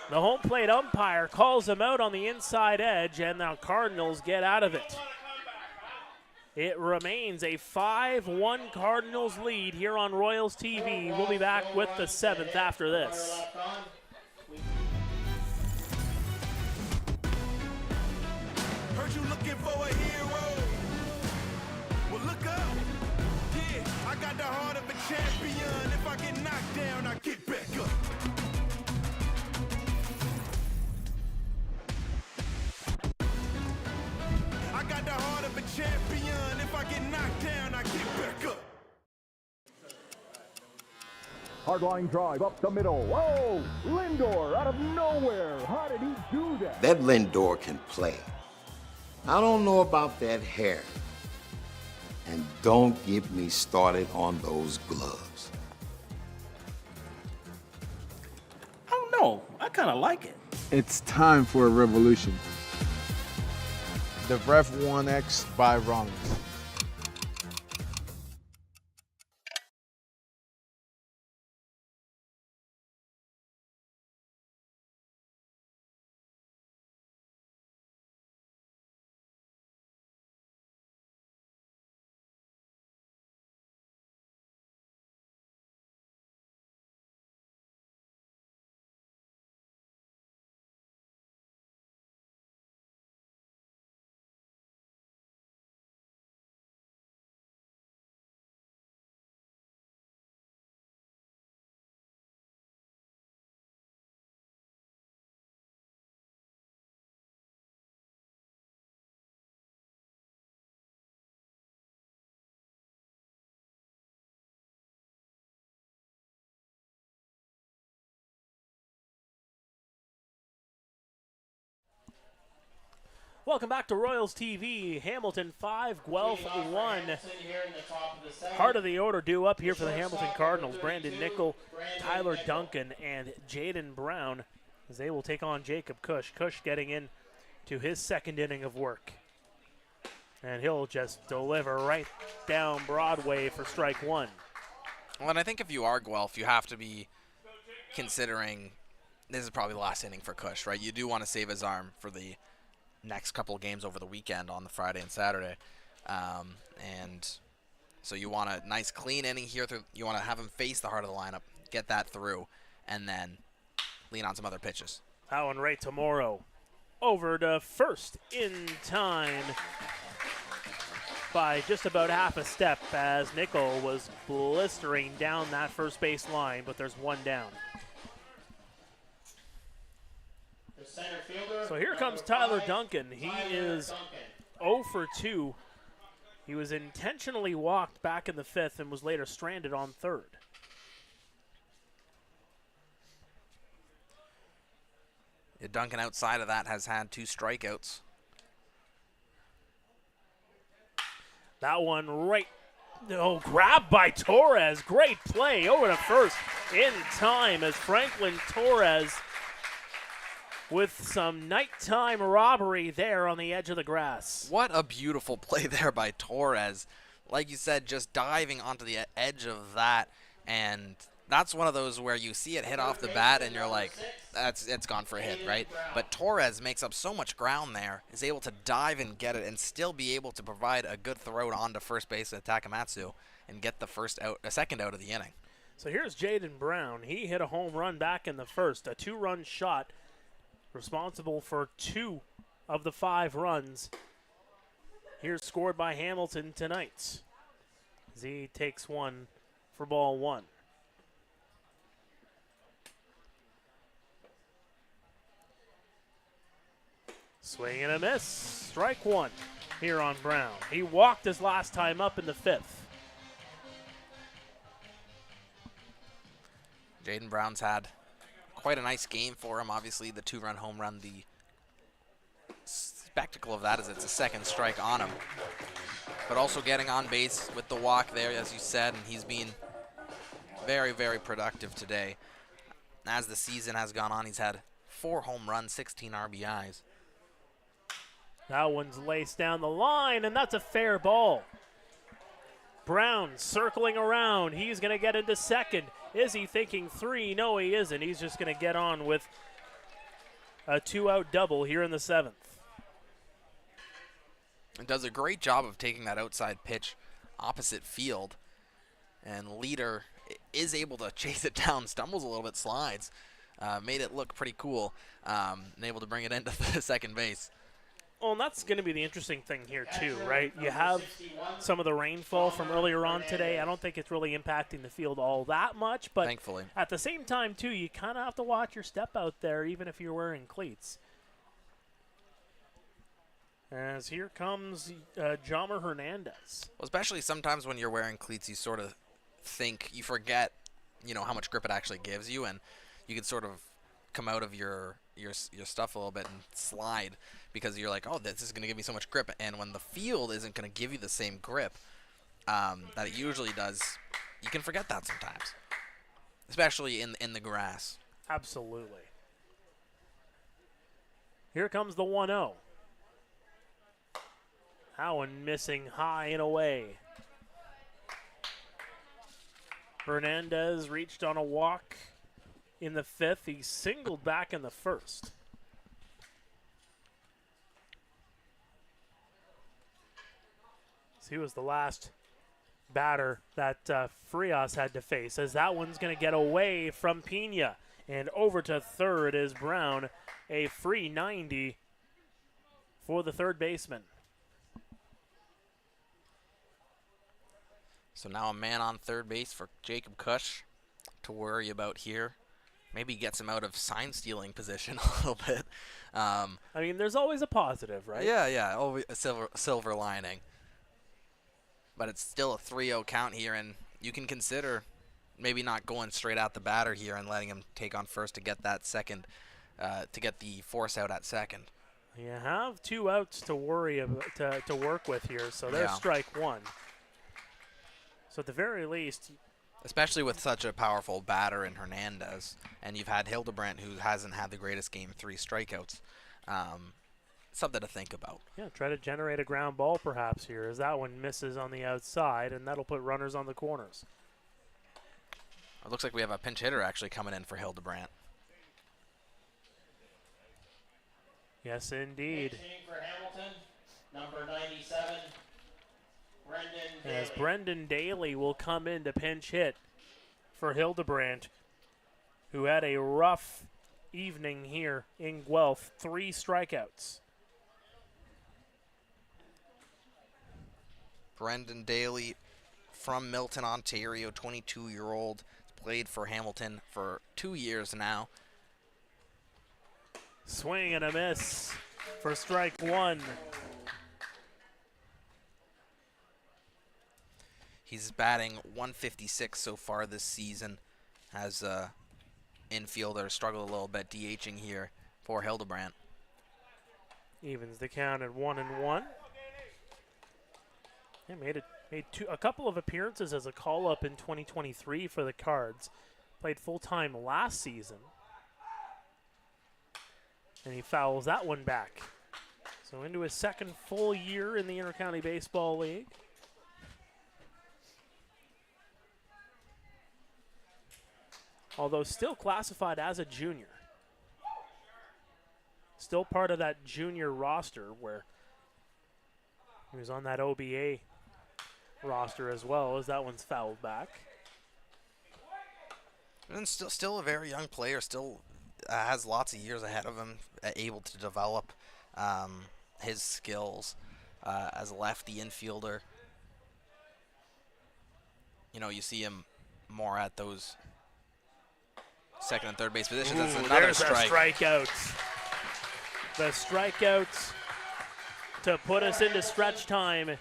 The home plate umpire calls him out on the inside edge, and the Cardinals get out of it. It remains a 5-1 Cardinals lead here on Royals TV. We'll be back with the 7th after this. Heard you looking for a hero. Well, look up. Yeah, I got the heart of a champion. If I get knocked down, I get back up. I got the heart of a champion. If I get knocked down, I get back up. Hard line drive up the middle. Whoa! Lindor out of nowhere. How did he do that? That Lindor can play. I don't know about that hair. And don't get me started on those gloves. I don't know. I kind of like it. It's time for a revolution. The Ref 1X by Ronald. Welcome back to Royals TV. Hamilton 5, Guelph 1. Heart of the order due up here for the Hamilton Cardinals. Brandon Nickel, Tyler Duncan, and Jaden Brown as they will take on Jacob Cush. Cush getting in to his 2nd inning of work. And he'll just deliver right down Broadway for strike 1. Well, and I think if you are Guelph, you have to be considering this is probably the last inning for Cush, right? You do want to save his arm for the next couple of games over the weekend on the Friday and Saturday. And so you want a nice clean inning here. You want to have him face the heart of the lineup, get that through, and then lean on some other pitches. That one right tomorrow. Over to first in time by just about half a step as Nickel was blistering down that first base line, but there's one down. The center fielder. So here comes Tyler Duncan. He is 0 for 2. He was intentionally walked back in the 5th and was later stranded on 3rd. Yeah, Duncan outside of that has had 2 strikeouts. That one right. Oh, grabbed by Torres. Great play over to first in time as Franklin Torres with some nighttime robbery there on the edge of the grass. What a beautiful play there by Torres. Like you said, just diving onto the edge of that, and that's one of those where you see it hit off the bat and you're like, it's gone for a hit, right? But Torres makes up so much ground there, is able to dive and get it and still be able to provide a good throw onto first base with Takamatsu and get the second out of the inning. So here's Jaden Brown. He hit a home run back in the 1st, a 2-run shot, responsible for 2 of the 5 runs. Here's scored by Hamilton tonight. Z takes one for ball 1. Swing and a miss. Strike 1 here on Brown. He walked his last time up in the 5th. Jaden Brown's had quite a nice game for him. Obviously, the 2-run home run, the spectacle of that is it's a second strike on him. But also getting on base with the walk there, as you said, and he's been very, very productive today. As the season has gone on, he's had 4 home runs, 16 RBIs. That one's laced down the line, and that's a fair ball. Brown circling around. He's going to get into second. Is he thinking 3? No, he isn't. He's just going to get on with a 2-out double here in the 7th. And does a great job of taking that outside pitch opposite field. And Leader is able to chase it down, stumbles a little bit, slides. Made it look pretty cool, and able to bring it into the second base. Well, and that's going to be the interesting thing here, too, right? You have some of the rainfall from earlier on today. I don't think it's really impacting the field all that much. But thankfully, at the same time, too, you kind of have to watch your step out there, even if you're wearing cleats. As here comes Jomer Hernandez. Well, especially sometimes when you're wearing cleats, you sort of think, you forget, how much grip it actually gives you, and you can sort of come out of your stuff a little bit and slide because you're like, oh, this is going to give me so much grip. And when the field isn't going to give you the same grip that it usually does, you can forget that sometimes, especially in the grass. Absolutely. Here comes the 1-0. That one missing high and away. Hernandez reached on a walk in the 5th. He singled back in the 1st. So he was the last batter that Frias had to face, as that one's going to get away from Pena. And over to third is Brown, a free 90 for the third baseman. So now a man on third base for Jacob Cush to worry about here. Maybe gets him out of sign stealing position a little bit. I mean, there's always a positive, right? Yeah, always a silver lining. But it's still a 3-0 count here, and you can consider maybe not going straight out the batter here and letting him take on first to get that second, to get the force out at second. You have 2 outs to worry about, to work with here, so there's strike 1. So at the very least, especially with such a powerful batter in Hernandez, and you've had Hildebrandt, who hasn't had the greatest game, 3 strikeouts. Something to think about. Yeah, try to generate a ground ball perhaps here, as that one misses on the outside, and that'll put runners on the corners. It looks like we have a pinch hitter actually coming in for Hildebrandt. Yes, indeed. Pitching for Hamilton, number 97, Brendan Daly. As Brendan Daly will come in to pinch hit for Hildebrandt, who had a rough evening here in Guelph. 3 strikeouts. Brendan Daly from Milton, Ontario, 22-year-old. Played for Hamilton for 2 years now. Swing and a miss for strike 1. He's batting .156 so far this season. Has infielder struggled a little bit DHing here for Hildebrandt. Evens the count at 1-1. He made a couple of appearances as a call-up in 2023 for the Cards. Played full-time last season. And he fouls that one back. So into his second full year in the Intercounty Baseball League. Although still classified as a junior. Still part of that junior roster where he was on that OBA roster as well, as that one's fouled back. And still a very young player, still has lots of years ahead of him, able to develop his skills as a lefty infielder. You know, you see him more at those second and third base positions. That's another there's strike. A strikeout. The strikeout to put us into stretch time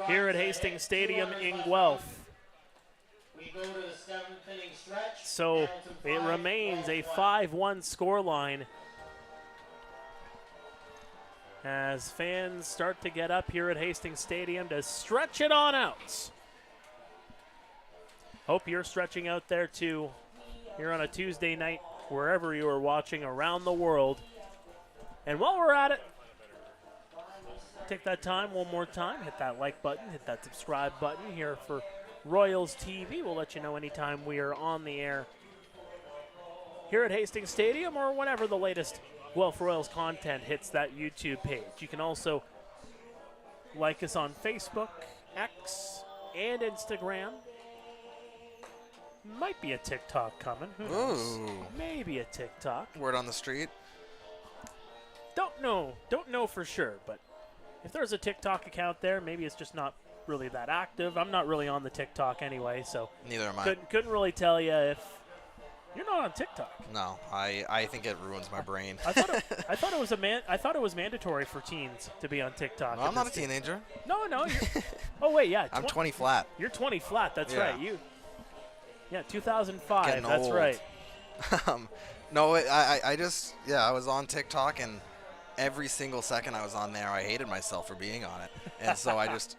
here at Hastings Stadium in Guelph. We go to the 7th inning stretch. So it remains a 5-1 scoreline as fans start to get up here at Hastings Stadium to stretch it on out. Hope you're stretching out there too here on a Tuesday night, wherever you are watching around the world. And while we're at it, take that time one more time, hit that like button, hit that subscribe button here for Royals TV. We'll let you know anytime we are on the air here at Hastings Stadium or whenever the latest Guelph Royals content hits that YouTube page. You can also like us on Facebook, X, and Instagram. Might be a TikTok coming. Who knows? Ooh. Maybe a TikTok. Word on the street. Don't know for sure, but if there's a TikTok account there, maybe it's just not really that active. I'm not really on the TikTok anyway, so Neither am I. couldn't really tell you if you're not on TikTok. No, I think it ruins my brain. I thought it was mandatory for teens to be on TikTok. No, I'm not a teenager. No. Oh wait, yeah. I'm 20 flat. You're 20 flat. That's Yeah. right. Yeah, 2005. Getting That's old. right. No, I just, I was on TikTok, and every single second I was on there, I hated myself for being on it. And so I just,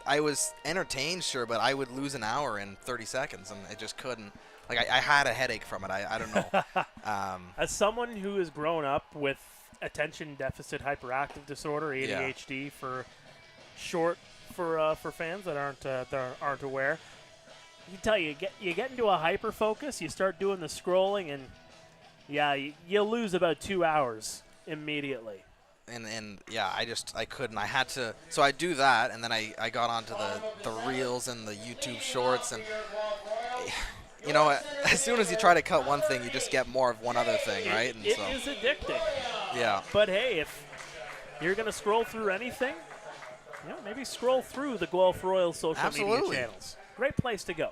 I was entertained, sure, but I would lose an hour in 30 seconds, and I just couldn't. I had a headache from it. I don't know. As someone who has grown up with attention deficit hyperactive disorder, ADHD for short for fans that aren't aware, you tell you get into a hyper focus, you start doing the scrolling, and you lose about 2 hours immediately. And I couldn't. I had to. So I do that, and then I got onto the reels and the YouTube shorts, and as soon as you try to cut one thing, you just get more of one other thing, right? It is addicting. Yeah. But hey, if you're gonna scroll through anything, maybe scroll through the Guelph Royals social media channels. Great place to go.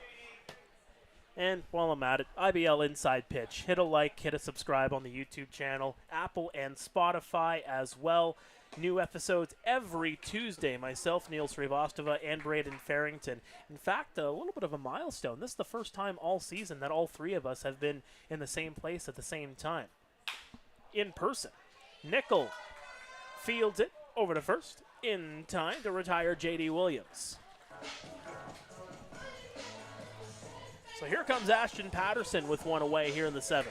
And while I'm at it, IBL Inside Pitch. Hit a like, hit a subscribe on the YouTube channel, Apple and Spotify as well. New episodes every Tuesday. Myself, Neil Srivastava, and Braden Farrington. In fact, a little bit of a milestone. This is the first time all season that all three of us have been in the same place at the same time. In person. Nickel fields it over to first in time to retire J.D. Williams. So here comes Ashton Patterson with one away here in the 7th.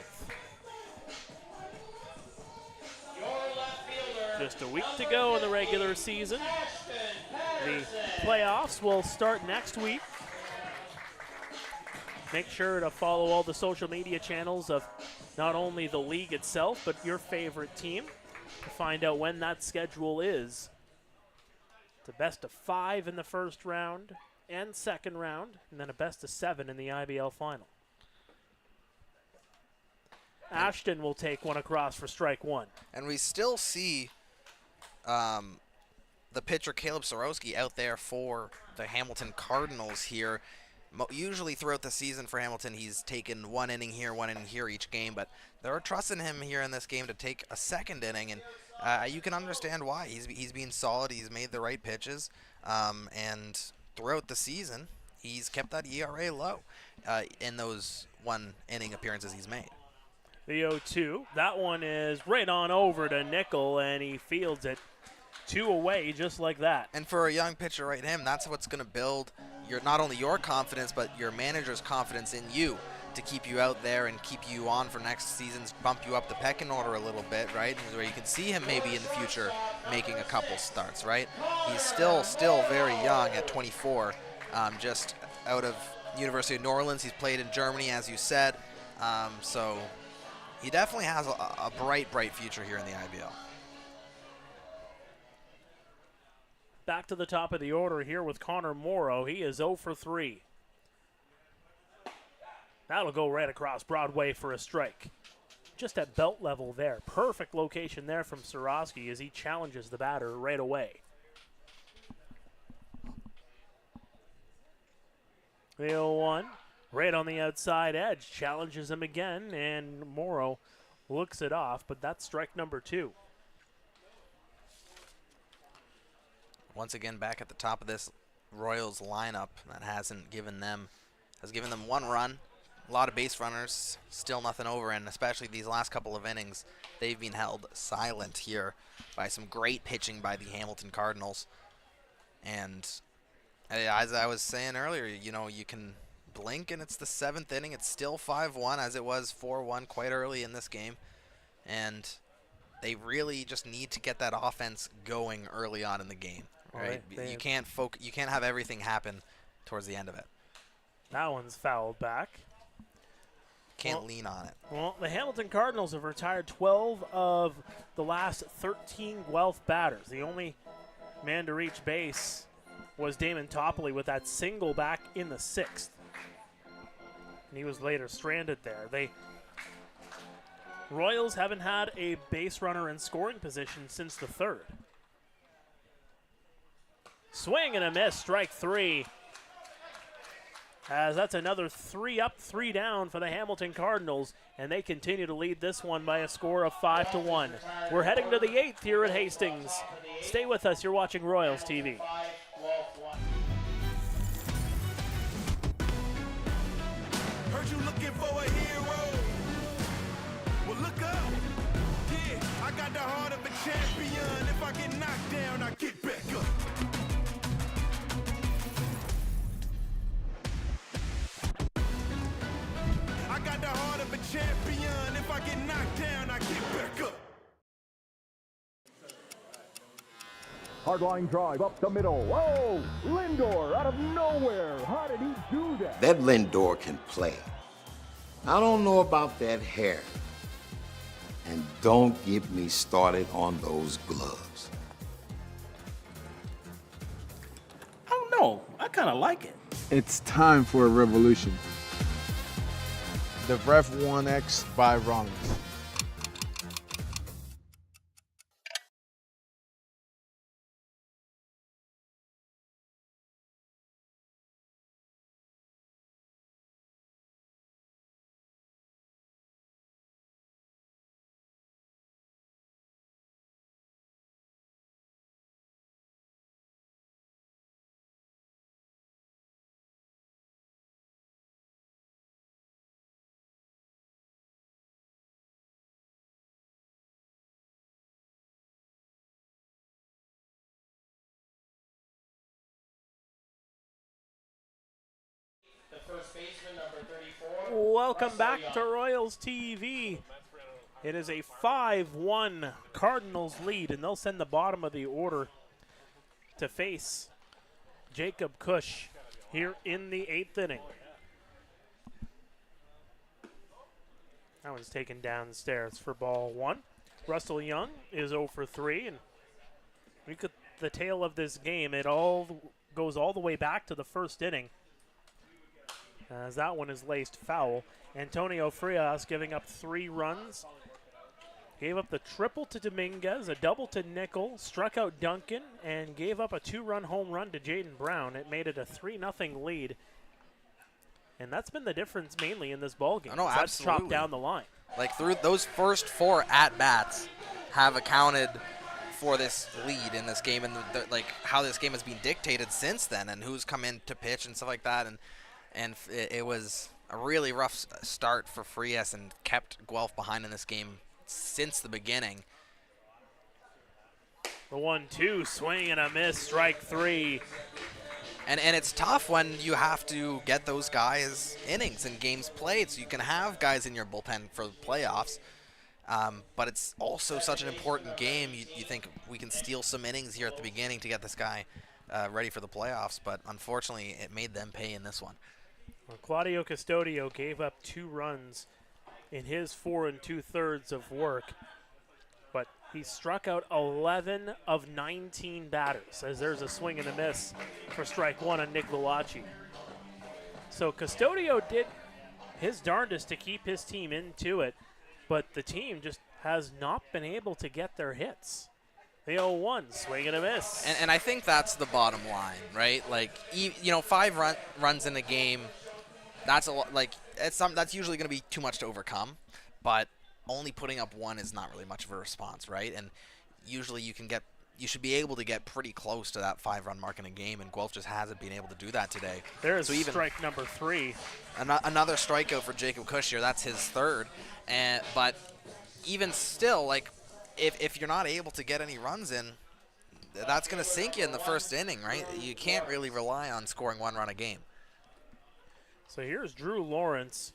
Just a week to go in the regular season. The playoffs will start next week. Make sure to follow all the social media channels of not only the league itself, but your favorite team to find out when that schedule is. It's a best of 5 in the first round and second round, and then a best of 7 in the IBL final. Ashton will take one across for strike 1. And we still see the pitcher Caleb Sorowski out there for the Hamilton Cardinals here. Usually throughout the season for Hamilton, he's taken one inning here each game, but they're trusting him here in this game to take a second inning, and you can understand why. He's been solid. He's made the right pitches, and throughout the season, he's kept that ERA low in those one-inning appearances he's made. The 0-2. That one is right on over to Nickel, and he fields it 2 away just like that. And for a young pitcher right him, that's what's going to build not only your confidence, but your manager's confidence in you to keep you out there and keep you on for next season's, bump you up the pecking order a little bit, right? Where you can see him maybe in the future making a couple starts, right? He's still very young at 24, just out of University of New Orleans. He's played in Germany, as you said, so he definitely has a bright future here in the IBL. Back to the top of the order here with Connor Morrow. He is 0 for 3. That'll go right across Broadway for a strike. Just at belt level there. Perfect location there from Sorowski as he challenges the batter right away. The 0-1, right on the outside edge, challenges him again, and Morrow looks it off, but that's strike number 2. Once again, back at the top of this Royals lineup that has given them 1 run, a lot of base runners, still nothing over, and especially these last couple of innings, they've been held silent here by some great pitching by the Hamilton Cardinals. And as I was saying earlier, you can blink and it's the 7th inning. It's still 5-1 as it was 4-1 quite early in this game, and they really just need to get that offense going early on in the game. Right? You can't have everything happen towards the end of it. That one's fouled back. Can't lean on it. Well, the Hamilton Cardinals have retired 12 of the last 13 Guelph batters. The only man to reach base was Damon Topley with that single back in the 6th. And he was later stranded there. Royals haven't had a base runner in scoring position since the 3rd. Swing and a miss, strike 3. As that's another 3 up, 3 down for the Hamilton Cardinals, and they continue to lead this one by a score of 5-1. We're heading to the 8th here at Hastings. Stay with us. You're watching Royals TV. Heard you looking for a hero. Well, look up. Yeah, I got the heart of a champion. If I get knocked down, I get back up. I got the heart of a champion. If I get knocked down, I get back up. Hardline drive up the middle. Whoa! Lindor out of nowhere. How did he do that? That Lindor can play. I don't know about that hair. And don't get me started on those gloves. I don't know. I kind of like it. It's time for a revolution. The Ref 1X by Rollins. First baseman, number 34. Welcome back to Royals TV. It is a 5-1 Cardinals lead, and they'll send the bottom of the order to face Jacob Cush here in the 8th inning. That one's taken downstairs for ball 1. Russell Young is 0 for 3, and we could the tale of this game. It all goes all the way back to the first inning, as that one is laced foul. Antonio Frias giving up 3 runs. Gave up the triple to Dominguez, a double to Nickel, struck out Duncan, and gave up a 2-run home run to Jaden Brown. It made it a 3-0 lead. And that's been the difference mainly in this ballgame. No, that's absolutely. chopped down the line. Like through those first 4 at-bats have accounted for this lead in this game and like how this game has been dictated since then and who's come in to pitch and stuff like that. And it was a really rough start for Frias and kept Guelph behind in this game since the beginning. The 1-2, swing and a miss, strike 3. And it's tough when you have to get those guys innings and games played so you can have guys in your bullpen for the playoffs. But it's also such an important game. You think we can steal some innings here at the beginning to get this guy ready for the playoffs, but unfortunately it made them pay in this one. Well, Claudio Custodio gave up 2 runs in his 4 2/3 of work, but he struck out 11 of 19 batters, as there's a swing and a miss for strike 1 on Nick Luaci. So Custodio did his darndest to keep his team into it, but the team just has not been able to get their hits. The 0-1, swing and a miss. And I think that's the bottom line, right? Like, 5 runs in a game, that's a lot. Like, that's usually going to be too much to overcome, but only putting up 1 is not really much of a response, right? And usually you should be able to get pretty close to that 5-run mark in a game, and Guelph just hasn't been able to do that today. There's strike number 3. Another strikeout for Jacob Cush here. That's his 3rd. But even still, like, if you're not able to get any runs in, that's going to sink you in the first inning, right? You can't really rely on scoring 1 run a game. So here's Drew Lawrence.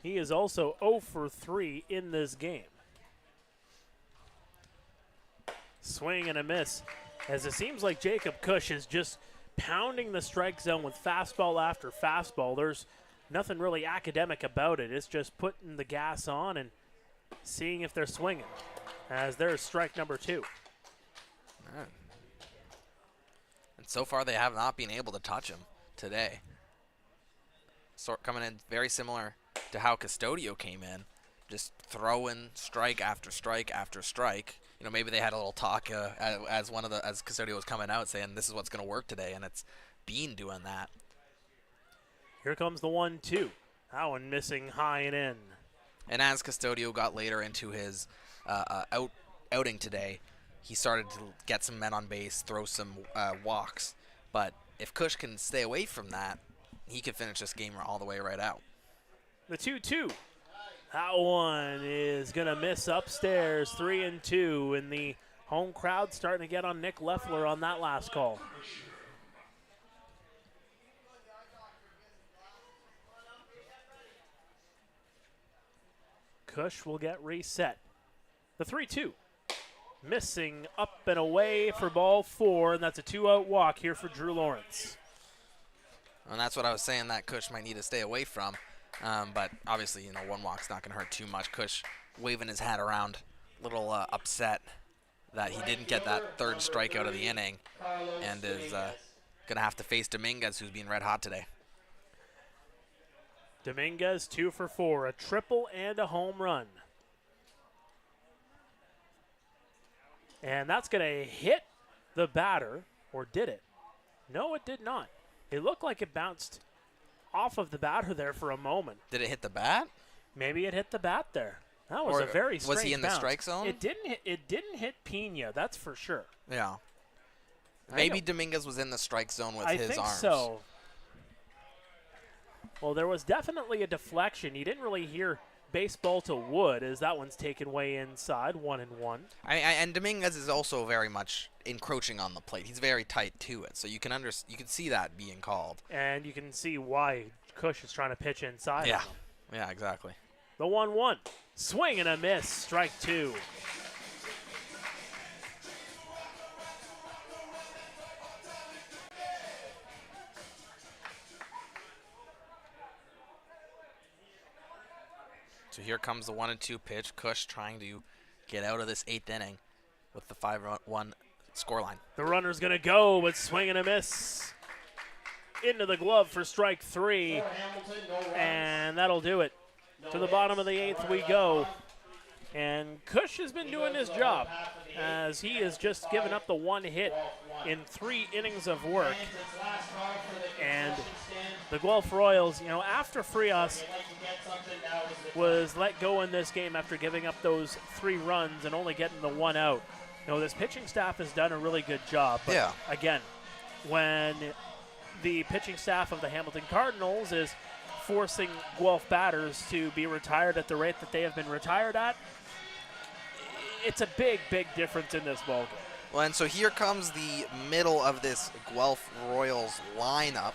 He is also 0 for 3 in this game. Swing and a miss, as it seems like Jacob Cush is just pounding the strike zone with fastball after fastball. There's nothing really academic about it. It's just putting the gas on and seeing if they're swinging, as there's strike number 2. All right. And so far they have not been able to touch him today. Coming in very similar to how Custodio came in, just throwing strike after strike after strike. Maybe they had a little talk as Custodio was coming out saying this is what's going to work today, and it's been doing that. Here comes the 1-2. That one missing high and in. And as Custodio got later into his outing today, he started to get some men on base, throw some walks. But if Cush can stay away from that, he could finish this game all the way right out. The 2-2. That one is going to miss upstairs, 3-2, and the home crowd starting to get on Nick Leffler on that last call. Cush will get reset. The 3-2. Missing up and away for ball 4, and that's a 2-out walk here for Drew Lawrence. And that's what I was saying that Cush might need to stay away from. But obviously, 1 walk's not going to hurt too much. Cush waving his hat around, a little upset that he didn't get that 3rd strikeout of the inning, and is going to have to face Dominguez, who's been red hot today. Dominguez 2 for 4, a triple and a home run. And that's going to hit the batter, or did it? No, it did not. It looked like it bounced off of the batter there for a moment. Did it hit the bat? Maybe it hit the bat there. That was a very strange Was he in bounce. the strike zone? It didn't hit Pena, that's for sure. Yeah. Maybe Dominguez was in the strike zone with his arms. I think so. Well, there was definitely a deflection. You didn't really hear baseball to wood, as that one's taken way inside, 1-1. And Dominguez is also very much encroaching on the plate. He's very tight to it, so you can see that being called. And you can see why Cush is trying to pitch inside. Yeah, yeah, exactly. The 1-1, swing and a miss, strike 2. So here comes the 1-2 pitch. Cush trying to get out of this 8th inning with the 5-1 scoreline. The runner's going to go, but swing and a miss. Into the glove for strike 3, and that'll do it. To the bottom of the 8th we go. And Cush has been doing his job, as he has just given up the 1 hit in 3 innings of work. And the Guelph Royals, you know, after Frias was let go in this game after giving up those 3 runs and only getting the 1 out, you know, this pitching staff has done a really good job. But yeah. Again, when the pitching staff of the Hamilton Cardinals is forcing Guelph batters to be retired at the rate that they have been retired at, it's a big, big difference in this ballgame. Well, and so here comes the middle of this Guelph Royals lineup.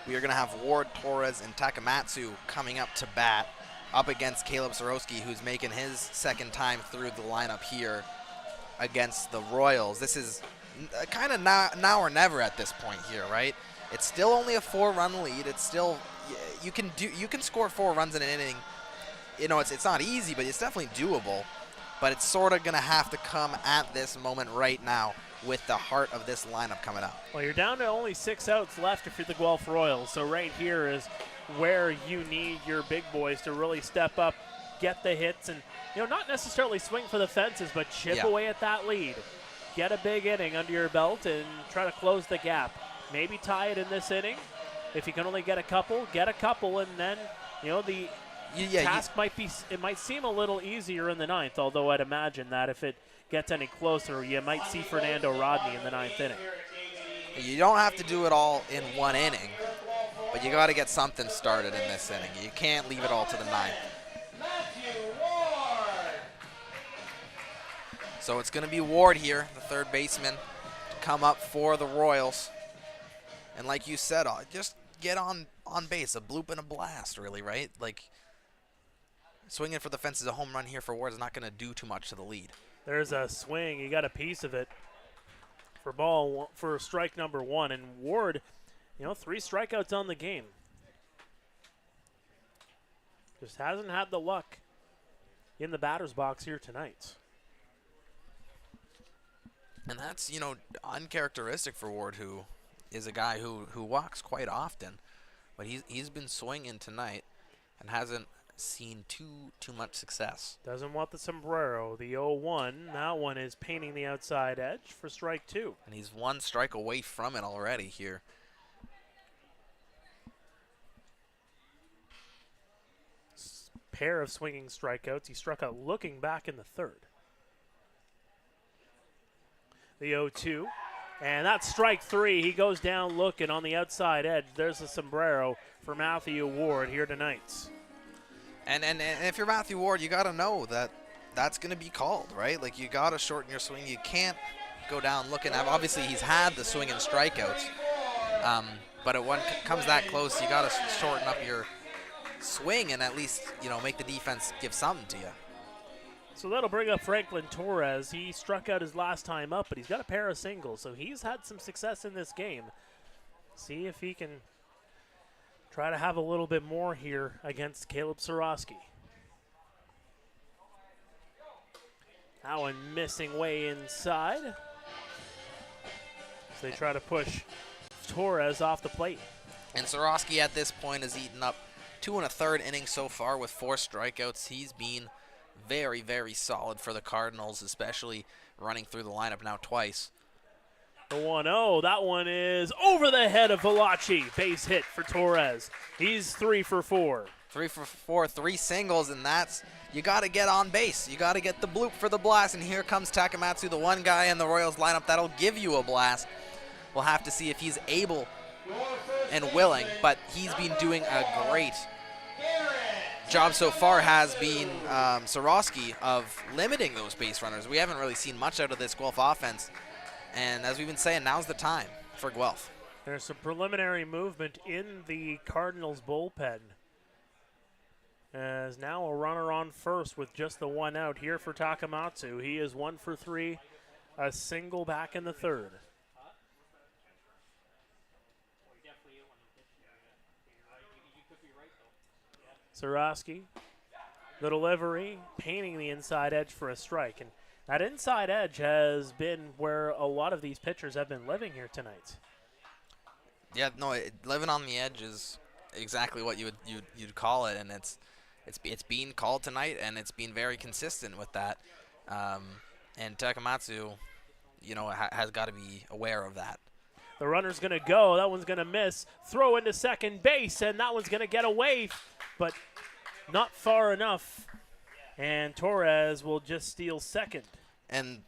We are going to have Ward, Torres, and Takamatsu coming up to bat up against Caleb Sorowski, who's making his 2nd time through the lineup here against the Royals. This is kind of now or never at this point here, right? It's still only a 4-run lead. It's still you can score 4 runs in an inning. You know, it's not easy, but it's definitely doable. But it's sort of going to have to come at this moment right now with the heart of this lineup coming up. Well, you're down to only 6 outs left if you're the Guelph Royals. So right here is where you need your big boys to really step up, get the hits, and, you know, not necessarily swing for the fences, but chip away at that lead. Get a big inning under your belt and try to close the gap. Maybe tie it in this inning. If you can only get a couple, and then, you know, the task might seem a little easier in the 9th, although I'd imagine that if it gets any closer, you might see Fernando Rodney in the 9th inning. You don't have to do it all in 1 inning, but you got to get something started in this inning. You can't leave it all to the 9th. So it's going to be Ward here, the 3rd baseman, to come up for the Royals. And like you said, just get on base, a bloop and a blast, really, right? Like, swinging for the fences, a home run here for Ward is not going to do too much to the lead. There's a swing. He got a piece of it for strike number 1. And Ward, you know, 3 strikeouts on the game. Just hasn't had the luck in the batter's box here tonight. And that's, you know, uncharacteristic for Ward, who is a guy who walks quite often. But he's been swinging tonight and hasn't seen too much success. Doesn't want the sombrero. The 0-1. That one is painting the outside edge for strike 2. And he's 1 strike away from it already here. Pair of swinging strikeouts. He struck out looking back in the 3rd. The 0-2. And that's strike 3. He goes down looking on the outside edge. There's a sombrero for Matthew Ward here tonight. And if you're Matthew Ward, you got to know that that's going to be called, right? Like, you got to shorten your swing. You can't go down looking. Obviously, he's had the swing and strikeouts. But when it comes that close, you got to shorten up your swing and at least, you know, make the defense give something to you. So that'll bring up Franklin Torres. He struck out his last time up, but he's got a pair of singles, so he's had some success in this game. See if he can try to have a little bit more here against Caleb Sorowski. That one missing way inside. So they try to push Torres off the plate. And Sorowski at this point has eaten up 2 1/3 innings so far with 4 strikeouts. He's been very, very solid for the Cardinals, especially running through the lineup now twice. The 1-0, that one is over the head of Valachi. Base hit for Torres. He's 3 for 4. 3 for 4, 3 singles, and that's, you got to get on base. You got to get the bloop for the blast, and here comes Takamatsu, the one guy in the Royals lineup that'll give you a blast. We'll have to see if he's able and willing, but he's been doing a great job so far, has been Sorowski, of limiting those base runners. We haven't really seen much out of this Guelph offense, and as we've been saying, now's the time for Guelph. There's some preliminary movement in the Cardinals bullpen, as now a runner on first with just the 1 out here for Takamatsu. He is 1 for 3, a single back in the 3rd. Sorowski the delivery, painting the inside edge for a strike. And that inside edge has been where a lot of these pitchers have been living here tonight. Yeah, no, living on the edge is exactly what you'd call it, and it's being called tonight, and it's been very consistent with that. And Takamatsu, has got to be aware of that. The runner's going to go. That one's going to miss. Throw into second base, and that one's going to get away, but not far enough. And Torres will just steal second. And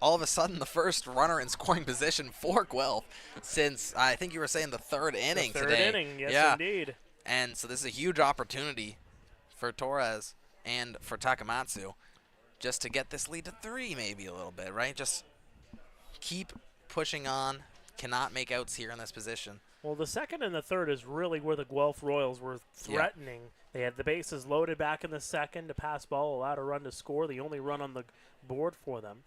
all of a sudden, the first runner in scoring position for Guelph since, I think you were saying, the third inning today. The third inning, yes, indeed. And so this is a huge opportunity for Torres and for Takamatsu just to get this lead to 3 maybe a little bit, right? Just keep pushing on. Cannot make outs here in this position. Well, the second and the third is really where the Guelph Royals were threatening. Yeah. They had the bases loaded back in the second. A pass ball allowed a run to score, the only run on the board for them.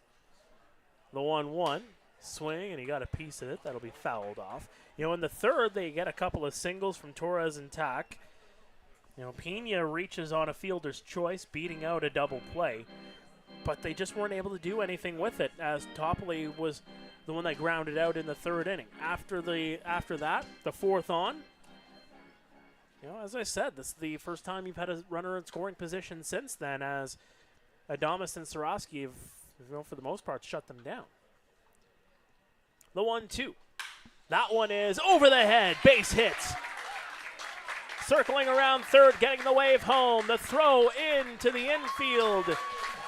The 1-1 swing, and he got a piece of it. That'll be fouled off. In the third, they get a couple of singles from Torres and Tack. Pena reaches on a fielder's choice, beating out a double play. But they just weren't able to do anything with it, as Topley was the one that grounded out in the third inning. After that, the fourth on. As I said, this is the first time you've had a runner in scoring position since then, as Adames and Sarosky have, for the most part, shut them down. The 1-2. That one is over the head. Base hits. Circling around third, getting the wave home. The throw into the infield.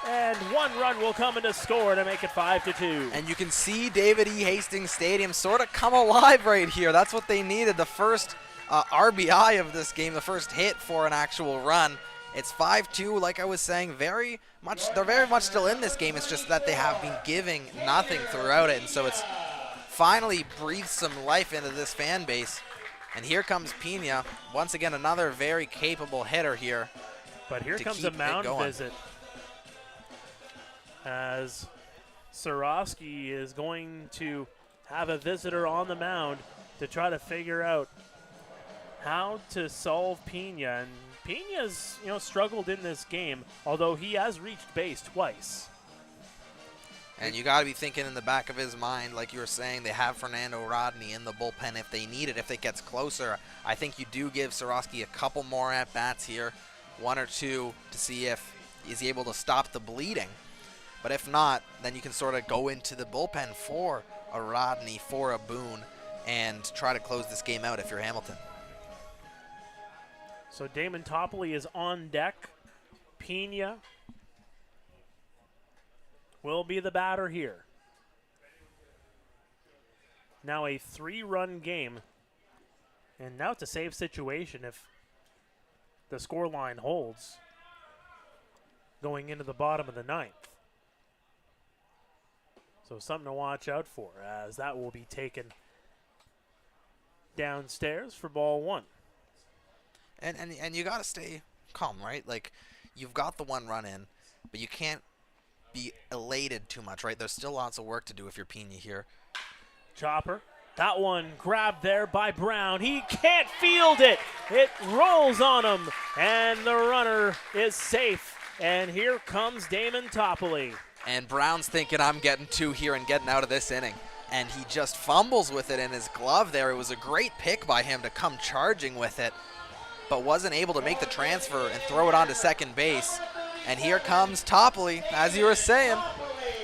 And one run will come in to score to make it 5-2. And you can see David E. Hastings Stadium sort of come alive right here. That's what they needed. The first RBI of this game, the first hit for an actual run. It's 5-2, like I was saying, they're very much still in this game. It's just that they have been giving nothing throughout it. And so it's finally breathed some life into this fan base. And here comes Pena. Once again, another very capable hitter here. But here comes a mound visit, as Sarosky is going to have a visitor on the mound to try to figure out how to solve Pena. And Pena's, struggled in this game, although he has reached base twice. And you got to be thinking in the back of his mind, like you were saying, they have Fernando Rodney in the bullpen if they need it, if it gets closer. I think you do give Sarosky a couple more at-bats here, 1 or 2, to see if is he able to stop the bleeding. But if not, then you can sort of go into the bullpen for a Rodney, for a Boone, and try to close this game out if you're Hamilton. So Damon Topley is on deck. Pena will be the batter here. Now a 3-run game. And now it's a save situation if the scoreline holds going into the bottom of the 9th. So something to watch out for, as that will be taken downstairs for ball 1. And you got to stay calm, right? Like, you've got the 1 run in, but you can't be elated too much, right? There's still lots of work to do if you're Pena here. Chopper. That one grabbed there by Brown. He can't field it. It rolls on him, and the runner is safe. And here comes Damon Topley. And Brown's thinking, I'm getting 2 here and getting out of this inning. And he just fumbles with it in his glove there. It was a great pick by him to come charging with it, but wasn't able to make the transfer and throw it onto second base. And here comes Topley, as you were saying.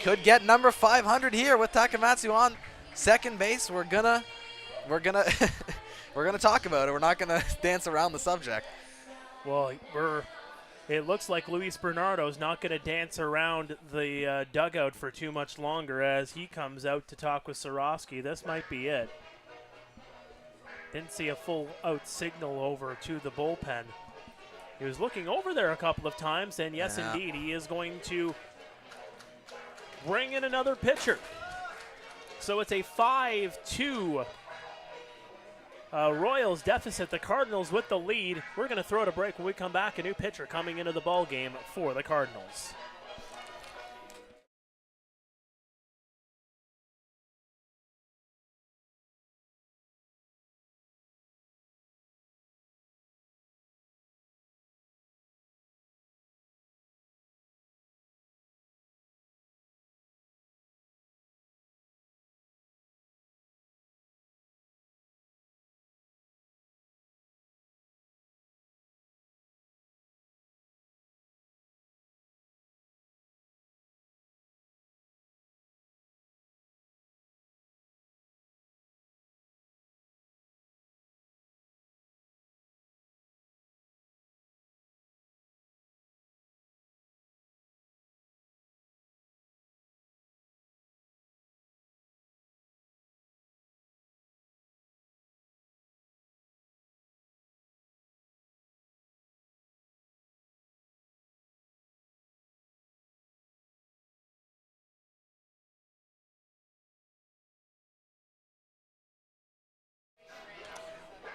Could get number 500 here with Takamatsu on second base. We're gonna talk about it. We're not gonna dance around the subject. Well, it looks like Luis Bernardo's not going to dance around the dugout for too much longer as he comes out to talk with Sarosky. This might be it. Didn't see a full out signal over to the bullpen. He was looking over there a couple of times, and yes, indeed, he is going to bring in another pitcher. So it's a 5-2 Royals deficit. The Cardinals with the lead. We're going to throw it a break. When we come back, a new pitcher coming into the ball game for the Cardinals.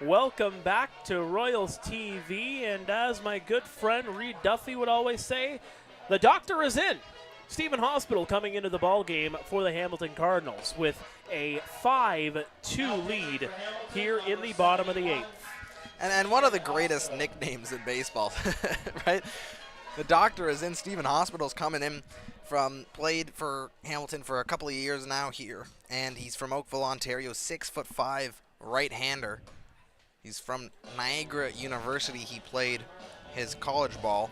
Welcome back to Royals TV, and as my good friend Reed Duffy would always say, the doctor is in. Stephen Hospital coming into the ball game for the Hamilton Cardinals with a 5-2 lead here in the bottom of the 8th. And one of the greatest nicknames in baseball, right? The doctor is in. Stephen Hospital's coming in played for Hamilton for a couple of years now here, and he's from Oakville, Ontario, 6'5" right-hander. He's from Niagara University. He played his college ball,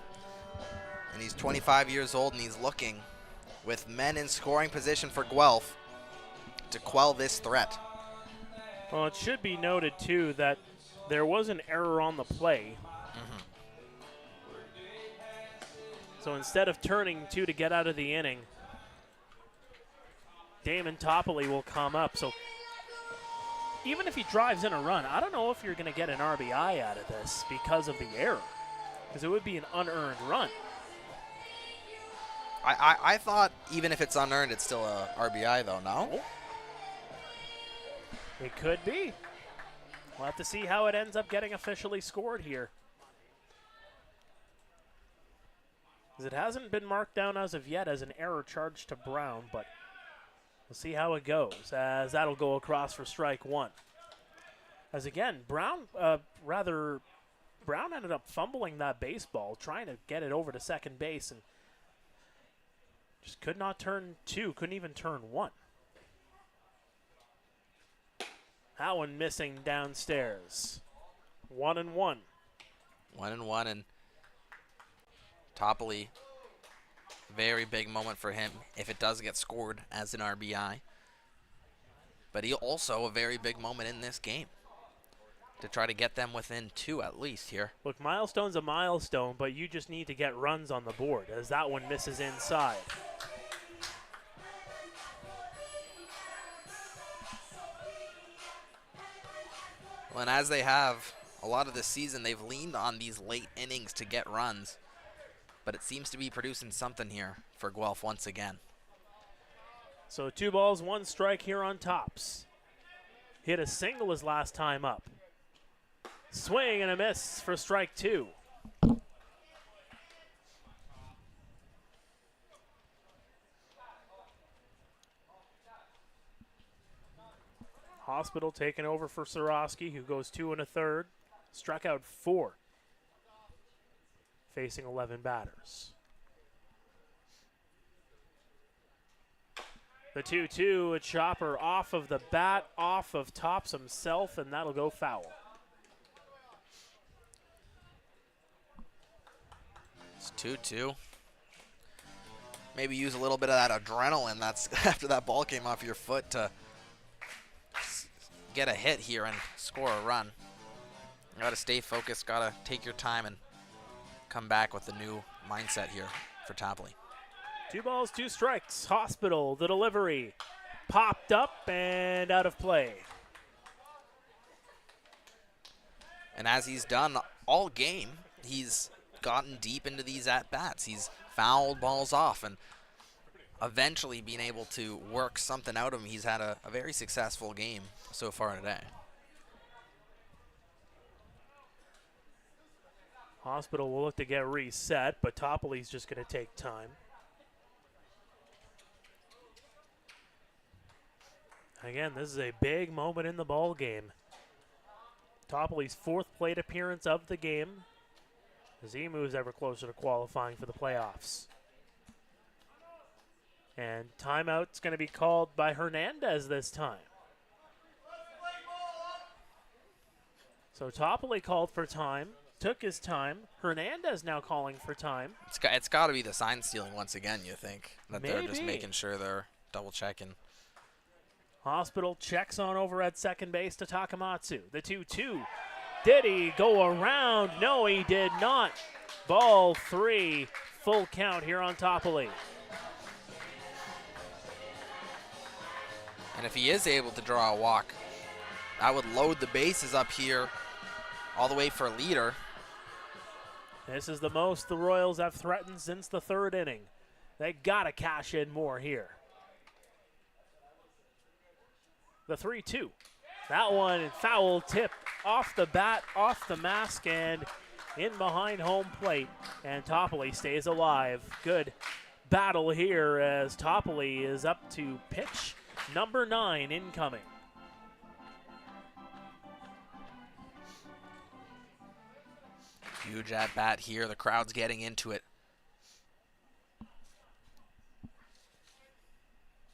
and he's 25 years old, and he's looking with men in scoring position for Guelph to quell this threat. Well, it should be noted, too, that there was an error on the play. So instead of turning 2 to get out of the inning, Damon Topley will come up. So even if he drives in a run, I don't know if you're going to get an RBI out of this because of the error, because it would be an unearned run. I thought even if it's unearned, it's still a RBI, though, no? It could be. We'll have to see how it ends up getting officially scored here. Because it hasn't been marked down as of yet as an error charged to Brown, but we'll see how it goes, as that'll go across for strike 1. As again, Brown ended up fumbling that baseball, trying to get it over to second base, and just could not turn 2, couldn't even turn 1. That one missing downstairs. 1-1. 1-1, and Topley, very big moment for him if it does get scored as an RBI. But he also a very big moment in this game to try to get them within 2 at least here. Look, milestone's a milestone, but you just need to get runs on the board as that one misses inside. Well, and as they have a lot of this season, they've leaned on these late innings to get runs. But it seems to be producing something here for Guelph once again. So 2 balls, 1 strike here on Tops. Hit a single his last time up. Swing and a miss for strike 2. Hospital taking over for Sorosky, who goes 2 1/3. Struck out 4. Facing 11 batters. The 2-2, a chopper off of the bat, off of Tops himself, and that'll go foul. It's 2-2. Maybe use a little bit of that adrenaline that's after that ball came off your foot to get a hit here and score a run. You gotta stay focused, gotta take your time and come back with a new mindset here for Topley. 2 balls, 2 strikes. Hospital, the delivery. Popped up and out of play. And as he's done all game, he's gotten deep into these at-bats. He's fouled balls off and eventually being able to work something out of him. He's had a very successful game so far today. Hospital will look to get reset, but Topley's just going to take time. Again, this is a big moment in the ball game. Topley's 4th plate appearance of the game as he moves ever closer to qualifying for the playoffs. And timeout's going to be called by Hernandez this time. So Topley called for time, took his time. Hernandez now calling for time. It's got to be the sign stealing once again, you think? That Maybe. They're just making sure they're double checking. Hospital checks on over at second base to Takamatsu. The 2-2. Did he go around? No, he did not. Ball 3. Full count here on Topley. And if he is able to draw a walk, I would load the bases up here all the way for a leader. This is the most the Royals have threatened since the 3rd inning. They got to cash in more here. The 3-2. That one foul tip off the bat, off the mask, and in behind home plate. And Topley stays alive. Good battle here as Topley is up to pitch number 9 incoming. Huge at bat here. The crowd's getting into it.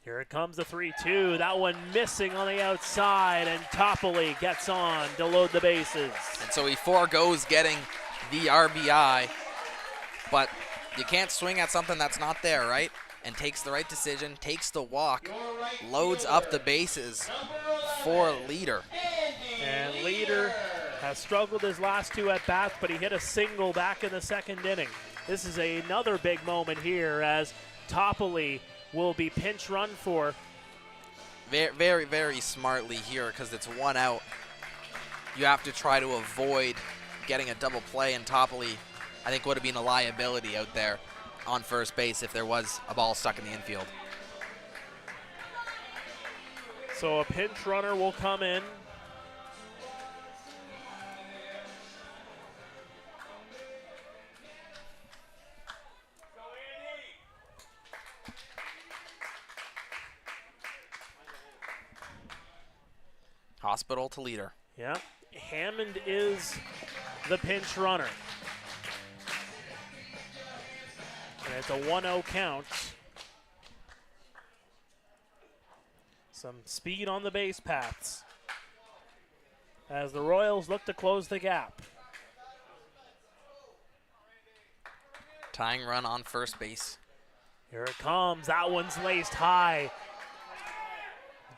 Here it comes the 3-2. That one missing on the outside, and Topley gets on to load the bases. And so he forgoes getting the RBI, but you can't swing at something that's not there, right? And takes the right decision, takes the walk, loads up the bases for Leader. And Leader has struggled his last 2 at-bats, but he hit a single back in the 2nd inning. This is another big moment here as Topley will be pinch run for. Very, very, very smartly here because it's 1 out. You have to try to avoid getting a double play, and Topley, I think, would have been a liability out there on first base if there was a ball stuck in the infield. So a pinch runner will come in. Hospital to Leader. Yeah, Hammond is the pinch runner. And it's a 1-0 count. Some speed on the base paths as the Royals look to close the gap. Tying run on first base. Here it comes. That one's laced high.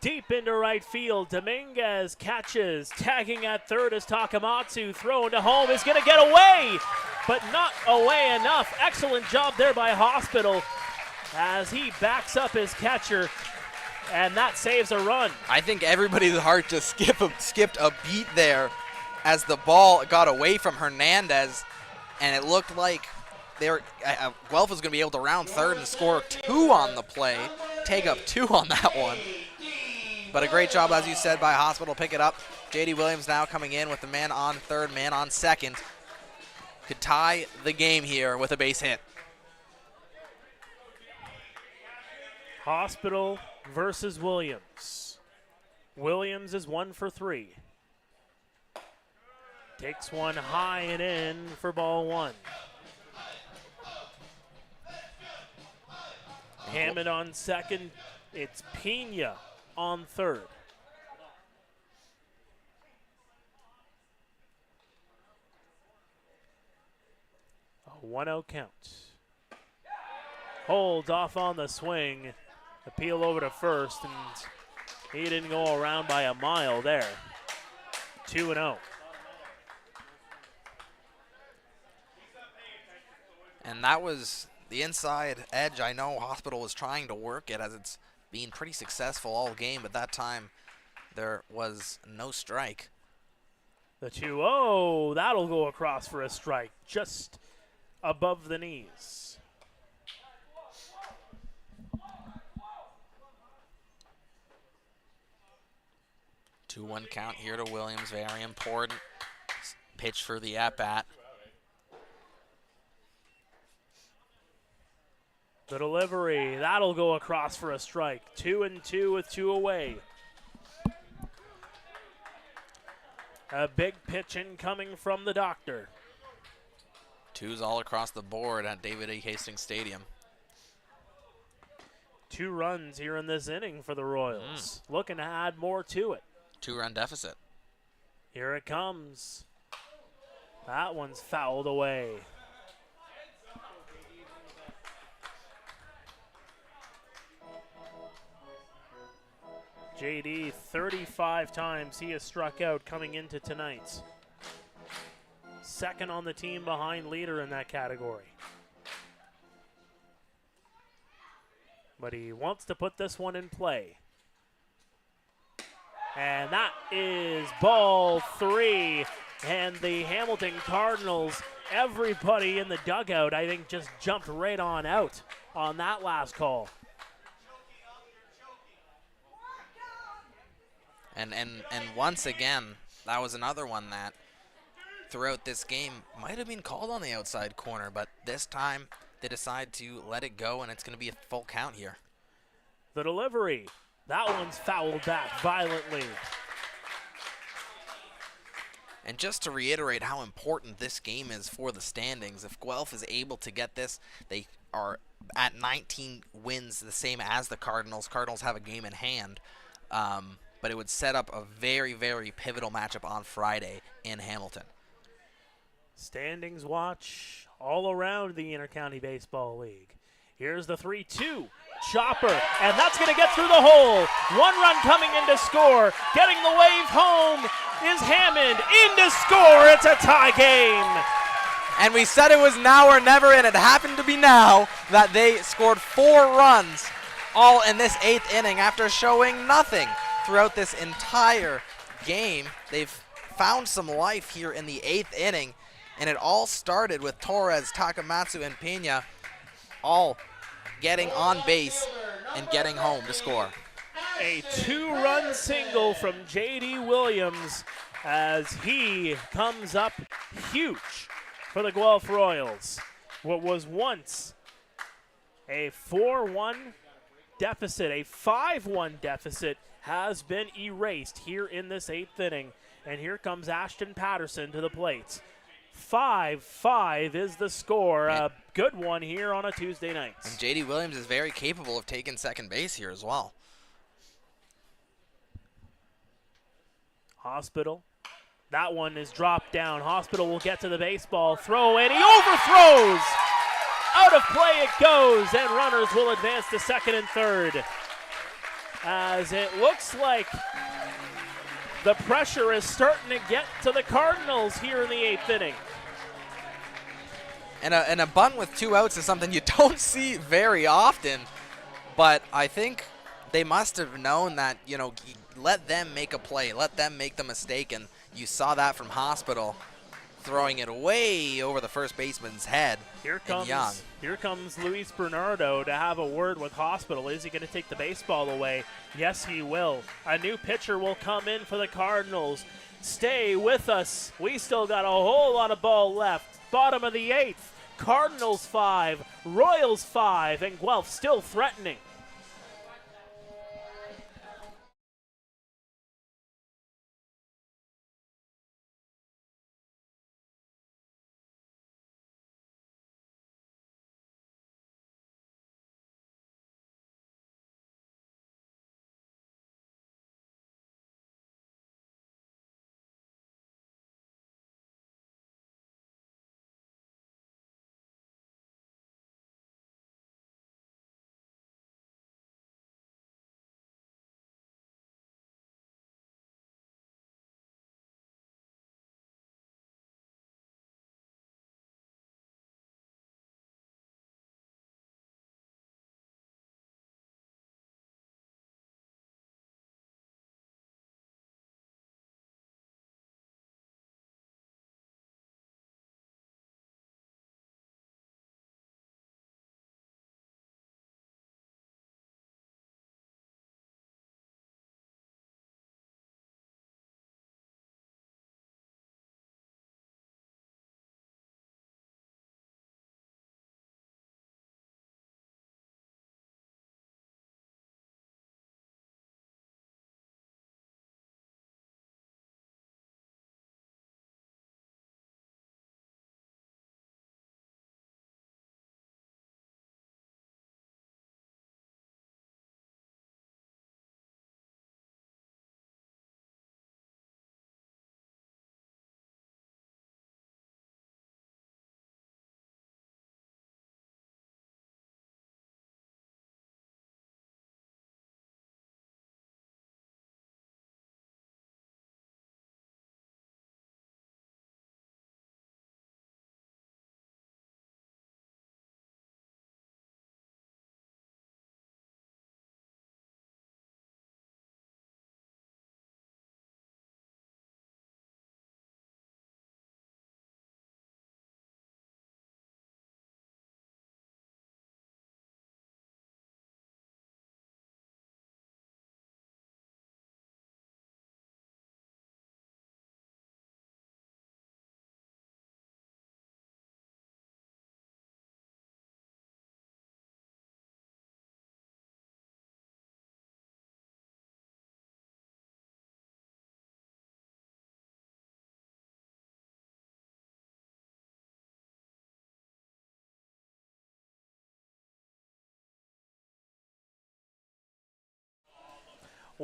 Deep into right field. Dominguez catches. Tagging at third is Takamatsu. Thrown to home. Is going to get away, but not away enough. Excellent job there by Hospital as he backs up his catcher, and that saves a run. I think everybody's heart just skipped a beat there as the ball got away from Hernandez, and it looked like Guelph was going to be able to round third and score 2 on the play, take up 2 on that one. But a great job, as you said, by Hospital. Pick it up. J.D. Williams now coming in with the man on third, man on second. Could tie the game here with a base hit. Hospital versus Williams. Williams is 1 for 3. Takes one high and in for ball 1. Hammond on second. It's Pena on third. A 1-0 count. Holds off on the swing. Appeal over to first, and he didn't go around by a mile there. 2-0. And that was the inside edge. I know Hospital was trying to work it as it's been pretty successful all game, but that time there was no strike. The 2-0, that'll go across for a strike, just above the knees. Two 2-1 count here to Williams, very important pitch for the at-bat. The delivery, that'll go across for a strike. 2-2 with 2 away. A big pitch incoming from the doctor. 2s all across the board at David A. Hastings Stadium. 2 runs here in this inning for the Royals. Looking to add more to it. 2-run deficit. Here it comes. That one's fouled away. JD, 35 times he has struck out coming into tonight's. Second on the team behind leader in that category. But he wants to put this one in play. And that is ball 3. And the Hamilton Cardinals, everybody in the dugout, I think, just jumped right on out on that last call. And once again, that was another one that throughout this game might have been called on the outside corner, but this time they decide to let it go, and it's going to be a full count here. The delivery. That one's fouled back violently. And just to reiterate how important this game is for the standings, if Guelph is able to get this, they are at 19 wins, the same as the Cardinals. Cardinals have a game in hand, but it would set up a very, very pivotal matchup on Friday in Hamilton. Standings watch all around the Intercounty Baseball League. Here's the 3-2. Chopper, and that's going to get through the hole. One run coming in to score. Getting the wave home is Hammond. In to score. It's a tie game. And we said it was now or never, and it happened to be now that they scored 4 runs all in this 8th inning after showing nothing throughout this entire game. They've found some life here in the 8th inning, and it all started with Torres, Takamatsu, and Pena all getting on base and getting home to score. A 2-run single from J.D. Williams as he comes up huge for the Guelph Royals. What was once a 4-1 deficit, a 5-1 deficit, has been erased here in this 8th inning. And here comes Ashton Patterson to the plate. 5-5 is the score. A good one here on a Tuesday night. And J.D. Williams is very capable of taking second base here as well. Hospital. That one is dropped down. Hospital will get to the baseball throw, and he overthrows. Out of play it goes, and runners will advance to second and third. As it looks like the pressure is starting to get to the Cardinals here in the 8th inning. And a bunt with 2 outs is something you don't see very often, but I think they must have known that, you know, let them make a play, let them make the mistake, and you saw that from Hospital, throwing it way over the first baseman's head. Here comes Luis Bernardo to have a word with Hospital. Is he going to take the baseball away? Yes, he will. A new pitcher will come in for the Cardinals. Stay with us. We still got a whole lot of ball left. Bottom of the 8th. Cardinals 5, Royals 5, and Guelph still threatening.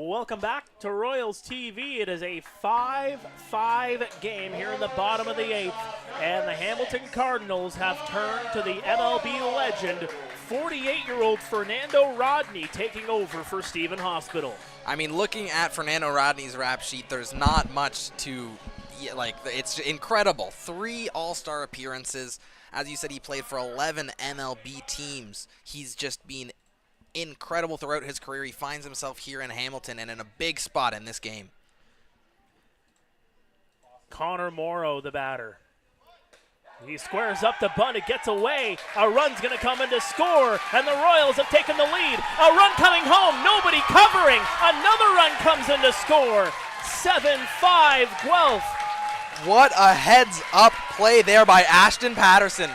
Welcome back to Royals TV. It is a 5-5 game here in the bottom of the 8th, and the Hamilton Cardinals have turned to the MLB legend, 48-year-old Fernando Rodney, taking over for Stephen Hospital. I mean, looking at Fernando Rodney's rap sheet, there's not much to, it's incredible. 3 All-Star appearances. As you said, he played for 11 MLB teams. He's just been incredible throughout his career. He finds himself here in Hamilton and in a big spot in this game. Connor Morrow, the batter. He squares up the bunt. It gets away. A run's going to come in to score, and the Royals have taken the lead. A run coming home. Nobody covering. Another run comes in to score. 7-5 Guelph. What a heads-up play there by Ashton Patterson.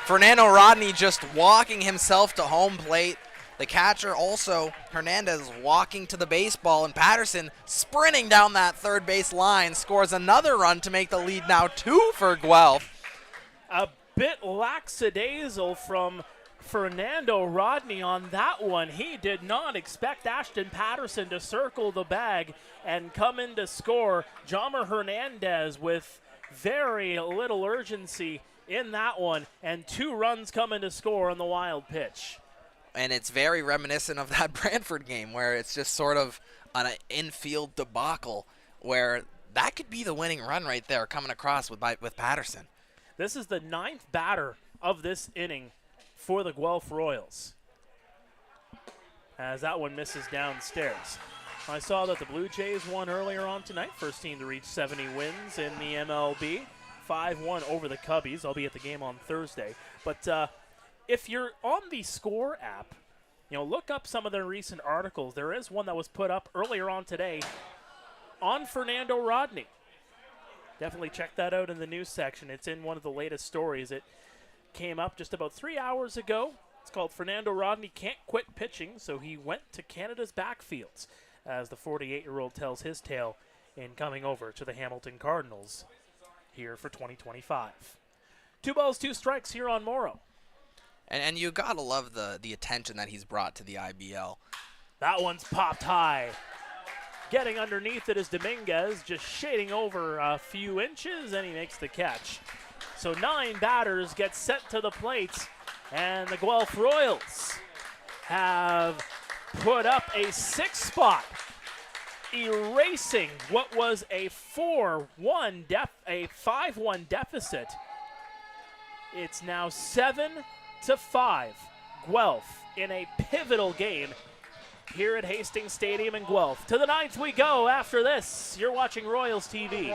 Fernando Rodney just walking himself to home plate. The catcher also, Hernandez, walking to the baseball, and Patterson sprinting down that third base line, scores another run to make the lead now 2 for Guelph. A bit lackadaisical from Fernando Rodney on that one. He did not expect Ashton Patterson to circle the bag and come in to score. Jomer Hernandez with very little urgency in that one, and 2 runs come in to score on the wild pitch. And it's very reminiscent of that Brantford game where it's just sort of an infield debacle where that could be the winning run right there coming across with Patterson. This is the 9th batter of this inning for the Guelph Royals, as that one misses downstairs. I saw that the Blue Jays won earlier on tonight, first team to reach 70 wins in the MLB, 5-1 over the Cubbies. I'll be at the game on Thursday. But if you're on the Score app, look up some of their recent articles. There is one that was put up earlier on today on Fernando Rodney. Definitely check that out in the news section. It's in one of the latest stories. It came up just about 3 hours ago. It's called Fernando Rodney Can't Quit Pitching, so he went to Canada's backfields, as the 48-year-old tells his tale in coming over to the Hamilton Cardinals here for 2025. 2 balls, 2 strikes here on Morrow. And you got to love the attention that he's brought to the IBL. That one's popped high. Getting underneath it is Dominguez, just shading over a few inches, and he makes the catch. So 9 batters get sent to the plate, and the Guelph Royals have put up a 6th spot, erasing what was a 5-1 deficit. It's now 7-5 Guelph in a pivotal game here at Hastings Stadium in Guelph. To the 9th we go after this. You're watching Royals TV.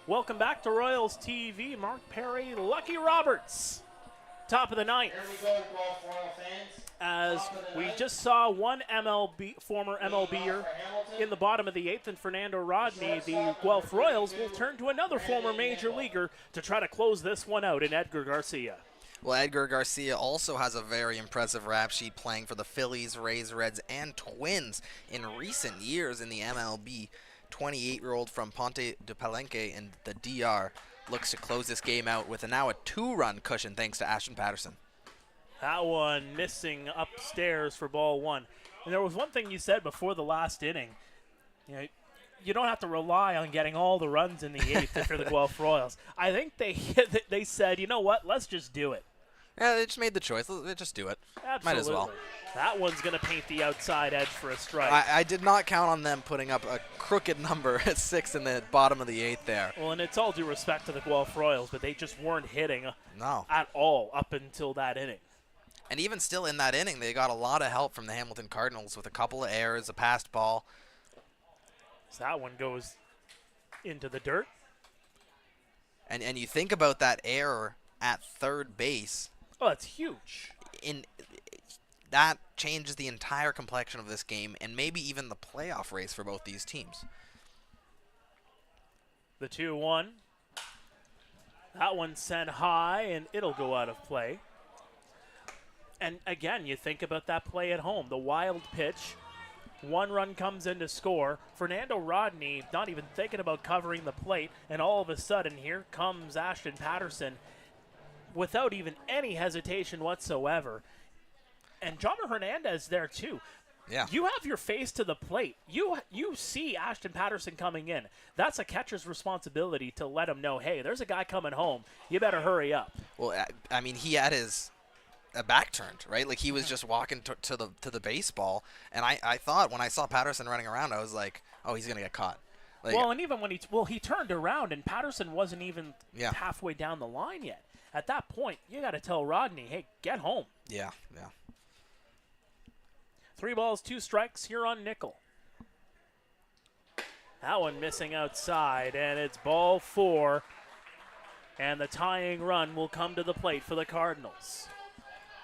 Welcome back to Royals TV. Mark Perry, Lucky Roberts. Top of the 9th. Here we go, Guelph Royal fans. as we just saw one former MLBer in the bottom of the 8th, and Fernando Rodney, the Guelph Royals, will turn to another former major leaguer to try to close this one out in Edgar Garcia. Well, Edgar Garcia also has a very impressive rap sheet playing for the Phillies, Rays, Reds, and Twins in recent years in the MLB. 28-year-old from Ponte de Palenque in the DR looks to close this game out with now a 2-run cushion thanks to Ashton Patterson. That one missing upstairs for ball 1. And there was one thing you said before the last inning. You don't have to rely on getting all the runs in the 8th if you're the Guelph Royals. I think they said, you know what, let's just do it. Yeah, they just made the choice. Let's just do it. Absolutely. Might as well. That one's going to paint the outside edge for a strike. I did not count on them putting up a crooked number at 6 in the bottom of the 8th there. Well, and it's all due respect to the Guelph Royals, but they just weren't hitting at all up until that inning. And even still in that inning, they got a lot of help from the Hamilton Cardinals with a couple of errors, a passed ball. So that one goes into the dirt. And you think about that error at third base. Oh, that's huge. That changes the entire complexion of this game and maybe even the playoff race for both these teams. The 2-1. That one sent high, and it'll go out of play. And again, you think about that play at home. The wild pitch. 1 run comes in to score. Fernando Rodney not even thinking about covering the plate, and all of a sudden here comes Ashton Patterson without even any hesitation whatsoever. And Jomar Hernandez there too. Yeah. You have your face to the plate. You see Ashton Patterson coming in. That's a catcher's responsibility to let him know, hey, there's a guy coming home. You better hurry up. Well, I mean, he had his back turned, right? Like he was just walking to the baseball, and I thought when I saw Patterson running around, I was like, oh, he's gonna get caught. Like, well, and even when he turned around, and Patterson wasn't even halfway down the line yet. At that point, you got to tell Rodney, hey, get home. Yeah. 3 balls, 2 strikes here on Nickel. That one missing outside, and it's ball 4. And the tying run will come to the plate for the Cardinals.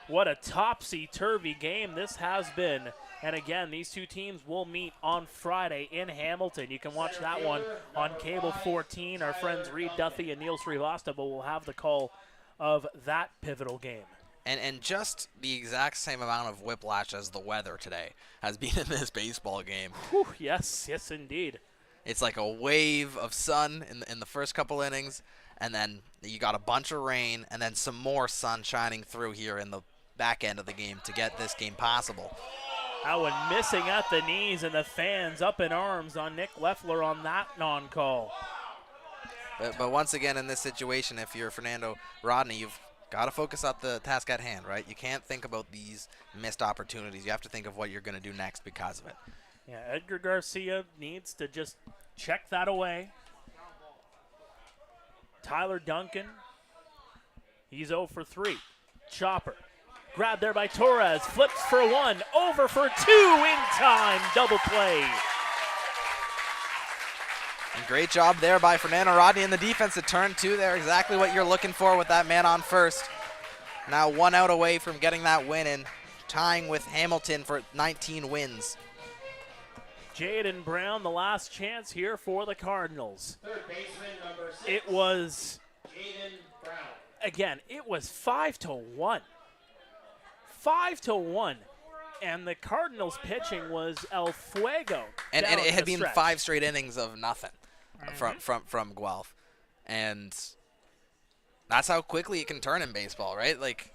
What a topsy-turvy game this has been. And again, these two teams will meet on Friday in Hamilton. You can watch that one on Cable 14. Our friends Reed Duffy and Neil Srivastava will have the call of that pivotal game. And just the exact same amount of whiplash as the weather today has been in this baseball game. Whew, yes, indeed. It's like a wave of sun in the first couple innings, and then you got a bunch of rain, and then some more sun shining through here in the back end of the game to get this game possible. That one missing at the knees, and the fans up in arms on Nick Leffler on that non-call. But once again, in this situation, if you're Fernando Rodney, you've got to focus on the task at hand, right? You can't think about these missed opportunities. You have to think of what you're going to do next because of it. Yeah, Edgar Garcia needs to just check that away. Tyler Duncan, he's 0 for 3. Chopper, grabbed there by Torres, flips for 1, over for 2 in time, double play. And great job there by Fernando Rodney in the defense to turn 2 there. Exactly what you're looking for with that man on first. Now 1 out away from getting that win and tying with Hamilton for 19 wins. Jaden Brown, the last chance here for the Cardinals. Third baseman, number 6. It was, Jaden Brown. again, it was 5-1. 5-1. And the Cardinals pitching was El Fuego. And it had been stretch. 5 straight innings of nothing from Guelph. And that's how quickly it can turn in baseball, right? Like,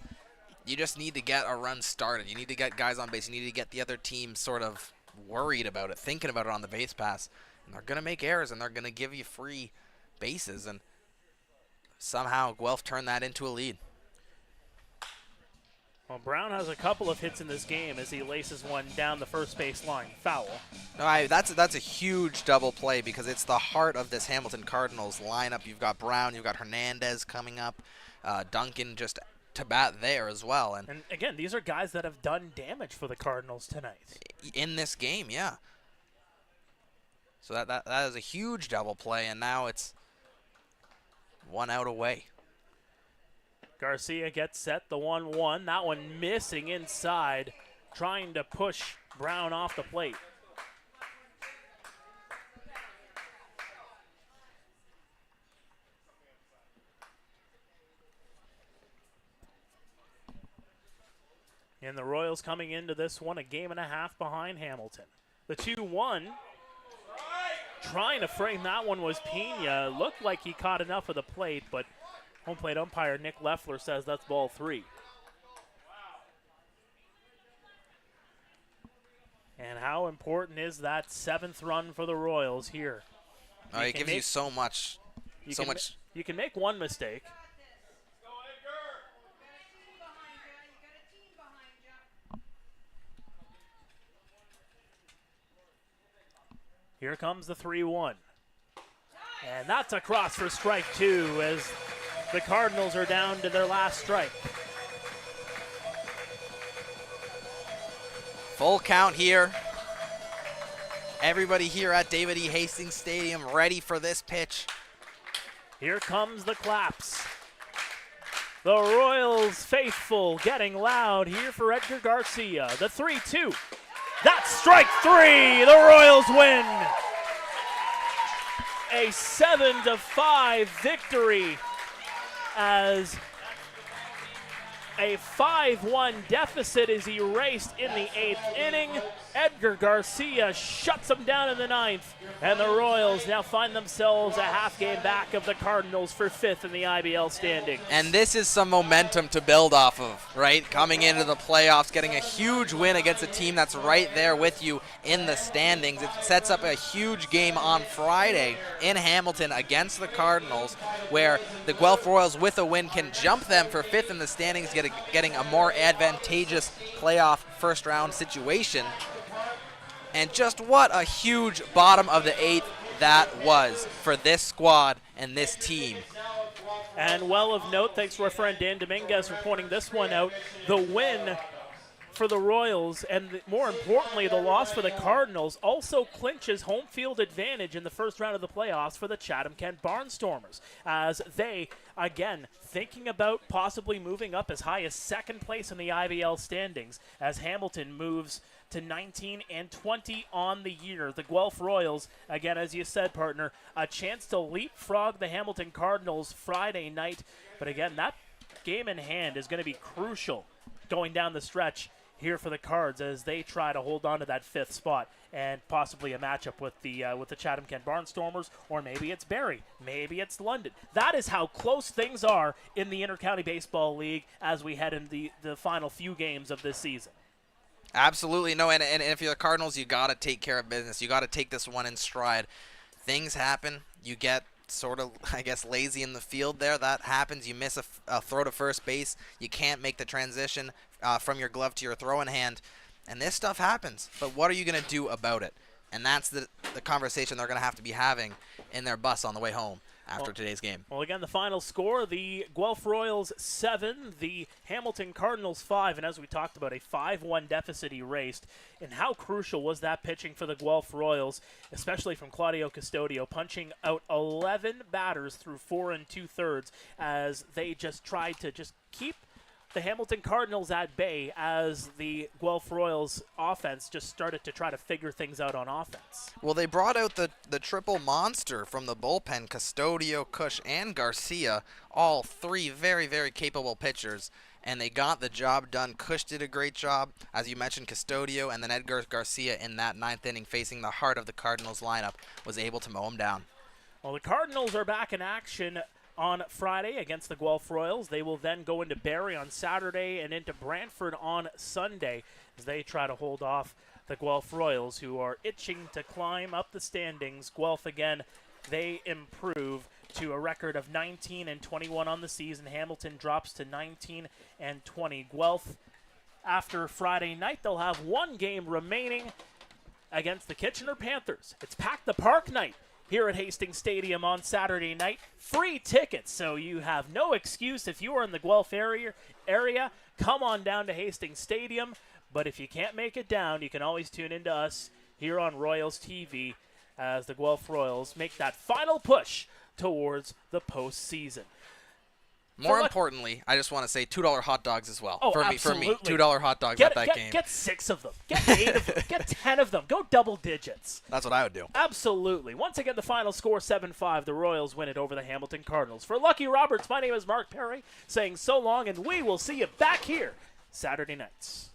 you just need to get a run started. You need to get guys on base. You need to get the other team sort of worried about it, thinking about it on the base pass. And they're going to make errors, and they're going to give you free bases. And somehow Guelph turned that into a lead. Well, Brown has a couple of hits in this game as he laces one down the first base line. Foul. No, that's a huge double play because it's the heart of this Hamilton Cardinals lineup. You've got Brown, you've got Hernandez coming up, Duncan just to bat there as well. And again, these are guys that have done damage for the Cardinals tonight. In this game, yeah. So that is a huge double play, and now it's 1 out away. Garcia gets set, the 1-1. That one missing inside, trying to push Brown off the plate. And the Royals coming into this one a game and a half behind Hamilton. The 2-1, trying to frame that one was Pena. Looked like he caught enough of the plate, but home plate umpire Nick Leffler says that's ball 3. And how important is that 7th run for the Royals here? It gives you so much. You can make one mistake. Here comes the 3-1. And that's a cross for strike 2 as the Cardinals are down to their last strike. Full count here. Everybody here at David E. Hastings Stadium ready for this pitch. Here comes the claps. The Royals faithful getting loud here for Edgar Garcia. The 3-2. That's strike 3. The Royals win. A 7-5 victory as a 5-1 deficit is erased in the 8th inning. Edgar Garcia shuts them down in the 9th, and the Royals now find themselves a half game back of the Cardinals for 5th in the IBL standings. And this is some momentum to build off of, right? Coming into the playoffs, getting a huge win against a team that's right there with you in the standings. It sets up a huge game on Friday in Hamilton against the Cardinals, where the Guelph Royals with a win can jump them for 5th in the standings, getting a more advantageous playoff first round situation. And just what a huge bottom of the 8th that was for this squad and this team. And well of note, thanks to our friend Dan Dominguez for pointing this one out, the win for the Royals and more importantly the loss for the Cardinals also clinches home field advantage in the first round of the playoffs for the Chatham-Kent Barnstormers, as they again thinking about possibly moving up as high as 2nd place in the IBL standings as Hamilton moves to 19-20 on the year. The Guelph Royals, again, as you said, partner, a chance to leapfrog the Hamilton Cardinals Friday night. But again, that game in hand is going to be crucial going down the stretch here for the Cards as they try to hold on to that 5th spot and possibly a matchup with the Chatham-Kent Barnstormers, or maybe it's Barrie, maybe it's London. That is how close things are in the Intercounty Baseball League as we head into the final few games of this season. Absolutely. No, and if you're the Cardinals, you got to take care of business. You got to take this one in stride. Things happen. You get sort of, I guess, lazy in the field there. That happens. You miss a throw to first base. You can't make the transition from your glove to your throwing hand. And this stuff happens. But what are you going to do about it? And that's the conversation they're going to have to be having in their bus on the way home after today's game. Well, again, the final score, the Guelph Royals 7, the Hamilton Cardinals 5, and as we talked about, a 5-1 deficit erased. And how crucial was that pitching for the Guelph Royals, especially from Claudio Custodio, punching out 11 batters through 4 2/3 as they just tried to just keep the Hamilton Cardinals at bay as the Guelph Royals offense just started to try to figure things out on offense. Well, they brought out the triple monster from the bullpen, Custodio, Cush, and Garcia, all 3 very, very capable pitchers, and they got the job done. Cush did a great job, as you mentioned, Custodio, and then Edgar Garcia in that 9th inning facing the heart of the Cardinals lineup was able to mow him down. Well, the Cardinals are back in action on Friday against the Guelph Royals. They will then go into Barrie on Saturday and into Brantford on Sunday as they try to hold off the Guelph Royals, who are itching to climb up the standings. Guelph, again, they improve to a record of 19-21 on the season. Hamilton drops to 19-20. Guelph, after Friday night, they'll have one game remaining against the Kitchener Panthers. It's Pack the Park night here at Hastings Stadium on Saturday night. Free tickets, so you have no excuse if you are in the Guelph area. Come on down to Hastings Stadium. But if you can't make it down, you can always tune into us here on Royals TV as the Guelph Royals make that final push towards the postseason. More importantly, I just want to say $2 hot dogs as well. Oh, for absolutely. me, $2 hot dogs at that game. Get 6 of them. Get 8 of them. Get 10 of them. Go double digits. That's what I would do. Absolutely. Once again, the final score 7-5. The Royals win it over the Hamilton Cardinals. For Lucky Roberts, my name is Mark Perry, saying so long, and we will see you back here Saturday nights.